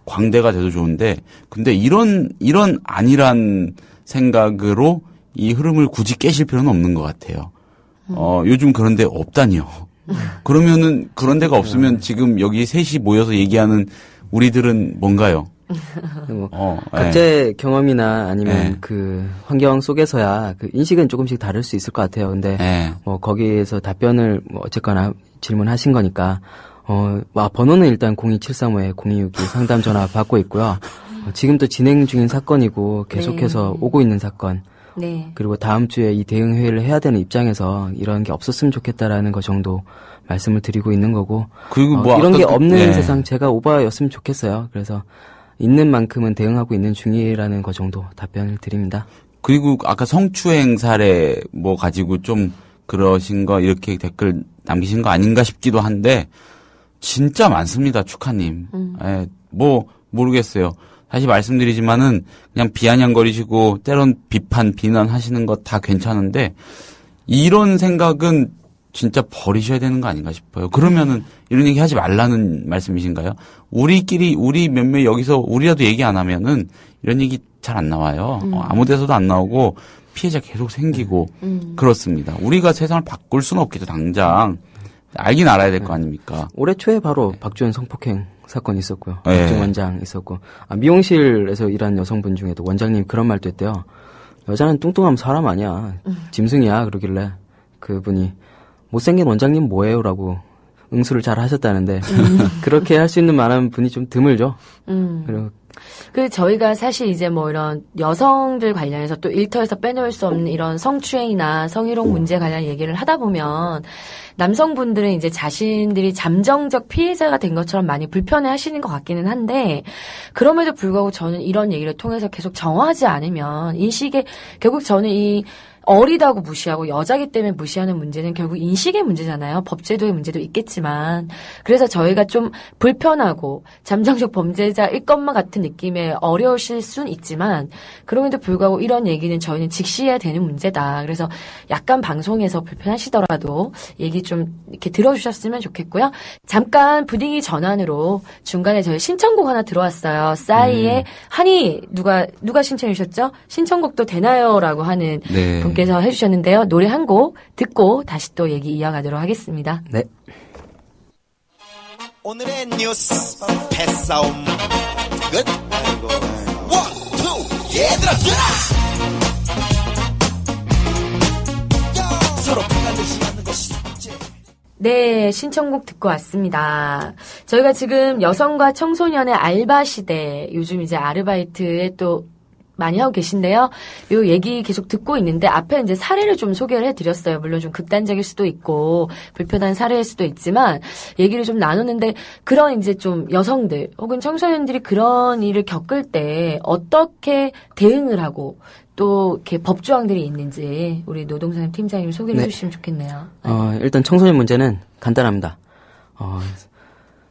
광대가 돼도 좋은데 근데 이런 아니란 생각으로 이 흐름을 굳이 깨실 필요는 없는 것 같아요. 요즘 그런 데 없다니요. 그러면은 그런 데가 없으면 지금 여기 셋이 모여서 얘기하는 우리들은 뭔가요? 각자의 경험이나 아니면 그 환경 속에서야 그 인식은 조금씩 다를 수 있을 것 같아요. 근데 거기에서 답변을 어쨌거나 질문하신 거니까 번호는 일단 02735-0262 상담 전화 받고 있고요. 지금 또 진행 중인 사건이고 계속해서 오고 있는 사건. 네. 그리고 다음 주에 이 대응 회의를 해야 되는 입장에서 이런 게 없었으면 좋겠다라는 거 정도 말씀을 드리고 있는 거고. 그리고 이런 게 없는 세상 제가 오바였으면 좋겠어요. 그래서 있는 만큼은 대응하고 있는 중이라는 거 정도 답변을 드립니다. 그리고 아까 성추행 사례 가지고 좀 그러신 거 이렇게 댓글 남기신 거 아닌가 싶기도 한데 진짜 많습니다. 축하님. 모르겠어요. 다시 말씀드리지만은 그냥 비아냥거리시고 때론 비난하시는 거 다 괜찮은데 이런 생각은 진짜 버리셔야 되는 거 아닌가 싶어요. 그러면은 이런 얘기 하지 말라는 말씀이신가요? 우리 몇몇 여기서 우리라도 얘기 안 하면은 이런 얘기 잘 안 나와요. 아무 데서도 안 나오고 피해자 계속 생기고 그렇습니다. 우리가 세상을 바꿀 수는 없겠죠. 당장 알긴 알아야 될 거 아닙니까? 올해 초에 바로 박주현 성폭행 사건이 있었고요. 박주현 원장 있었고 미용실에서 일한 여성분 중에도 원장님 그런 말도 했대요. 여자는 뚱뚱하면 사람 아니야. 짐승이야. 그러길래 그분이 못생긴 원장님 뭐예요? 라고 응수를 잘 하셨다는데 그렇게 할 수 있는 만한 분이 좀 드물죠. 그리고 저희가 사실 이제 이런 여성들 관련해서 또 일터에서 빼놓을 수 없는 이런 성추행이나 성희롱 문제 관련 얘기를 하다 보면 남성분들은 이제 자신들이 잠정적 피해자가 된 것처럼 많이 불편해 하시는 것 같기는 한데 그럼에도 불구하고 저는 이런 얘기를 통해서 계속 정하지 않으면 인식에 결국 저는 어리다고 무시하고 여자기 때문에 무시하는 문제는 결국 인식의 문제잖아요. 법제도의 문제도 있겠지만. 그래서 저희가 좀 불편하고 잠정적 범죄자일 것만 같은 느낌에 어려우실 순 있지만 그럼에도 불구하고 이런 얘기는 저희는 직시해야 되는 문제다. 그래서 약간 방송에서 불편하시더라도 얘기 좀 이렇게 들어주셨으면 좋겠고요. 잠깐 분위기 전환으로 중간에 저희 신청곡 하나 들어왔어요. 싸이의 한이 누가 신청해 주셨죠? 신청곡도 되나요? 라고 하는 네. 분께서 해주셨는데요. 노래 한 곡 듣고 다시 또 얘기 이어가도록 하겠습니다. 네. 오늘의 뉴스 패싸움 끝. 원, 투, 얘들아 서로 피날리지 않는 것이 숙제. 네, 신청곡 듣고 왔습니다. 저희가 지금 여성과 청소년의 알바 시대, 요즘 이제 아르바이트에 또 많이 하고 계신데요. 요 얘기 계속 듣고 있는데 앞에 이제 사례를 좀 소개를 해드렸어요. 물론 좀 극단적일 수도 있고 불편한 사례일 수도 있지만 얘기를 좀 나눴는데 그런 이제 좀 여성들 혹은 청소년들이 그런 일을 겪을 때 어떻게 대응을 하고 또 이렇게 법조항들이 있는지 우리 노동사님 팀장님 소개를 해주시면 좋겠네요. 네. 일단 청소년 문제는 간단합니다.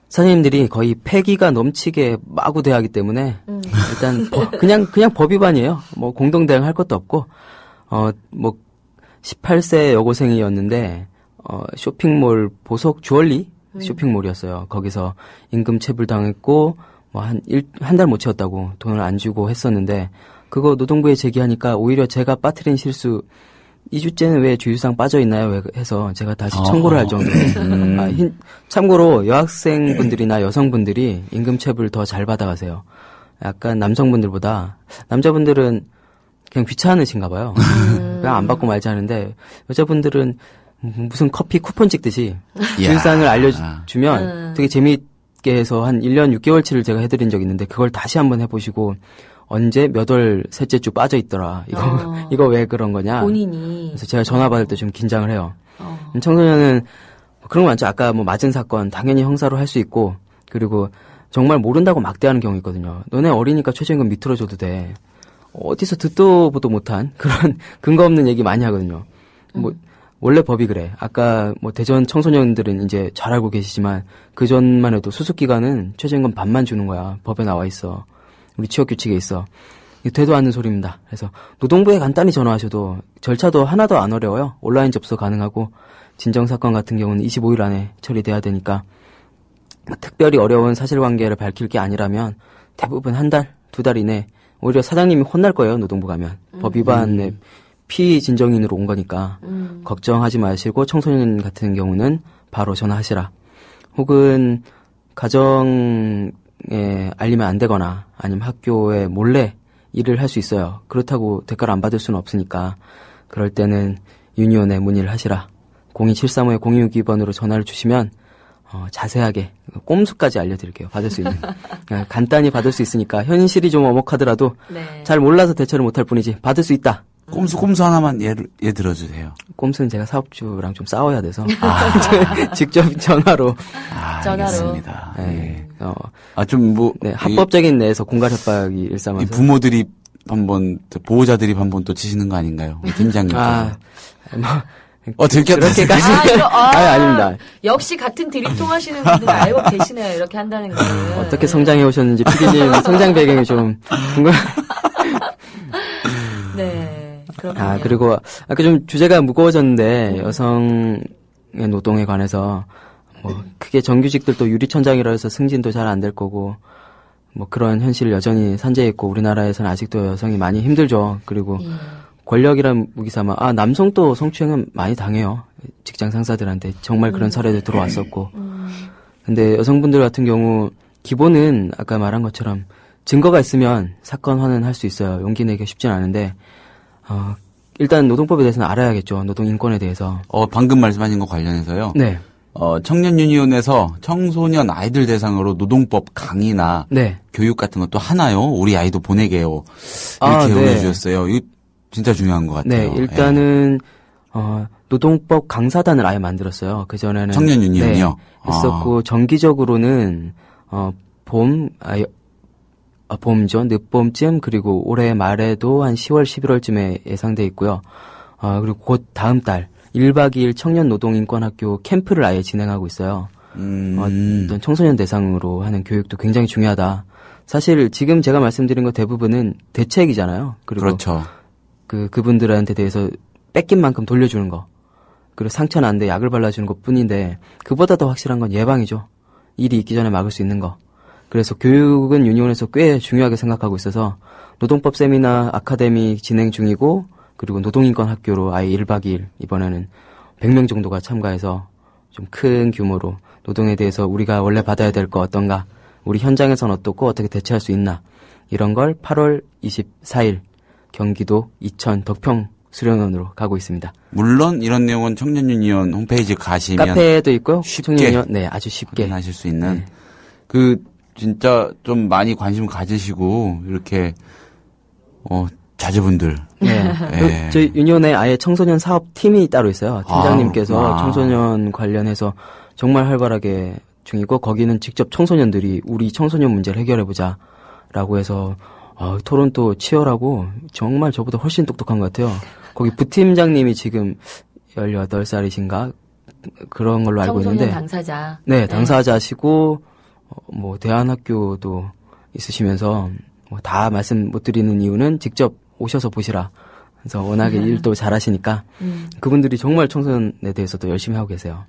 선생님들이 거의 폐기가 넘치게 마구 대하기 때문에 일단 그냥 법 위반이에요. 뭐 공동 대응할 것도 없고 뭐 18세 여고생이었는데 쇼핑몰 보석 주얼리 쇼핑몰이었어요. 거기서 임금 체불 당했고 뭐 한 달 못 채웠다고 돈을 안 주고 했었는데 그거 노동부에 제기하니까 오히려 제가 빠뜨린 실수 2주째는 왜 주유상 빠져있나요? 해서 제가 다시 청구를 할 정도로. 참고로 여학생분들이나 여성분들이 임금체불 더 잘 받아가세요. 약간 남성분들보다. 남자분들은 그냥 귀찮으신가 봐요. 그냥 안 받고 말지 하는데 여자분들은 무슨 커피 쿠폰 찍듯이 주유상을 알려주면 되게 재미있게 해서 한 1년 6개월치를 제가 해드린 적이 있는데 그걸 다시 한번 해보시고 언제 몇 월 셋째 주 빠져 있더라. 이거 왜 그런 거냐? 본인이. 그래서 제가 전화 받을 때 좀 긴장을 해요. 청소년은 그런 거 많죠. 아까 뭐 맞은 사건 당연히 형사로 할 수 있고 그리고 정말 모른다고 막대하는 경우 있거든요. 너네 어리니까 최저임금 밑으로 줘도 돼. 어디서 듣도 보도 못한 그런 근거 없는 얘기 많이 하거든요. 뭐 원래 법이 그래. 아까 뭐 대전 청소년들은 이제 잘 알고 계시지만 그 전만 해도 수습기간은 최저임금 반만 주는 거야. 법에 나와 있어. 우리 취업규칙에 있어. 되도 않는 소리입니다. 그래서 노동부에 간단히 전화하셔도 절차도 하나도 안 어려워요. 온라인 접수 가능하고 진정사건 같은 경우는 25일 안에 처리돼야 되니까 특별히 어려운 사실관계를 밝힐 게 아니라면 대부분 한 달, 2달 이내 오히려 사장님이 혼날 거예요. 노동부 가면. 법 위반에 피진정인으로 온 거니까 걱정하지 마시고 청소년 같은 경우는 바로 전화하시라. 혹은 가정에 알리면 안 되거나 아니면 학교에 몰래 일을 할 수 있어요. 그렇다고 대가를 안 받을 수는 없으니까 그럴 때는 유니온에 문의를 하시라. 02735의 0262번으로 전화를 주시면 자세하게 꼼수까지 알려드릴게요. 받을 수 있는. 간단히 받을 수 있으니까 현실이 좀 엄혹하더라도 잘 몰라서 대처를 못할 뿐이지 받을 수 있다. 꼼수 하나만 예 들어주세요. 꼼수는 제가 사업주랑 좀 싸워야 돼서 직접 전화로. 전화로. 알겠습니다. 네. 합법적인 내에서 공갈 협박이 일삼아서. 부모들이 한번 보호자들이 한번 또 치시는 거 아닌가요? 팀장님. 그렇게까지. 아닙니다. 역시 같은 드립통 하시는 분들 알고 계시네요. 이렇게 한다는 거는. 어떻게 성장해 오셨는지 PD님 성장 배경이 좀 궁금. 네. 그렇군요. 그리고 아까 좀 주제가 무거워졌는데 여성의 노동에 관해서 크게 정규직들도 유리천장이라 해서 승진도 잘 안 될 거고 그런 현실을 여전히 산재해 있고 우리나라에서는 아직도 여성이 많이 힘들죠. 그리고 권력이란 무기삼아 남성도 성추행은 많이 당해요. 직장 상사들한테 정말 그런 사례도 들어왔었고. 근데 여성분들 같은 경우 기본은 아까 말한 것처럼 증거가 있으면 사건 환원할 수 있어요. 용기 내기가 쉽진 않은데 일단 노동법에 대해서는 알아야겠죠. 노동인권에 대해서. 방금 말씀하신 거 관련해서요. 네. 청년 유니온에서 청소년 아이들 대상으로 노동법 강의나 교육 같은 것도 하나요? 우리 아이도 보내게요. 이렇게 올려주셨어요. 이거 진짜 중요한 것 같아요. 네, 일단은 노동법 강사단을 아예 만들었어요. 그 전에는 청년 유니온이요. 했었고 정기적으로는 봄죠. 늦봄쯤 그리고 올해 말에도 한 10월, 11월쯤에 예상돼 있고요. 그리고 곧 다음 달 1박 2일 청년 노동인권학교 캠프를 아예 진행하고 있어요. 어떤 청소년 대상으로 하는 교육도 굉장히 중요하다. 사실 지금 제가 말씀드린 거 대부분은 대책이잖아요. 그리고 그렇죠. 그분들한테 대해서 뺏긴 만큼 돌려주는 거. 그리고 상처 난데 약을 발라주는 것 뿐인데 그보다 더 확실한 건 예방이죠. 일이 있기 전에 막을 수 있는 거. 그래서 교육은 유니온에서 꽤 중요하게 생각하고 있어서 노동법 세미나 아카데미 진행 중이고 그리고 노동인권 학교로 아예 1박 2일 이번에는 100명 정도가 참가해서 좀 큰 규모로 노동에 대해서 우리가 원래 받아야 될 거 어떤가, 우리 현장에선 어떻고 어떻게 대처할 수 있나 이런 걸 8월 24일 경기도 이천 덕평 수련원으로 가고 있습니다. 물론 이런 내용은 청년 유니온 홈페이지 가시면 카페도 있고요. 쉽게 네, 아주 쉽게 하실 수 있는 진짜 좀 많이 관심 가지시고 이렇게 자제분들. 네. 저희 유니온에 아예 청소년 사업 팀이 따로 있어요. 팀장님께서 청소년 관련해서 정말 활발하게 중이고 거기는 직접 청소년들이 우리 청소년 문제를 해결해보자 라고 해서 토론도 치열하고 정말 저보다 훨씬 똑똑한 것 같아요. 거기 부팀장님이 지금 18살이신가 그런 걸로 알고 있는데 청소년 당사자. 네, 당사자시고 대안학교도 있으시면서 다 말씀 못 드리는 이유는 직접 오셔서 보시라. 그래서 워낙에 일도 잘하시니까 그분들이 정말 청소년에 대해서도 열심히 하고 계세요.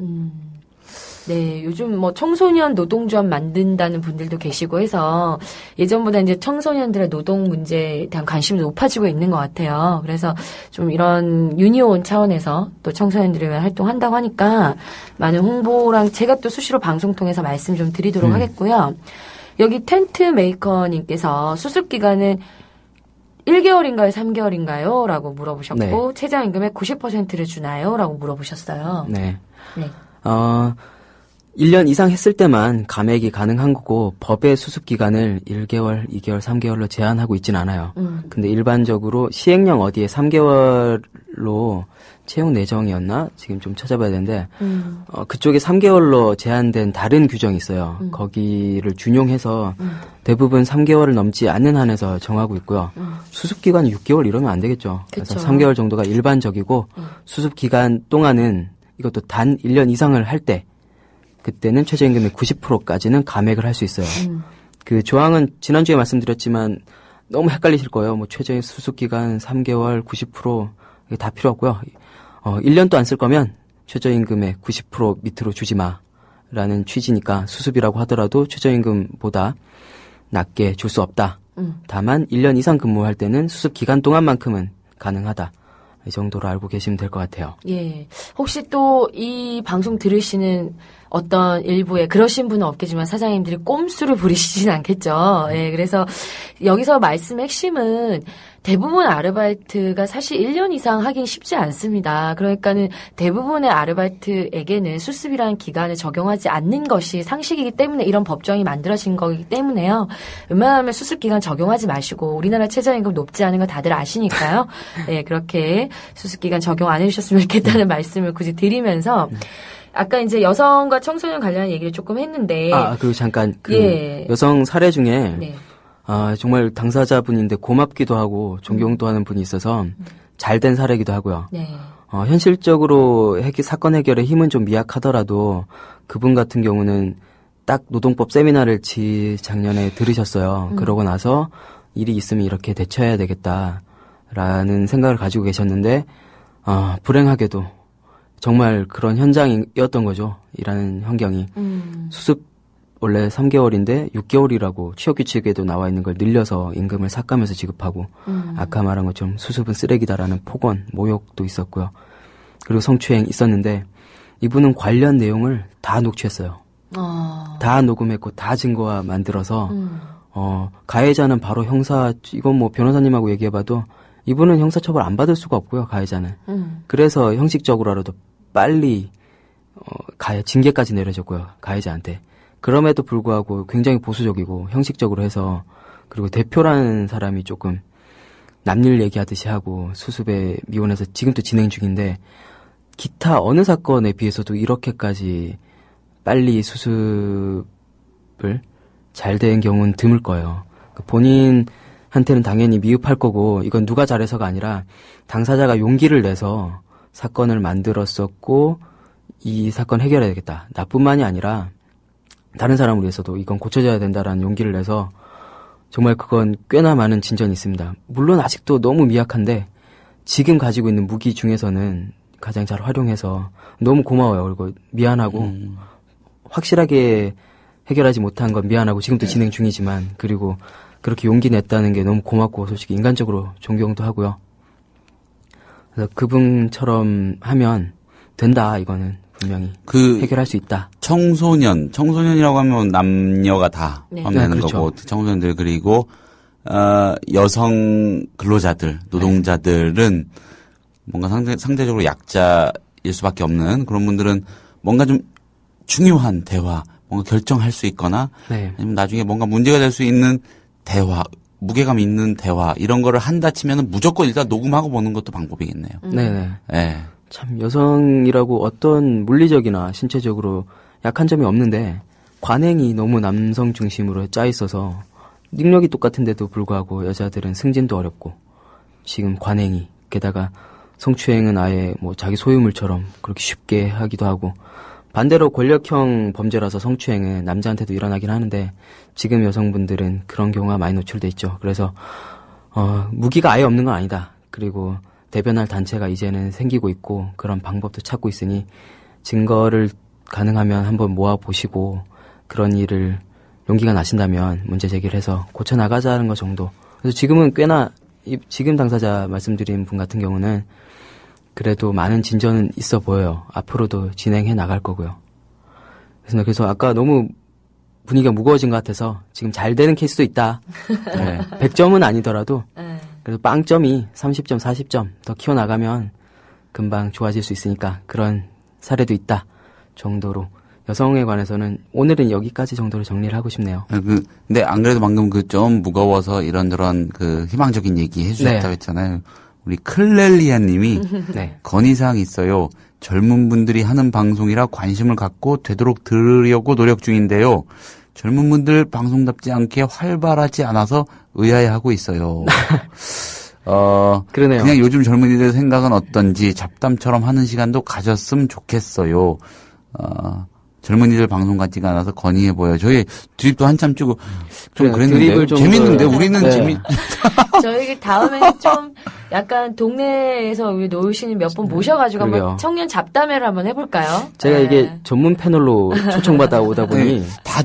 네, 요즘 청소년 노동조합 만든다는 분들도 계시고 해서 예전보다 이제 청소년들의 노동 문제에 대한 관심도 높아지고 있는 것 같아요. 그래서 좀 이런 유니온 차원에서 또 청소년들을 위한 활동한다고 하니까 많은 홍보랑 제가 또 수시로 방송 통해서 말씀 좀 드리도록 하겠고요. 여기 텐트 메이커님께서 수습 기간은 1개월인가요? 3개월인가요? 라고 물어보셨고 네. 최저임금의 90%를 주나요? 라고 물어보셨어요. 네. 네. 1년 이상 했을 때만 감액이 가능한 거고 법의 수습 기간을 1개월, 2개월, 3개월로 제한하고 있진 않아요. 근데 일반적으로 시행령 어디에 3개월로 채용 내정이었나? 지금 좀 찾아봐야 되는데 그쪽에 3개월로 제한된 다른 규정이 있어요. 거기를 준용해서 대부분 3개월을 넘지 않는 한에서 정하고 있고요. 수습 기간이 6개월 이러면 안 되겠죠. 그래서 3개월 정도가 일반적이고 수습 기간 동안은 이것도 단 1년 이상을 할 때 그때는 최저임금의 90%까지는 감액을 할 수 있어요. 그 조항은 지난주에 말씀드렸지만 너무 헷갈리실 거예요. 최저 수습기간 3개월, 90% 이게 다 필요 없고요. 1년도 안 쓸 거면 최저임금의 90% 밑으로 주지 마라는 취지니까 수습이라고 하더라도 최저임금보다 낮게 줄 수 없다. 다만 1년 이상 근무할 때는 수습 기간 동안만큼은 가능하다. 이 정도로 알고 계시면 될 것 같아요. 예. 혹시 또 이 방송 들으시는 어떤 일부에 그러신 분은 없겠지만 사장님들이 꼼수를 부리시진 않겠죠. 예. 그래서 여기서 말씀의 핵심은 대부분 아르바이트가 사실 1년 이상 하긴 쉽지 않습니다. 그러니까는 대부분의 아르바이트에게는 수습이라는 기간을 적용하지 않는 것이 상식이기 때문에 이런 법정이 만들어진 거기 때문에요. 웬만하면 수습 기간 적용하지 마시고 우리나라 최저임금 높지 않은 거 다들 아시니까요. 네, 그렇게 수습 기간 적용 안 해주셨으면 좋겠다는 말씀을 굳이 드리면서 아까 이제 여성과 청소년 관련한 얘기를 조금 했는데 그리고 잠깐 여성 사례 중에 네. 정말 당사자분인데 고맙기도 하고 존경도 하는 분이 있어서 잘된 사례이기도 하고요. 네. 현실적으로 사건 해결에 힘은 좀 미약하더라도 그분 같은 경우는 딱 노동법 세미나를 작년에 들으셨어요. 그러고 나서 일이 있으면 이렇게 대처해야 되겠다라는 생각을 가지고 계셨는데 불행하게도 정말 그런 현장이었던 거죠. 일하는 환경이. 수습 원래 3개월인데 6개월이라고 취업규칙에도 나와 있는 걸 늘려서 임금을 삭감해서 지급하고 아까 말한 것처럼 수습은 쓰레기다라는 폭언, 모욕도 있었고요. 그리고 성추행 있었는데 이분은 관련 내용을 다 녹취했어요. 다 녹음했고 다 증거화 만들어서 가해자는 바로 이건 변호사님하고 얘기해봐도 이분은 형사처벌 안 받을 수가 없고요. 가해자는. 그래서 형식적으로라도 빨리 징계까지 내려졌고요. 가해자한테. 그럼에도 불구하고 굉장히 보수적이고 형식적으로 해서 그리고 대표라는 사람이 조금 남일 얘기하듯이 하고 수습에 미원해서 지금도 진행 중인데 기타 어느 사건에 비해서도 이렇게까지 빨리 수습을 잘 된 경우는 드물 거예요. 본인한테 한테는 당연히 미흡할 거고 이건 누가 잘해서가 아니라 당사자가 용기를 내서 사건을 만들었었고 이 사건 해결해야 되겠다. 나뿐만이 아니라 다른 사람을 위해서도 이건 고쳐져야 된다라는 용기를 내서 정말 그건 꽤나 많은 진전이 있습니다. 물론 아직도 너무 미약한데 지금 가지고 있는 무기 중에서는 가장 잘 활용해서 너무 고마워요. 그리고 미안하고 확실하게 해결하지 못한 건 미안하고 지금도 진행 중이지만 그리고 그렇게 용기 냈다는 게 너무 고맙고 솔직히 인간적으로 존경도 하고요. 그래서 그분처럼 하면 된다. 이거는 분명히 해결할 수 있다. 청소년이라고 하면 남녀가 다 포함되는 그렇죠. 거고 청소년들 그리고 여성 근로자들, 노동자들은 뭔가 상대적으로 약자일 수밖에 없는 그런 분들은 뭔가 좀 중요한 대화, 뭔가 결정할 수 있거나 아니면 나중에 뭔가 문제가 될 수 있는 대화, 무게감 있는 대화 이런 거를 한다 치면은 무조건 일단 녹음하고 보는 것도 방법이겠네요. 네네. 네. 참 여성이라고 어떤 물리적이나 신체적으로 약한 점이 없는데 관행이 너무 남성 중심으로 짜 있어서 능력이 똑같은데도 불구하고 여자들은 승진도 어렵고 지금 관행이 게다가 성추행은 아예 뭐 자기 소유물처럼 그렇게 쉽게 하기도 하고 반대로 권력형 범죄라서 성추행은 남자한테도 일어나긴 하는데 지금 여성분들은 그런 경우가 많이 노출돼 있죠. 그래서 무기가 아예 없는 건 아니다. 그리고 대변할 단체가 이제는 생기고 있고 그런 방법도 찾고 있으니 증거를 가능하면 한번 모아보시고 그런 일을 용기가 나신다면 문제 제기를 해서 고쳐나가자는 것 정도. 그래서 지금은 꽤나 지금 당사자 말씀드린 분 같은 경우는 그래도 많은 진전은 있어 보여요. 앞으로도 진행해 나갈 거고요. 그래서 아까 너무 분위기가 무거워진 것 같아서 지금 잘 되는 케이스도 있다. 네, 100점은 아니더라도 그래도 빵점이 30점, 40점 더 키워나가면 금방 좋아질 수 있으니까 그런 사례도 있다 정도로 여성에 관해서는 오늘은 여기까지 정도로 정리를 하고 싶네요. 근데 안 그래도 방금 그 좀 무거워서 이런저런 그 희망적인 얘기 해주셨다고 했잖아요. 우리 클렐리아 님이 건의사항이 있어요. 젊은 분들이 하는 방송이라 관심을 갖고 되도록 들으려고 노력 중인데요. 젊은 분들 방송답지 않게 활발하지 않아서 의아해하고 있어요. 그러네요. 그냥 요즘 젊은이들 생각은 어떤지 잡담처럼 하는 시간도 가졌으면 좋겠어요. 젊은이들 방송 같지가 않아서 건의해보여요. 저희 드립도 한참 찍고 좀 그랬는데 재밌는데 우리는 저희 다음에는 좀 약간 동네에서 우리 노으시는 몇 분 모셔가지고 한번 청년 잡담회를 한번 해볼까요? 제가 이게 전문 패널로 초청받아 오다 보니 다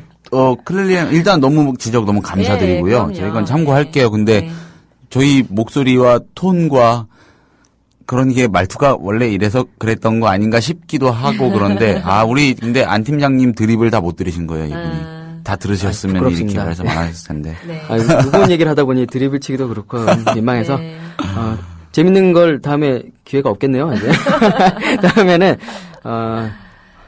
클렐리아 일단 너무 지적 너무 감사드리고요. 저희건 참고할게요. 근데 저희 목소리와 톤과 그런 게 말투가 원래 이래서 그랬던 거 아닌가 싶기도 하고 그런데 우리 근데 안 팀장님 드립을 다 못 들으신 거예요, 이분이. 다 들으셨으면 이렇게 말해서 말하셨을 텐데. 무거운 얘기를 하다 보니 드립을 치기도 그렇고 민망해서 재밌는 걸 다음에 기회가 없겠네요. 이제. 다음에는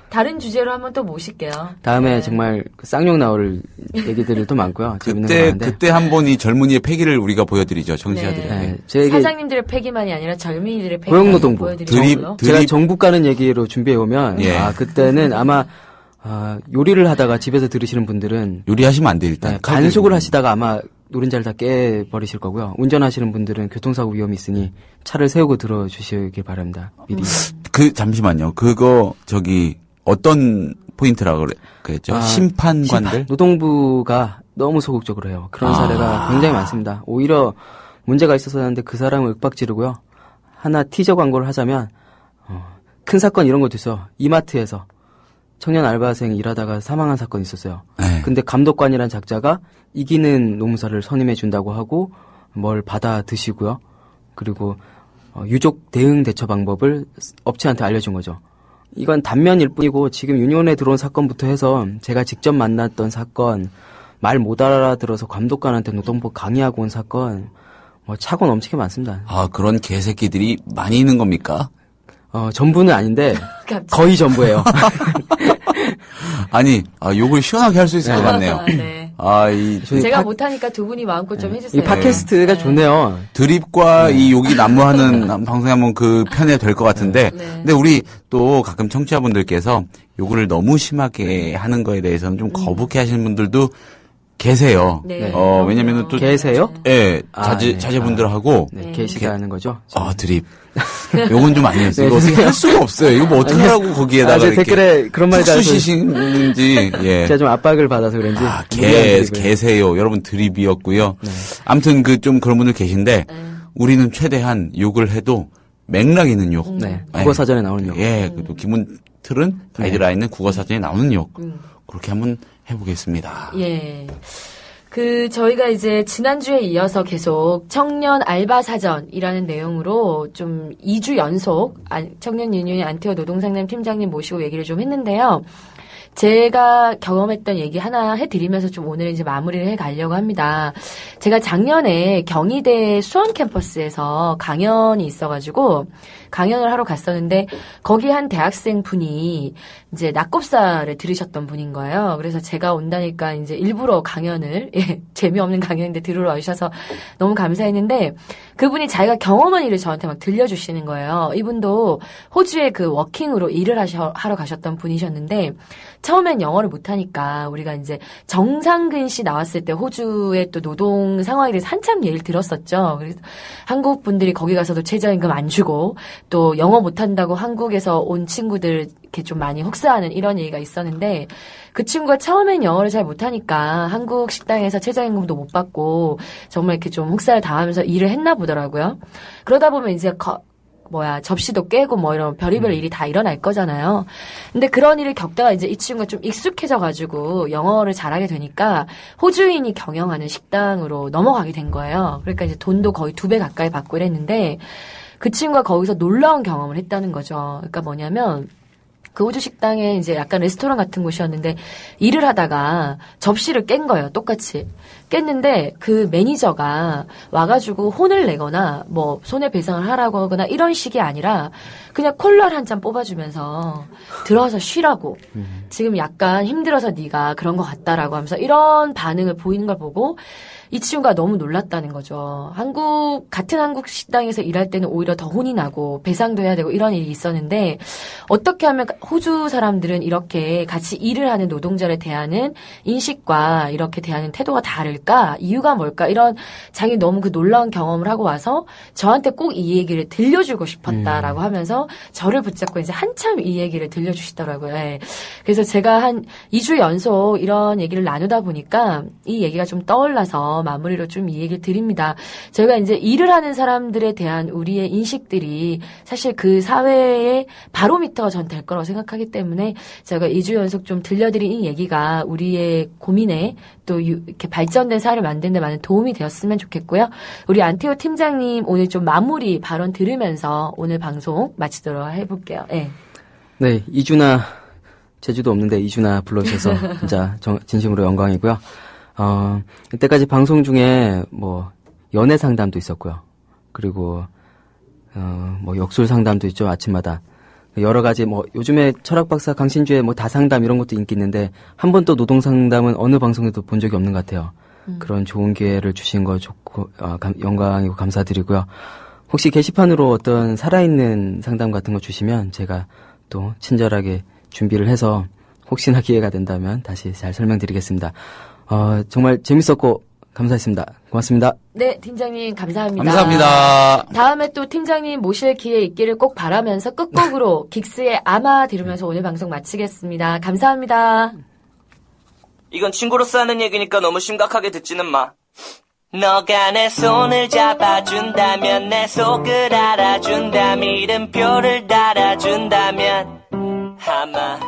다른 주제로 한번 또 모실게요. 다음에 정말 쌍욕 나올 얘기들이 또 많고요. 재밌는 거 많은데. 그때 한번 이 젊은이의 패기를 우리가 보여드리죠. 청취자들에게. 사장님들의 패기만이 아니라 젊은이들의 패기. 고용노동부. 보여드리죠. 제가 정부 가는 얘기로 준비해오면 그때는 아마 요리를 하다가 집에서 들으시는 분들은 요리하시면 안 돼 일단. 간숙을 하시다가 아마 노른자를 다 깨버리실 거고요. 운전하시는 분들은 교통사고 위험이 있으니 차를 세우고 들어주시길 바랍니다. 미리. 잠시만요. 그거 어떤 포인트라고 그랬죠? 심판관들? 노동부가 너무 소극적으로 해요. 그런 사례가 굉장히 많습니다. 오히려 문제가 있어서 하는데 그 사람을 윽박지르고요. 하나 티저 광고를 하자면 큰 사건 이런 것도 있어. 이마트에서 청년 알바생이 일하다가 사망한 사건이 있었어요. 근데 감독관이란 작자가 이기는 노무사를 선임해 준다고 하고 뭘 받아 드시고요. 그리고 유족 대응 대처 방법을 업체한테 알려준 거죠. 이건 단면일 뿐이고 지금 유니온에 들어온 사건부터 해서 제가 직접 만났던 사건, 말 못 알아들어서 감독관한테 노동부 강의하고 온 사건, 차고 넘치게 많습니다. 그런 개새끼들이 많이 있는 겁니까? 전부는 아닌데 거의 전부예요. 아니, 욕을 시원하게 할 수 있을 것 같네요. 제가 못하니까 두 분이 마음껏 좀 해주세요. 이 팟캐스트가 좋네요. 드립과 이 욕이 난무하는 방송에 한번 그 편에 될 것 같은데. 근데 우리 또 가끔 청취자분들께서 욕을 너무 심하게 하는 거에 대해서는 좀 거북해 하시는 분들도 계세요. 네. 왜냐면은 또. 계세요? 예, 네. 자제분들하고. 네, 계시다는 거죠? 드립. 요건 좀 아니었어요. 이거 어떻게 할 수가 없어요. 이거 뭐 어떻게 하라고 거기에다가. 이렇게 댓글에 그런 말이 쑥수시시는지, 예. 제가 좀 압박을 받아서 그런지. 계세요. 여러분 드립이었고요. 네. 아무튼 좀 그런 분들 계신데, 우리는 최대한 욕을 해도 맥락 있는 욕. 네. 국어사전에 나오는 욕. 예, 또 기본 틀은 가이드라인은 국어사전에 나오는 욕. 그렇게 한번 해보겠습니다. 예. 저희가 이제 지난주에 이어서 계속 청년 알바 사전이라는 내용으로 좀 2주 연속 청년 유니언 안태호 노동상담 팀장님 모시고 얘기를 좀 했는데요. 제가 경험했던 얘기 하나 해드리면서 좀 오늘 이제 마무리를 해가려고 합니다. 제가 작년에 경희대 수원 캠퍼스에서 강연이 있어가지고 강연을 하러 갔었는데 거기 한 대학생 분이 이제 낙곱사를 들으셨던 분인 거예요. 그래서 제가 온다니까 이제 일부러 강연을 재미없는 강연인데 들으러 와주셔서 너무 감사했는데 그분이 자기가 경험한 일을 저한테 막 들려주시는 거예요. 이분도 호주에 그 워킹으로 일을 하러 가셨던 분이셨는데 처음엔 영어를 못하니까 우리가 이제 정상근 씨 나왔을 때 호주의 또 노동 상황에 대해서 한참 얘기를 들었었죠. 그래서 한국 분들이 거기 가서도 최저임금 안 주고 또 영어 못한다고 한국에서 온 친구들 이렇게 좀 많이 혹사하는 이런 얘기가 있었는데 그 친구가 처음엔 영어를 잘 못하니까 한국 식당에서 최저임금도 못 받고 정말 이렇게 좀 혹사를 당하면서 일을 했나 보더라고요. 그러다 보면 이제 접시도 깨고 뭐 이런 별의별 일이 다 일어날 거잖아요. 근데 그런 일을 겪다가 이제 이 친구가 좀 익숙해져가지고 영어를 잘하게 되니까 호주인이 경영하는 식당으로 넘어가게 된 거예요. 그러니까 이제 돈도 거의 2배 가까이 받고 이랬는데 그 친구가 거기서 놀라운 경험을 했다는 거죠. 그러니까 뭐냐면 그 호주 식당에 이제 약간 레스토랑 같은 곳이었는데 일을 하다가 접시를 깬 거예요. 똑같이. 깼는데 그 매니저가 와가지고 혼을 내거나 뭐 손해배상을 하라고 하거나 이런 식이 아니라 그냥 콜라를 한 잔 뽑아주면서 들어와서 쉬라고. 지금 약간 힘들어서 네가 그런 것 같다라고 하면서 이런 반응을 보이는 걸 보고 이 친구가 너무 놀랐다는 거죠. 같은 한국 식당에서 일할 때는 오히려 더 혼이 나고 배상도 해야 되고 이런 일이 있었는데 어떻게 하면 호주 사람들은 이렇게 같이 일을 하는 노동자를 대하는 인식과 이렇게 대하는 태도가 다를까? 이유가 뭘까? 이런 자기 너무 그 놀라운 경험을 하고 와서 저한테 꼭 이 얘기를 들려주고 싶었다라고 하면서 저를 붙잡고 이제 한참 이 얘기를 들려주시더라고요. 네. 그래서 제가 한 2주 연속 이런 얘기를 나누다 보니까 이 얘기가 좀 떠올라서 마무리로 좀 이 얘기를 드립니다. 저희가 이제 일을 하는 사람들에 대한 우리의 인식들이 사실 그 사회의 바로미터가 전 될 거라고 생각하기 때문에 제가 2주 연속 좀 들려드린 이 얘기가 우리의 고민에 또 이렇게 발전된 사회를 만드는 데 많은 도움이 되었으면 좋겠고요. 우리 안태호 팀장님 오늘 좀 마무리 발언 들으면서 오늘 방송 마치도록 해볼게요. 네. 네, 2주나 제주도 없는데 2주나 불러주셔서 진짜 진심으로 영광이고요. 이때까지 방송 중에 뭐 연애 상담도 있었고요. 그리고 뭐 역술 상담도 있죠. 아침마다 여러 가지 뭐 요즘에 철학 박사 강신주의 뭐 다상담 이런 것도 인기 있는데 한 번도 노동 상담은 어느 방송에도 본 적이 없는 것 같아요. 그런 좋은 기회를 주신 거 좋고 영광이고 감사드리고요. 혹시 게시판으로 어떤 살아있는 상담 같은 거 주시면 제가 또 친절하게 준비를 해서 혹시나 기회가 된다면 다시 잘 설명드리겠습니다. 정말 재밌었고 감사했습니다. 고맙습니다. 네, 팀장님 감사합니다. 감사합니다. 다음에 또 팀장님 모실 기회 있기를 꼭 바라면서 끝곡으로 긱스의 아마 들으면서 오늘 방송 마치겠습니다. 감사합니다. 이건 친구로서 하는 얘기니까 너무 심각하게 듣지는 마. 너가 내 손을 잡아준다면 내 속을 알아준다면 이름표를 달아준다면 아마